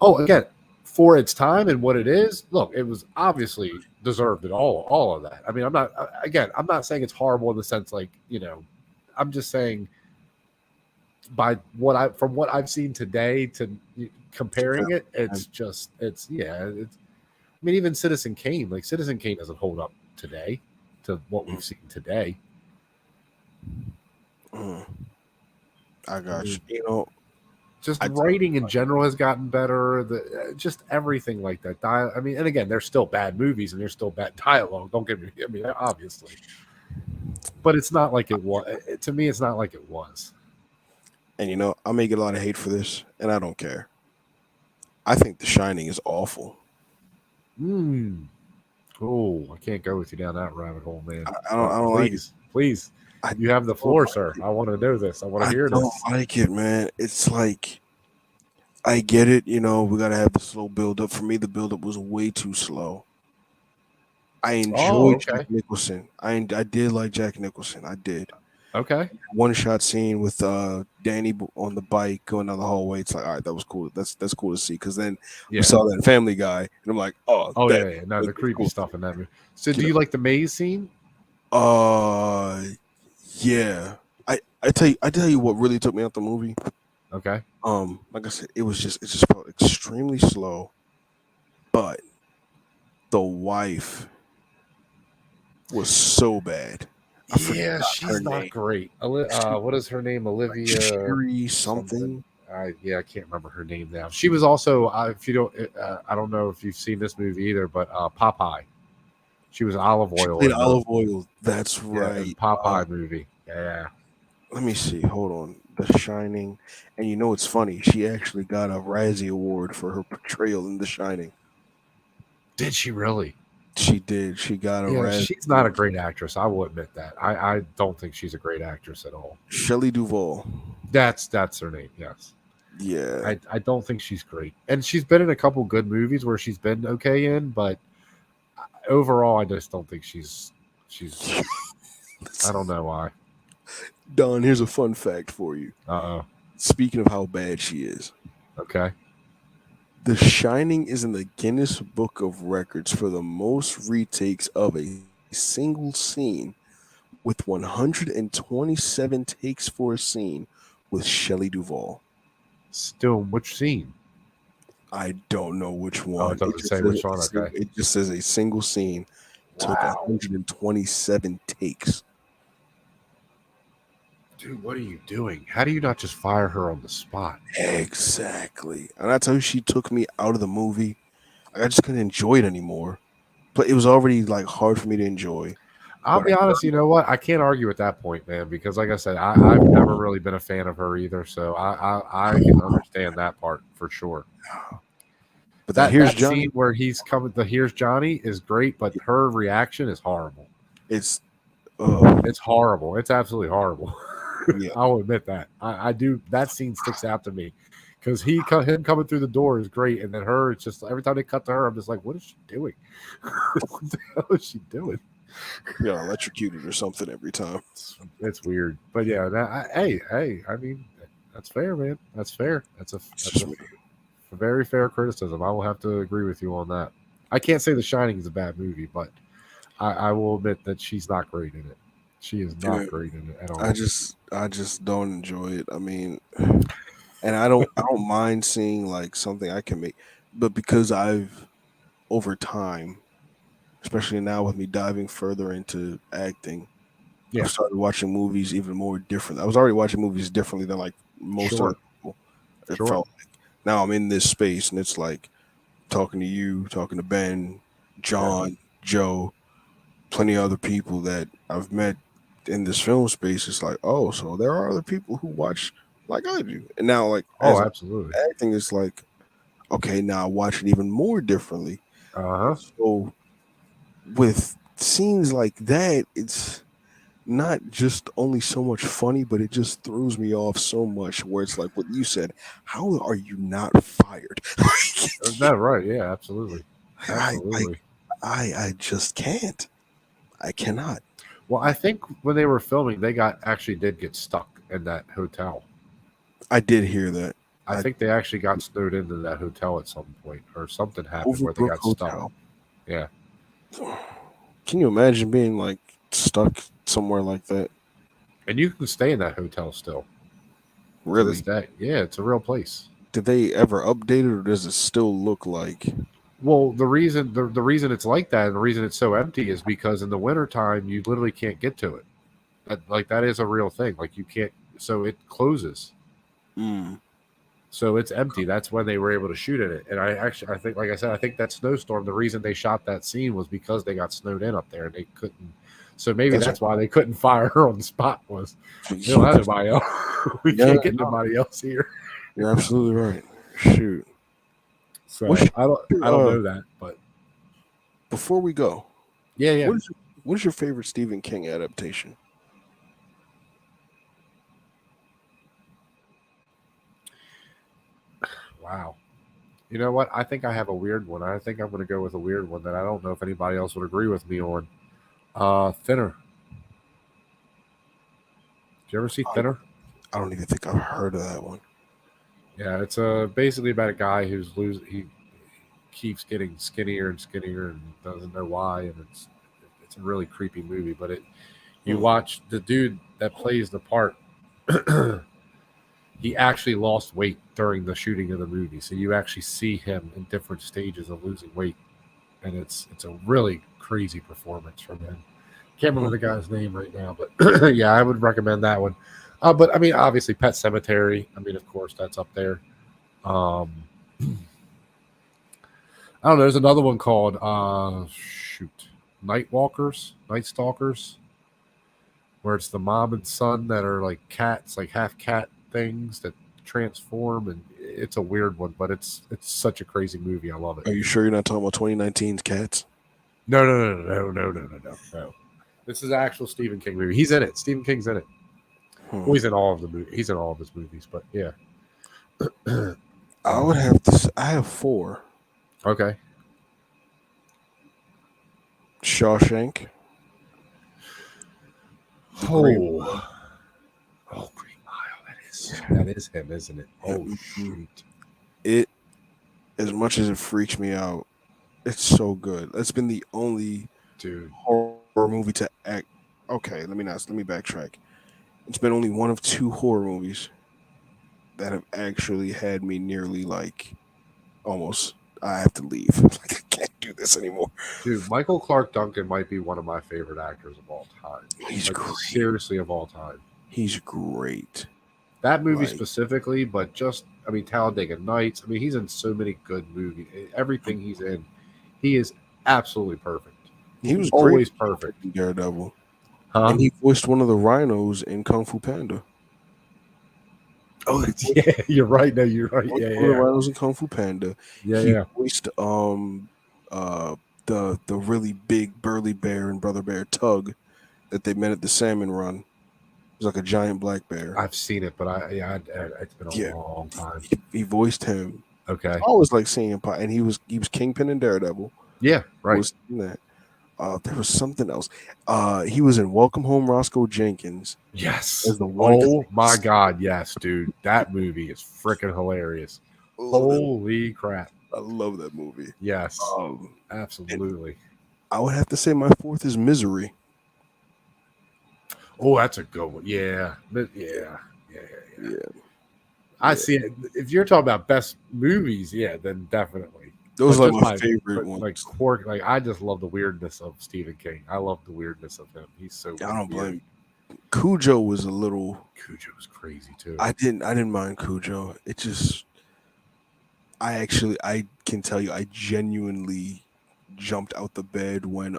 Oh, again, for its time and what it is, look, it was obviously deserved it all of that. I mean, I'm not saying it's horrible in the sense like, I'm just saying from what I've seen today to comparing it, I mean, even Citizen Kane, like Citizen Kane doesn't hold up today to what we've seen today. Mm, I I got you. mean, just I writing in general has gotten better. Just everything like that. I mean, and again, there's still bad movies and there's still bad dialogue. Don't get me. I mean, obviously, but it's not like it was. To me, it's not like it was. and I may get a lot of hate for this, and I don't care. I think The Shining is awful. Oh, I can't go with you down that rabbit hole, man. I don't like it. Please, I you have the don't floor, like sir. it. I want to know this. I want to I hear don't this. like it, man. It's like I get it. We gotta have the slow build up. For me, the build up was way too slow. I Oh, enjoyed okay, Jack Nicholson. I did like Jack Nicholson. I did. okay, One shot scene with Danny on the bike going down the hallway. It's like, all right, that was cool. That's cool to see. Because then we yeah. saw that in Family Guy, and I'm like, oh, Oh that yeah. No, that's the creepy cool. stuff in that movie. So, You do you like the maze scene? know, yeah. I tell you what really took me out the movie. Okay. Like I said, it just felt extremely slow, but the wife was so bad. I Yeah, forgot her she's not name. great. What is her name? Like Olivia Sherry something. something. I can't remember her name now. She was also, if you don't, I don't know if you've seen this movie either, but Popeye. She was olive She oil played in the Olive Oil. That's in right. Popeye movie. Yeah. Let me see. Hold on. The Shining. And it's funny. She actually got a Razzie Award for her portrayal in The Shining. Did she really? She did. She got a Yeah, Razzie she's not a Award. great actress. I will admit that. I don't think she's a great actress at all. Shelley Duvall. That's her name. Yes. Yeah. I don't think she's great. And she's been in a couple good movies where she's been okay in, but overall I just don't think she's I don't know why. Don, here's a fun fact for you. Uh-oh. Speaking of how bad she is, Okay. The Shining is in the Guinness Book of Records for the most retakes of a single scene, with 127 takes for a scene with Shelley Duvall. Still, which scene? I don't know which Oh, one. it doesn't say which one. Okay. It just says a single scene took Wow. 127 takes. Dude, what are you doing? How do you not just fire her on the spot? Exactly. And I tell you, she took me out of the movie. I just couldn't enjoy it anymore. But it was already like hard for me to enjoy. I'll But be honest, you know what? I can't argue at that point, man, because like I said, I've never really been a fan of her either. So I can understand that part for sure. that here's That Johnny. scene where he's coming, the here's Johnny is great, but her reaction is horrible. It's It's horrible. It's absolutely horrible. yeah. I'll admit that. I do. That scene sticks out to me because him coming through the door is great, and then her. It's just every time they cut to her, I'm just like, what is she doing? What the hell is she doing? Yeah, electrocuted or something every time. It's weird, but yeah. Hey. I mean, that's fair, man. That's fair. That's a very fair criticism. I will have to agree with you on that. I can't say The Shining is a bad movie, but I will admit that she's not great in it. She is not great in it at all. I just don't enjoy it. I mean, and I don't mind seeing like something I can make, but because I've over time, especially now with me diving further into acting, Yeah, I've started watching movies even more different. I was already watching movies differently than like most sure, other people. It sure. felt like now I'm in this space and it's like talking to you, talking to Ben, Yeah. John, Joe, plenty of other people that I've met in this film space. It's like, oh, so there are other people who watch like I do. And now like Oh, as I'm absolutely. acting, it's like, okay, now I watch it even more differently. Uh huh. So with scenes like that, it's not just only so much funny, but it just throws me off so much where it's like what you said, how are you not fired? Is that right? Yeah, absolutely. I, I Absolutely. I just can't. I cannot. Well, I think when they were filming, they actually did get stuck in that hotel. I did hear that. I I think they actually got snowed into that hotel at some point, or something happened where they Overbrook got stuck. Hotel. Yeah, Can you imagine being like stuck somewhere like that? and you can stay in that hotel still to this Really? day. Yeah, it's a real place. Did they ever update it or does it still look like Well, the reason it's like that and the reason it's so empty is because in the wintertime you literally can't get to it. That is a real thing. Like you can't, so it closes. mm, So it's empty. That's when they were able to shoot in it. And I think, like I said, I think that snowstorm, the reason they shot that scene was because they got snowed in up there and they couldn't. So maybe that's that's why they couldn't fire her on the spot was we don't have anybody else. We yeah, can't get nobody else here. you're absolutely right. Shoot. What's So I your, don't know that, but before we go, yeah, yeah. what is your favorite Stephen King adaptation? Wow. You know what? I think I have a weird one. I think I'm going to go with a weird one that I don't know if anybody else would agree with me on. Thinner. Did you ever see I, Thinner? I don't even think I've heard of that one. Yeah, it's basically about a guy who's he keeps getting skinnier and skinnier and doesn't know why, and it's a really creepy movie. But you Hmm. watch the dude that plays the part. He actually lost weight during the shooting of the movie, so you actually see him in different stages of losing weight, and it's a really crazy performance from him. Can't remember the guy's name right now, but yeah, I would recommend that one. But I mean, obviously, Pet Cemetery. I mean, of course, that's up there. Um, I don't know. There's another one called Night Walkers, Night Stalkers, where it's the mom and son that are like cats, like half cat things that transform, and it's a weird one, but it's such a crazy movie. I love it. Are you sure you're not talking about 2019's Cats? No. This is an actual Stephen King movie. He's in it. Stephen King's in it. Hmm. Well, he's in all of the movie. He's in all of his movies, but yeah. I would have to. I have four: Okay. Shawshank, The Green Oh, Mile. Green Mile. That is him, isn't it? Yeah, Oh shoot, it as much as it freaks me out, it's so good. That's been the only dude. horror movie to act. Okay, let me backtrack. It's been only one of two horror movies that have actually had me nearly like almost. I have to leave. Like, I can't do this anymore. Dude, Michael Clark Duncan might be one of my favorite actors of all time. He's Like, great. seriously, of all time. He's great. That movie Like, specifically, but just, I mean, Talladega Nights. I mean, he's in so many good movies. Everything he's in, he is absolutely perfect. he was Always great perfect. in Daredevil. Huh? And he voiced one of the rhinos in Kung Fu Panda. Oh, yeah, you're right. No, you're right. One Yeah, of the yeah. rhinos in Kung Fu Panda. Yeah, He yeah. voiced the really big burly bear and Brother Bear Tug that they met at the salmon run. It was like a giant black bear. I've seen it, but it's been a Yeah, long time. he voiced him. Okay. I always like seeing him, and he was Kingpin in Daredevil. Yeah, right. Was in that. There was something else. He was in Welcome Home, Roscoe Jenkins. Yes. As the one. Oh my God, yes, dude. That movie is freaking hilarious. Holy crap. I love that movie. Yes. Absolutely. I would have to say my fourth is Misery. Oh, that's a good one. Yeah. Yeah. I Yeah. see it. If you're talking about best movies, yeah, then definitely. Those are But like just my favorite ones. Like quirk, like I just love the weirdness of Stephen King. I love the weirdness of him. He's so I don't weird. blame. Cujo was a little. Cujo was crazy too. I didn't mind Cujo. It just. I can tell you, I genuinely jumped out the bed when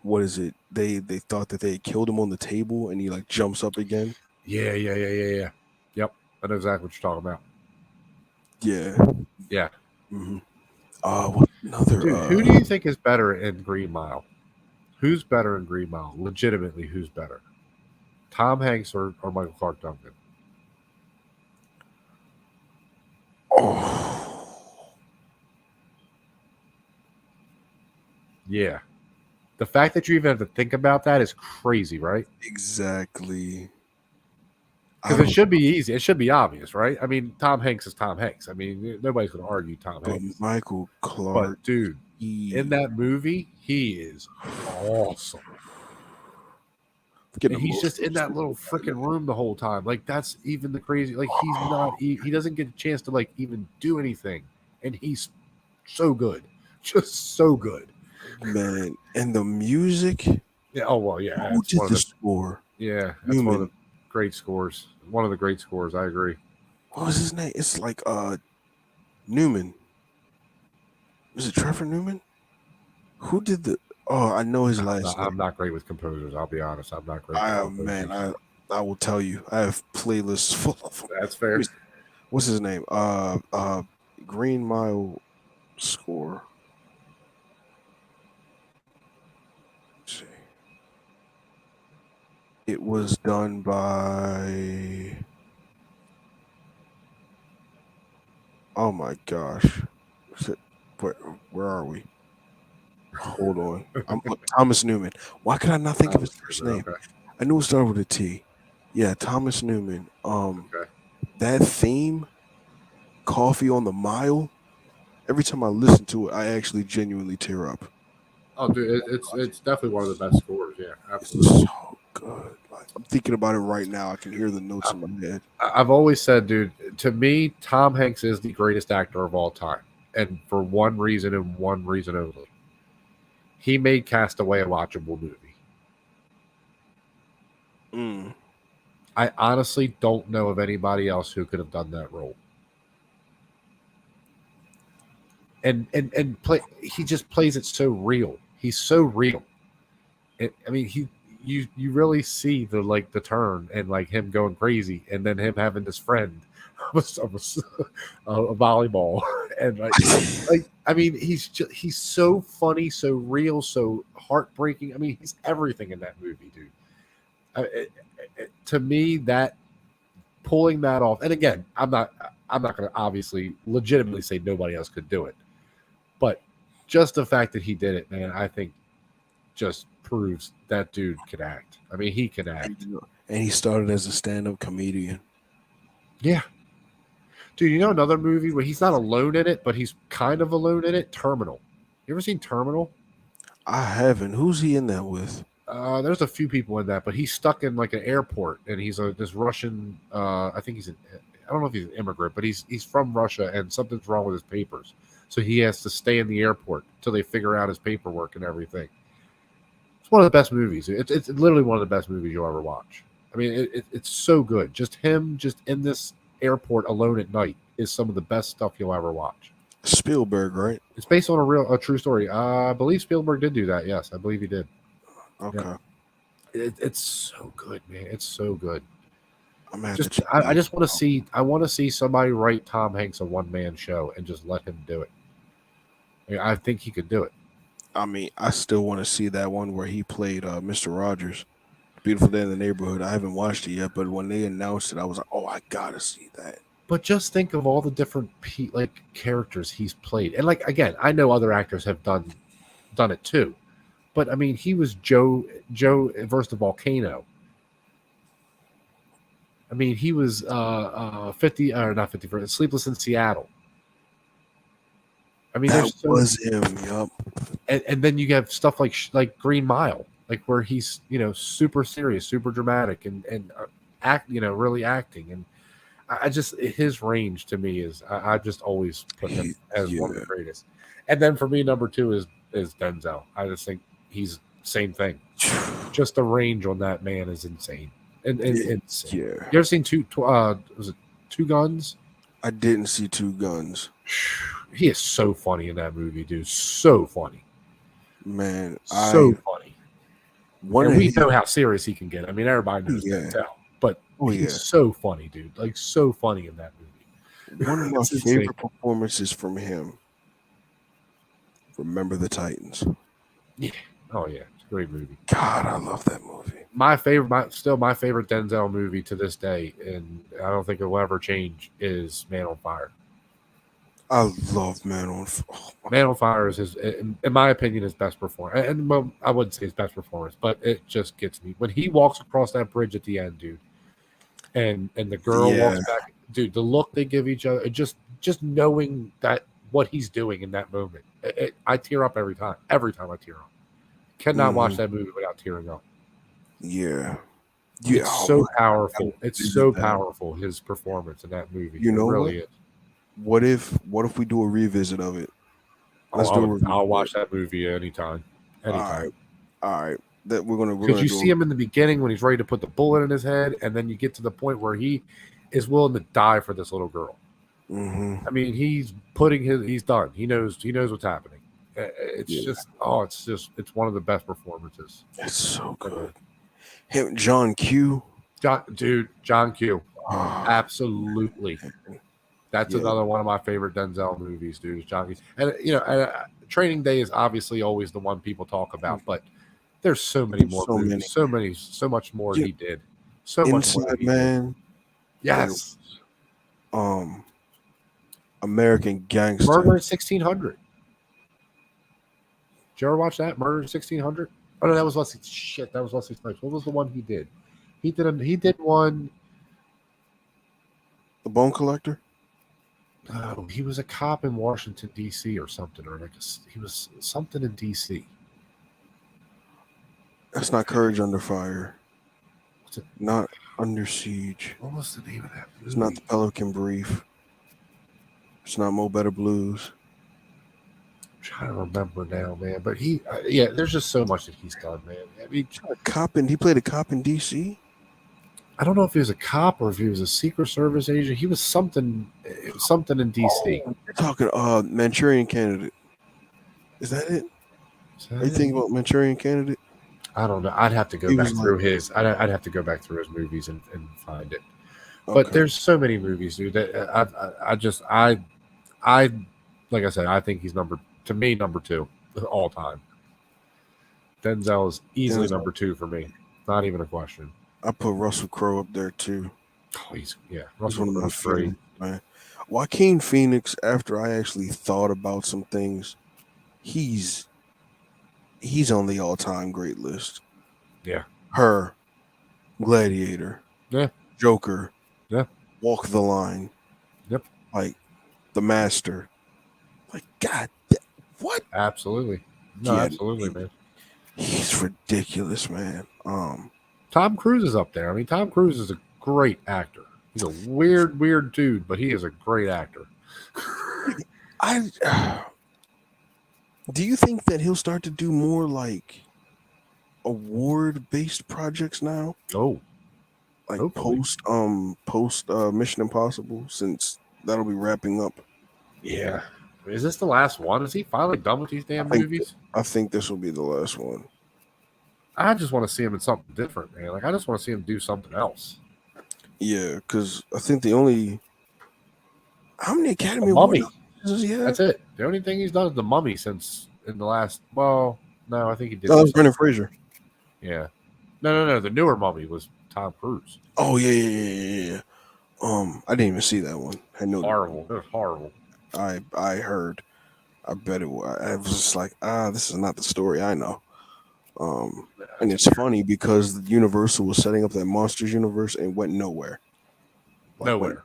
what is it? They thought that they had killed him on the table, and he like jumps up again. Yeah. Yep, I know exactly what you're talking about. Yeah. Mm-hmm. What another? Dude, who do you think is better in Green Mile? Who's better in Green Mile? Legitimately, who's better? Tom Hanks or Michael Clark Duncan? Oh. Yeah. The fact that you even have to think about that is crazy, right? Exactly. Because it should be easy. It should be obvious, right? I mean, Tom Hanks is Tom Hanks. I mean, nobody's going to argue Tom Hanks. Michael Clark. But, dude, in that movie, he is awesome. And he's just in that little freaking room the whole time. Like, that's even the crazy. Like, he's not, he doesn't get a chance to, like, even do anything. And he's so good. Just so good. Man, and the music. Yeah. Oh, well, yeah. Who did the score? Yeah. That's one of the great scores. One of the great scores. I agree. What was his name? It's like Newman. Was it Trevor Newman? Who did the? Oh, I know his last name. I'm not great with composers. I'll be honest. I'm not great. Man, I will tell you. I have playlists full of them. That's fair. What's his name? Green Mile score. Let's see. It was done by. Oh my gosh. Where are we? Hold on. I'm Thomas Newman. Why could I not think of his first name? Okay. I knew it started with a T. Yeah, Thomas Newman. Okay. That theme, Coffee on the Mile, every time I listen to it, I actually genuinely tear up. Oh, dude, it's definitely one of the best scores. Yeah, absolutely. It's so good. Like, I'm thinking about it right now. I can hear the notes in my head. I've always said, dude, to me, Tom Hanks is the greatest actor of all time. And for one reason and one reason only. He made Castaway a watchable movie. I honestly don't know of anybody else who could have done that role. And he just plays it so real. He's so real. I mean, you really see the turn and like him going crazy, and then him having this friend of a volleyball, and like I mean, he's so funny, so real, so heartbreaking. I mean, he's everything in that movie, dude. To me, that pulling that off, and again, I'm not going to obviously legitimately say nobody else could do it, but just the fact that he did it, man, I think just proves that dude can act. I mean, he can act. And he started as a stand-up comedian. Yeah. Dude, you know another movie where he's not alone in it, but he's kind of alone in it? Terminal. You ever seen Terminal? I haven't. Who's he in that with? There's a few people in that, but he's stuck in like an airport, and he's this Russian. I think he's I don't know if he's an immigrant, but he's from Russia, and something's wrong with his papers, so he has to stay in the airport until they figure out his paperwork and everything. It's one of the best movies. It's literally one of the best movies you'll ever watch. I mean, it's so good. Just him, just in this airport alone at night, is some of the best stuff you'll ever watch. Spielberg, right? It's based on a true story. I believe Spielberg did do that. Yes, I believe he did. Okay. Yeah. It's so good, man. It's so good. I just want to see. I want to see somebody write Tom Hanks a one-man show and just let him do it. I think he could do it. I mean, I still want to see that one where he played Mr. Rogers, Beautiful Day in the Neighborhood. I haven't watched it yet, but when they announced it, I was like, oh, I gotta see that. But just think of all the different characters he's played, and again, I know other actors have done it too, but I mean, he was Joe versus the volcano. I mean, he was 50 or not 50 for Sleepless in Seattle. I mean, that was him. Yup. And then you have stuff like Green Mile, where he's super serious, super dramatic, and really acting. And I just his range to me is I just always put him as one of the greatest. And then for me, number 2 is Denzel. I just think he's same thing. Just the range on that man is insane. And insane. Yeah. You ever seen was it Two Guns? I didn't see Two Guns. He is so funny in that movie, dude. So funny. Man. So funny. And we know how serious he can get. I mean, everybody knows Denzel. But he's so funny, dude. So funny in that movie. One of my favorite performances from him. Remember the Titans. Yeah. Oh, yeah. It's a great movie. God, I love that movie. Still my favorite Denzel movie to this day, and I don't think it will ever change, is Man on Fire. I love Man on Fire. Oh, Man on Fire is in my opinion, his best performance. And well, I wouldn't say his best performance, but it just gets me. When he walks across that bridge at the end, dude, and the girl walks back, dude, the look they give each other, just knowing that what he's doing in that moment, I tear up every time. Every time I tear up. Cannot watch that movie without tearing up. Yeah. It's so powerful. It's so powerful, his performance in that movie. You know, it really is. What if we do a revisit of it? I'll watch that movie anytime. All right. That we're gonna. Because you see him in the beginning when he's ready to put the bullet in his head, and then you get to the point where he is willing to die for this little girl. Mm-hmm. I mean, he's done. He knows what's happening. It's one of the best performances. It's so good. Him, John Q. John Q. Absolutely. That's another one of my favorite Denzel movies, dude. Is John Q. And Training Day is obviously always the one people talk about, but there's so many more movies, so much more he did. So much more. Inside Man. Yes. American Gangster. Murder in 1600. Did you ever watch that? Murder in 1600? Oh no, that was Wesley. Shit, that was Wesley Snipes. What was the one he did? He did one. The Bone Collector. No, he was a cop in Washington D.C. or something, he was something in D.C. That's not Courage Under Fire. What's it? Not Under Siege. What was the name of that movie? It's not The Pelican Brief. It's not Mo Better Blues. I'm trying to remember now, man. But there's just so much that he's done, man. I mean, he played a cop in D.C. I don't know if he was a cop or if he was a Secret Service agent. He was something in D.C. You're talking Manchurian Candidate. Is that it? Are you thinking about Manchurian Candidate? I don't know. I'd have to go back through his. I'd have to go back through his movies and find it. Okay. But there's so many movies, dude. That I like I said, I think he's number 2 all time. Denzel is easily number 2 for me. Not even a question. I put Russell Crowe up there too. Oh, Russell Crowe's great. Man. Joaquin Phoenix, after I actually thought about some things, he's on the all-time great list. Yeah. Her, Gladiator. Yeah. Joker. Yeah. Walk the Line. Yep. Like The Master. Like, God, what? Absolutely. No, absolutely, man. He's ridiculous, man. Tom Cruise is up there. I mean, Tom Cruise is a great actor. He's a weird dude, but he is a great actor. Do you think that he'll start to do more like award-based projects now? Oh, Like hopefully. post Mission Impossible, since that'll be wrapping up. Yeah. Is this the last one? Is he finally done with these damn movies? I think this will be the last one. I just want to see him in something different, man. Like I just want to see him do something else. Yeah, because I think how many Academy Mummy. Awards does he have? That's it. The only thing he's done is the Mummy since in the last. Well, no, I think he did. Oh, that was Brendan Fraser. Yeah. No. The newer Mummy was Tom Cruise. Oh yeah. I didn't even see that one. I know horrible. It was horrible. I heard. I bet it was. I was just like, this is not the story I know. And it's funny because Universal was setting up that Monsters universe and went nowhere. Nowhere.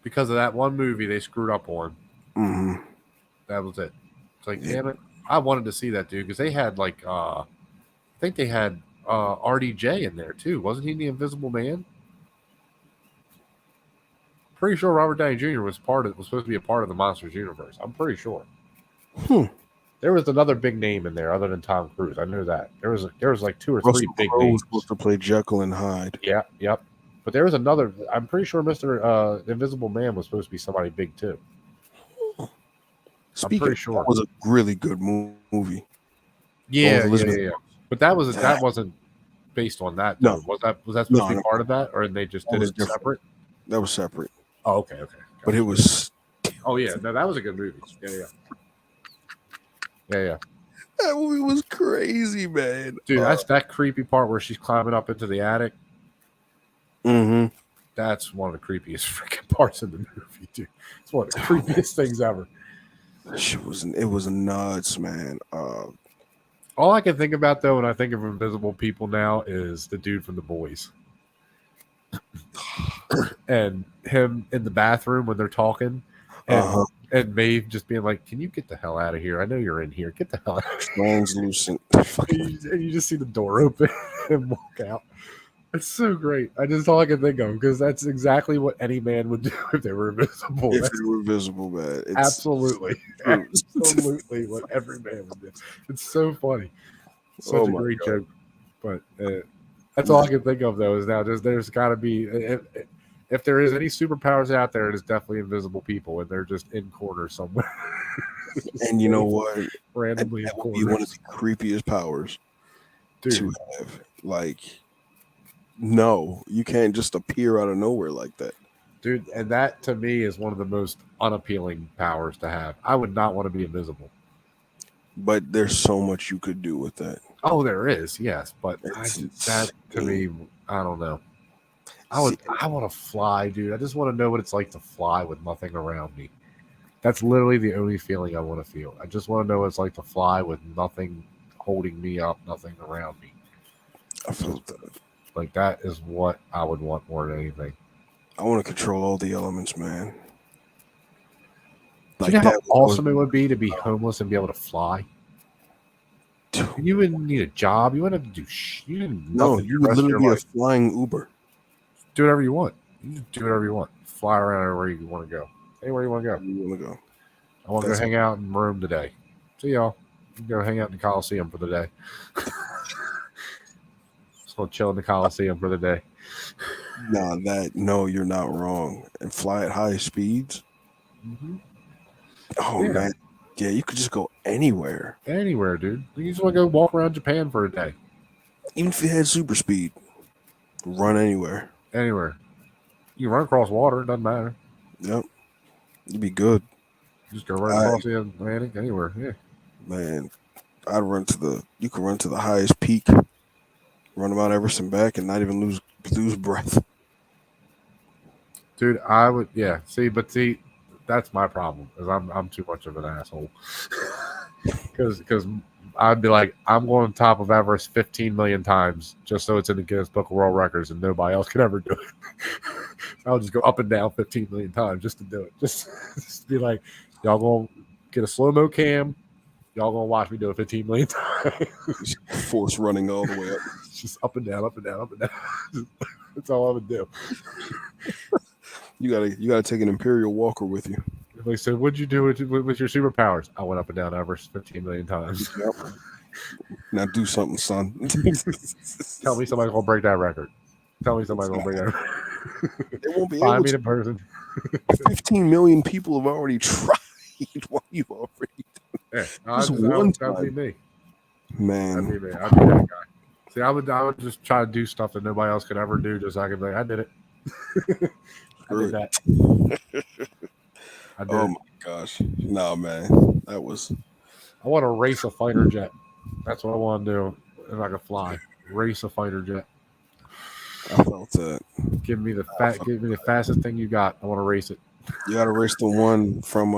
Because of that one movie they screwed up on. Mm-hmm. That was it. It's like, damn it. I wanted to see that dude because they had like, I think they had RDJ in there too. Wasn't he the Invisible Man? Pretty sure Robert Downey Jr. was supposed to be a part of the Monsters universe. I'm pretty sure. There was another big name in there other than Tom Cruise. I knew that. There was like 2 or 3 big names. Was supposed to play Jekyll and Hyde. Yeah, yep. But there was another. I'm pretty sure Mr. Invisible Man was supposed to be somebody big too. I'm pretty sure that was a really good movie. Yeah. But that wasn't based on that. No, was that supposed to be part of that, or they just did it separate? That was separate. Oh, okay. But it was. Oh yeah, no, that was a good movie. Yeah. That movie was crazy, man. Dude, that's that creepy part where she's climbing up into the attic. Mm-hmm. That's one of the creepiest freaking parts of the movie, dude. It's one of the creepiest things ever. It was nuts, man. All I can think about though when I think of invisible people now is the dude from The Boys. And him in the bathroom when they're talking. And Maeve just being like, "Can you get the hell out of here? I know you're in here. Get the hell out of here." Translucent. And you just see the door open and walk out. It's so great. That's all I can think of because that's exactly what any man would do if they were invisible. If they were invisible, man. Absolutely what every man would do. It's so funny. Such a great joke. But that's all I can think of though is now there's got to be if there is any superpowers out there, it is definitely invisible people, and they're just in corners somewhere. And you know what? Randomly that would be one of the creepiest powers to have. Like, no, you can't just appear out of nowhere like that. Dude, and that to me is one of the most unappealing powers to have. I would not want to be invisible. But there's so much you could do with that. Oh, there is, yes. But that to me, I don't know. I want to fly, dude. I just want to know what it's like to fly with nothing around me. That's literally the only feeling I want to feel. I just want to know what it's like to fly with nothing holding me up, nothing around me. I feel that. Like that is what I would want more than anything. I want to control all the elements, man. Like, do you know how awesome it would be to be homeless and be able to fly? You wouldn't need a job. You wouldn't have to do nothing. You would literally be a flying Uber. Do whatever you want. You just do whatever you want. Fly around everywhere you want to go. Anywhere you want to go. I want to go hang out in Rome today. See y'all. You can go hang out in the Coliseum for the day. Just go chill in the Coliseum for the day. No, you're not wrong. And fly at high speeds. Mm-hmm. Oh, man. Yeah, you could just go anywhere. Anywhere, dude. You just want to go walk around Japan for a day. Even if you had super speed, run anywhere. Anywhere. You can run across water. It doesn't matter. Yep. You'd be good. Just go right across the Atlantic. Anywhere. Yeah. Man, you could run to the highest peak, run about Everest and back, and not even lose breath. Dude, I would, yeah. See, that's my problem. Is I'm too much of an asshole. Because I'd be like, I'm going on top of Everest 15 million times just so it's in the Guinness Book of World Records and nobody else can ever do it. I'll just go up and down 15 million times just to do it. Just be like, y'all gonna get a slow-mo cam. Y'all gonna watch me do it 15 million times. Force running all the way up. Just up and down, up and down, up and down. That's all I would do. You gotta take an Imperial Walker with you. They said, "What'd you do with your superpowers?" I went up and down Everest 15 million times. Yep. Now do something, son. Tell me somebody's gonna break that record. Tell me somebody's gonna break that record. They won't be Find able me to. the person. 15 million people have already tried what you've already done. Yeah, Just one that'd be time. me. Man. That'd be me. I'd be that guy. See, I would just try to do stuff that nobody else could ever do, just so I could be like, I did it. I did that. I did Oh it. my gosh. Nah, man. That was. I want to race a fighter jet. That's what I want to do if I could fly. Race a fighter jet. I felt that. Give me the fastest thing you got. I want to race it. You gotta race the one from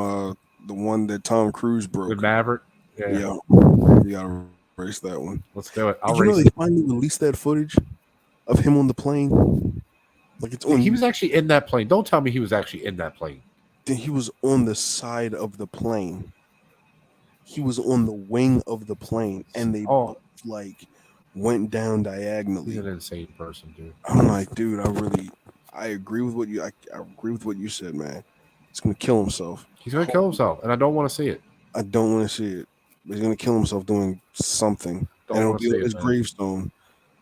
the one that Tom Cruise broke. The Maverick. Yeah. You gotta race that one. Let's do it. I'll Did you know race they it. finally released that footage of him on the plane? Like it's on. He was actually in that plane. Don't tell me he was actually in that plane. He was on the side of the plane. He was on the wing of the plane, and they both, like went down diagonally. He's an insane person, dude. I'm like, dude, I agree with what I agree with what you said, man. He's gonna kill himself. He's gonna kill himself, and I don't want to see it. I don't want to see it. But he's gonna kill himself doing something. Don't and it'll wanna be see on it, his man. gravestone.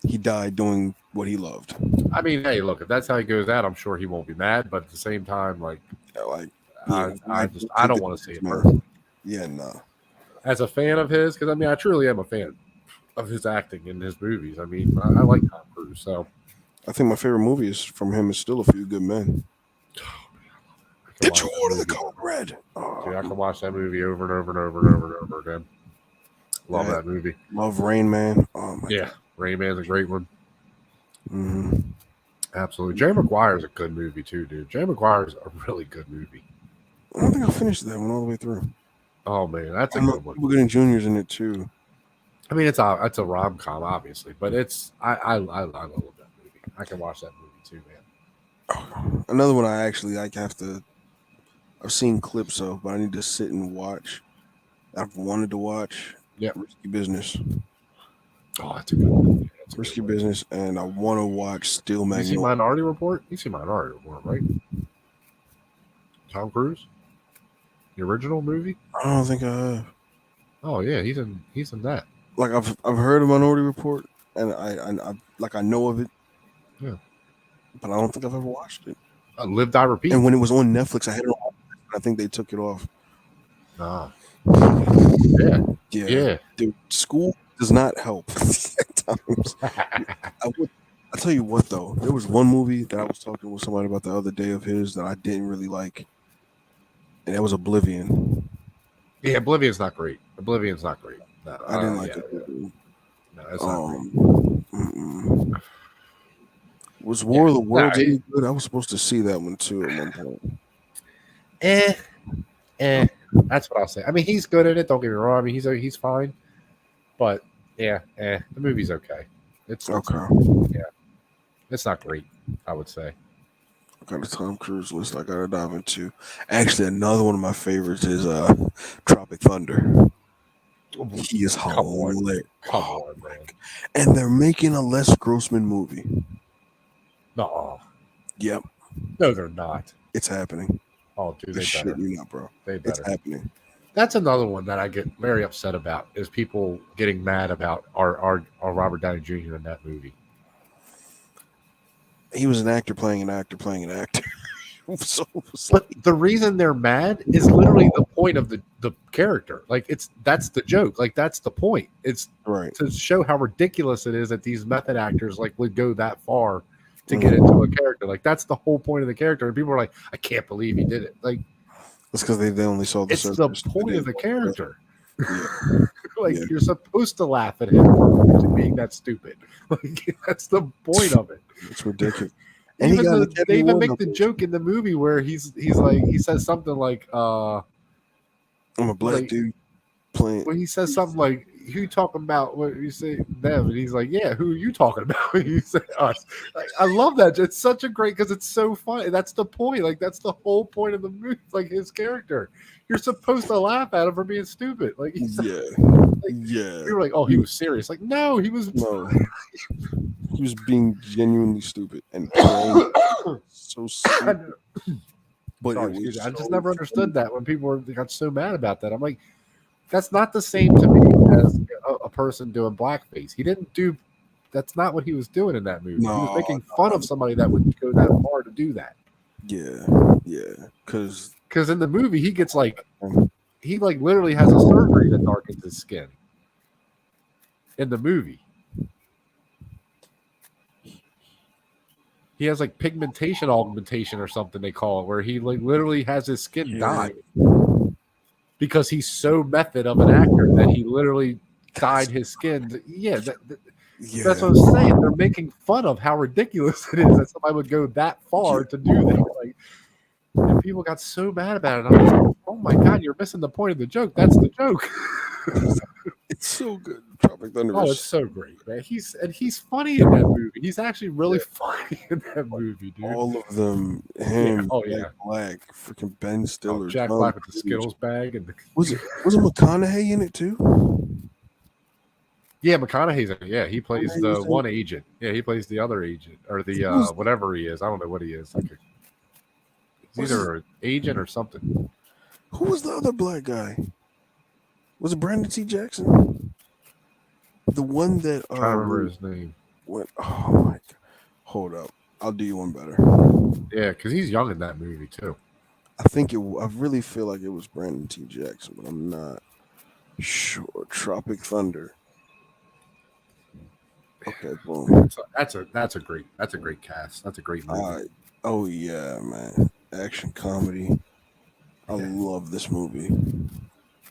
He died doing what he loved. I mean, hey, look, if that's how he goes out, I'm sure he won't be mad. But at the same time, like, I don't want to see it, man. Yeah, nah. As a fan of his, because I mean, I truly am a fan of his acting in his movies. I mean, I like Tom Cruise, so I think my favorite movie is from him is still A Few Good Men. Did you order the code red? Dude, I can watch that movie over and over and over and over and over again. Love that movie. Love Rain Man. Oh my God. Rain Man's a great one. Mm-hmm. Absolutely. Jerry Maguire's a good movie too, dude. Jerry Maguire's a really good movie. I don't think I finished that one all the way through. Oh man, that's a good one. We're getting Junior's in it too. I mean, it's a rom-com, obviously, but I love that movie. I can watch that movie too, man. Another one I actually I've seen clips of, but I need to sit and watch. I've wanted to watch. Yeah, Risky Business. Oh, that's a good movie. Risky Business, and I want to watch Steel Magnolia. You see Minority Report? You see Minority Report, right? Tom Cruise, the original movie. I don't think I have. Oh yeah, he's in that. Like I've heard of Minority Report, and I know of it. Yeah, but I don't think I've ever watched it. Live, Die, Repeat. And when it was on Netflix, I had it on. I think they took it off. Ah. Yeah. Dude, school does not help at times. I tell you what, though, there was one movie that I was talking with somebody about the other day of his that I didn't really like, and that was Oblivion. Yeah, Oblivion's not great. No, I didn't like it. No, it's not great. Was War of the Worlds any good? I was supposed to see that one too at one point. That's what I'll say. I mean, he's good at it. Don't get me wrong. I mean, he's fine. But the movie's okay. It's okay. Yeah, it's not great, I would say. I got a Tom Cruise list I gotta dive into. Actually, another one of my favorites is Tropic Thunder. He is hilarious. Come on, man. And they're making a Les Grossman movie. No. Yep. No, they're not. It's happening. Oh, dude, they better. You not, bro. They better. It's happening. That's another one that I get very upset about is people getting mad about our Robert Downey Jr. in that movie. He was an actor playing an actor playing an actor. But the reason they're mad is literally the point of the character. Like that's the joke. Like that's the point. It's right to show how ridiculous it is that these method actors like would go that far to get into a character. Like that's the whole point of the character. And people are like, I can't believe he did it. Like it's because they only saw the. It's the point of the character. Yeah. You're supposed to laugh at him for being that stupid. Like that's the point of it. It's ridiculous. And they even make the joke in the movie where he's like he says something like I'm a black dude playing. When he says something like who you talking about? What you say them? And he's like, yeah, who are you talking about? You say us. Like, I love that. It's such a great because it's so funny. That's the point. Like that's the whole point of the movie. Like his character, you're supposed to laugh at him for being stupid. Like Yeah. like, Yeah. you were like, oh, he was serious. Like no, he was. No. He was being genuinely stupid and playing so stupid. But Sorry, it excuse was me. I just so never funny. understood that when people got so mad about that. I'm like, that's not the same to me as a person doing blackface. He didn't do. That's not what he was doing in that movie. He was No, making fun of somebody that would go that far to do that. yeah, yeah. Because Because in the movie, he gets like he like literally has a surgery that darkens his skin. In the movie, he has like pigmentation augmentation or something they call it, where he like literally has his skin dye because he's so method of an actor that he literally dyed his skin. Yeah, that's what I'm saying. They're making fun of how ridiculous it is that somebody would go that far to do that. Like, and people got so mad about it. I'm like, oh my god, you're missing the point of the joke. That's the joke. It's so good. Tropic Thunder. Oh, it's so great, man. He's funny in that movie. He's actually really funny in that movie, dude. All of them, him, yeah. Black, freaking Ben Stiller, Jack Tom Black with the Cruise. Skittles bag, and was it McConaughey in it too? Yeah, McConaughey's in it. Yeah, he plays the one agent. Yeah, he plays the other agent or the whatever he is. I don't know what he is. Like he's either an agent or something. Who was the other black guy? Was it Brandon T. Jackson? The one that I can't remember his name. What? Oh my god! Hold up, I'll do you one better. Yeah, because he's young in that movie too. I really feel like it was Brandon T. Jackson, but I'm not sure. Tropic Thunder. Okay, boom. That's a great cast. That's a great movie. Oh yeah, man! Action comedy. I love this movie.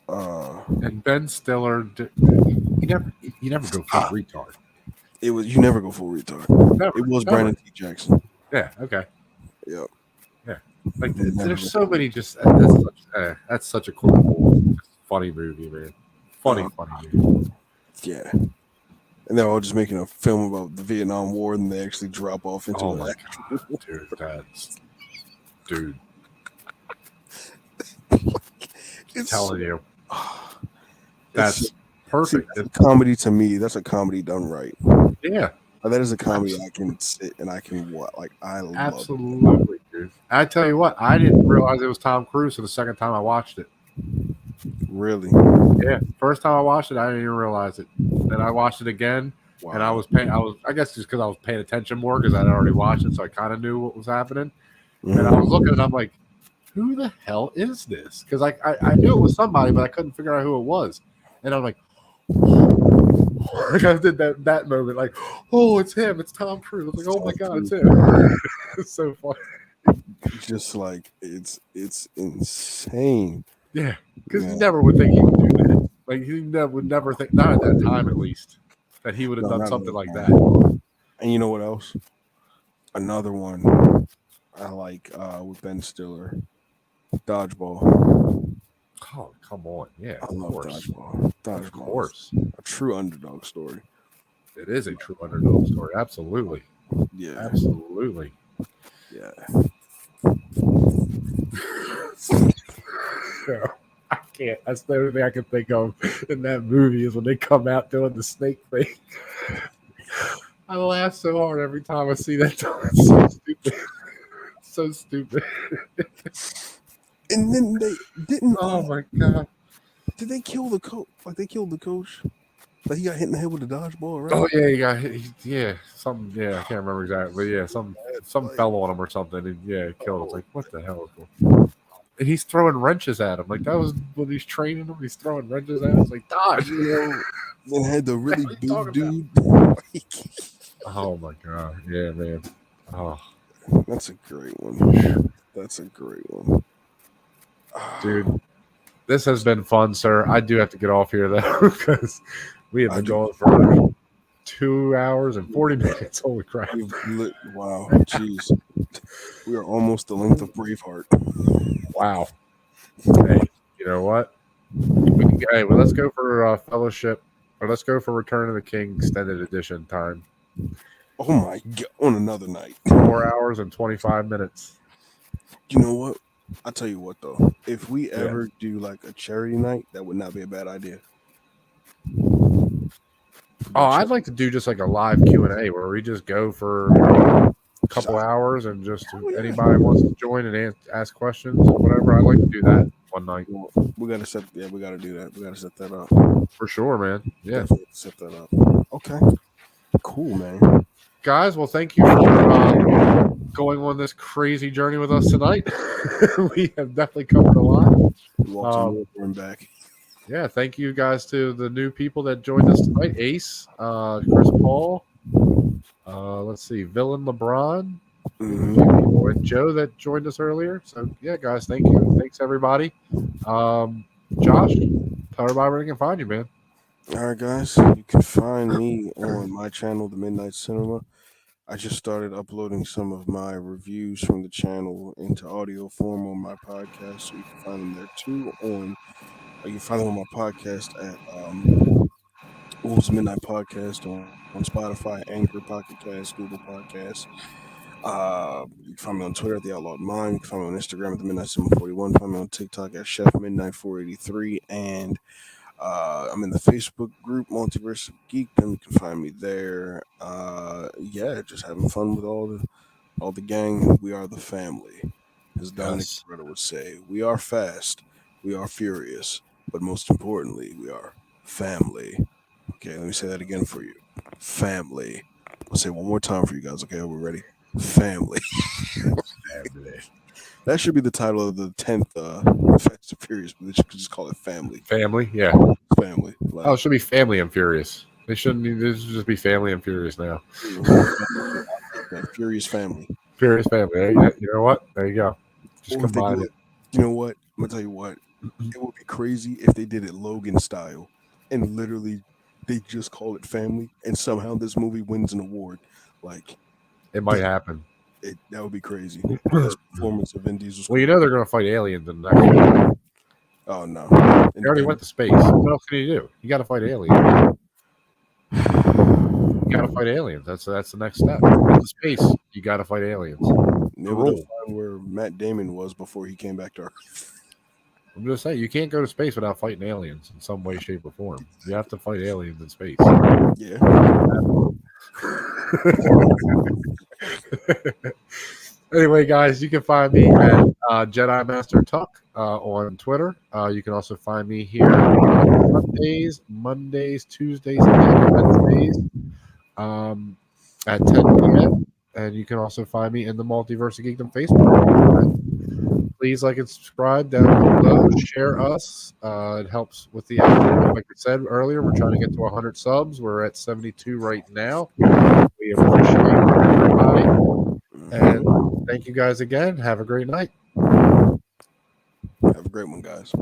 And Ben Stiller, you never go full retard. It was you never go full retard. It was Brandon T. Jackson. Yeah. Okay. Yep. Yeah. Like there's so many. Just that's such a cool, funny movie, man. Funny movie. Yeah. And they're all just making a film about the Vietnam War, and they actually drop off into my god, dude. I'm telling you, that's perfect. That's a comedy to me. That's a comedy done right. Yeah, that is a comedy I can sit and I can watch. Like I absolutely, dude. I tell you what, I didn't realize it was Tom Cruise until the second time I watched it. Really? Yeah. First time I watched it, I didn't even realize it. Then I watched it again, and I guess just because I was paying attention more because I'd already watched it, so I kind of knew what was happening. Mm-hmm. And I was looking, and I'm like, who the hell is this? Because I knew it was somebody, but I couldn't figure out who it was. And I'm like, I did that moment, like, oh, it's him, it's Tom Cruise. I was like, oh my god, it's him. It's so funny. Just like it's insane. Yeah, because you never would think he would do that. Like he would never think, not at that time at least, that he would have done something like that. And you know what else? Another one I like with Ben Stiller, Dodgeball. Oh, come on. Yeah, I love Dodgeball. Of course. A true underdog story. It is a true underdog story. Absolutely. Yeah. Absolutely. Yeah. No, I can't. That's the only thing I can think of in that movie is when they come out doing the snake thing. I laugh so hard every time I see that. It's so stupid. So stupid. And then they didn't. Oh my god! Did they kill the coach? Like they killed the coach? Like he got hit in the head with a dodgeball, right? Oh yeah, he got hit. Yeah, something. Yeah, I can't remember exactly, but yeah, some fell on him or something, and yeah, it killed him. It's like, what the hell is going on? And he's throwing wrenches at him. Like that was when he's training him. He's throwing wrenches at him. It's like dodge. Then had the really big dude. Oh my god! Yeah, man. Oh, that's a great one. That's a great one. Dude, this has been fun, sir. I do have to get off here though because we have been going for 2 hours and 40 minutes. Holy crap! Wow, jeez, we are almost the length of Braveheart. Wow. Hey, you know what? Hey, well, let's go for Fellowship Or let's go for Return of the King extended edition time. Oh my god! On another night, 4 hours and 25 minutes. You know what? I'll tell you what though. If we ever do like a charity night, that would not be a bad idea. Oh, I'd like to do just like a live Q&A where we just go for a couple hours and just anybody wants to join and ask questions or whatever. I'd like to do that one night. We gotta set. Yeah, we gotta do that. We gotta set that up for sure, man. Yeah, definitely set that up. Okay, cool, man. Guys, well, thank you for going on this crazy journey with us tonight. We have definitely covered a lot. Walked and back. Yeah, thank you guys to the new people that joined us tonight. Ace, Chris Paul, let's see, Villain LeBron, and Joe that joined us earlier. So, yeah, guys, thank you. Thanks, everybody. Josh, tell everybody where they can find you, man. All right, guys, you can find me on my channel, The Midnight Cinema. I just started uploading some of my reviews from the channel into audio form on my podcast, so you can find them there too. You can find them on my podcast at Wolves Midnight Podcast on Spotify, Anchor, Pocket Cast, Google Podcasts. You can find me on Twitter at The Outlawed Mind. You can find me on Instagram at The Midnight 741. Find me on TikTok at Chef Midnight 483, and I'm in the Facebook group Multiverse of Geekdom. You can find me there. Yeah, just having fun with all the gang. We are the family, as Dominic Toretto would say. We are fast, we are furious, but most importantly, we are family. Okay, let me say that again for you. Family. I'll say it one more time for you guys. Okay, we're ready. Family. Family. That should be the title of the 10th Fast and Furious, but they should just call it Family. Family, yeah. Family. Like, it should be Family and Furious. They shouldn't. This should just be Family and Furious now. Furious Family. Furious Family. You know what? There you go. Just combine it. You know what? I'm gonna tell you what. It would be crazy if they did it Logan style, and literally they just call it Family, and somehow this movie wins an award. Like, it might happen. That would be crazy. Best performance of Vin Diesel. Well, you know they're going to fight aliens in the next one. Oh no! They already went to space. What else can you do? You got to fight aliens. You got to fight aliens. That's the next step. In space, you got to fight aliens. Never where Matt Damon was before he came back to Earth. I'm just saying, you can't go to space without fighting aliens in some way, shape, or form. You have to fight aliens in space. Yeah. Anyway, guys, you can find me at Jedi Master Tuck on Twitter. You can also find me here on Mondays, Tuesdays, and Wednesdays at 10 p.m. And you can also find me in the Multiverse of Geekdom Facebook group. Please like and subscribe down below. Share us. It helps with the algorithm. Like I said earlier, we're trying to get to 100 subs. We're at 72 right now. We appreciate everybody. And thank you guys again. Have a great night. Have a great one, guys.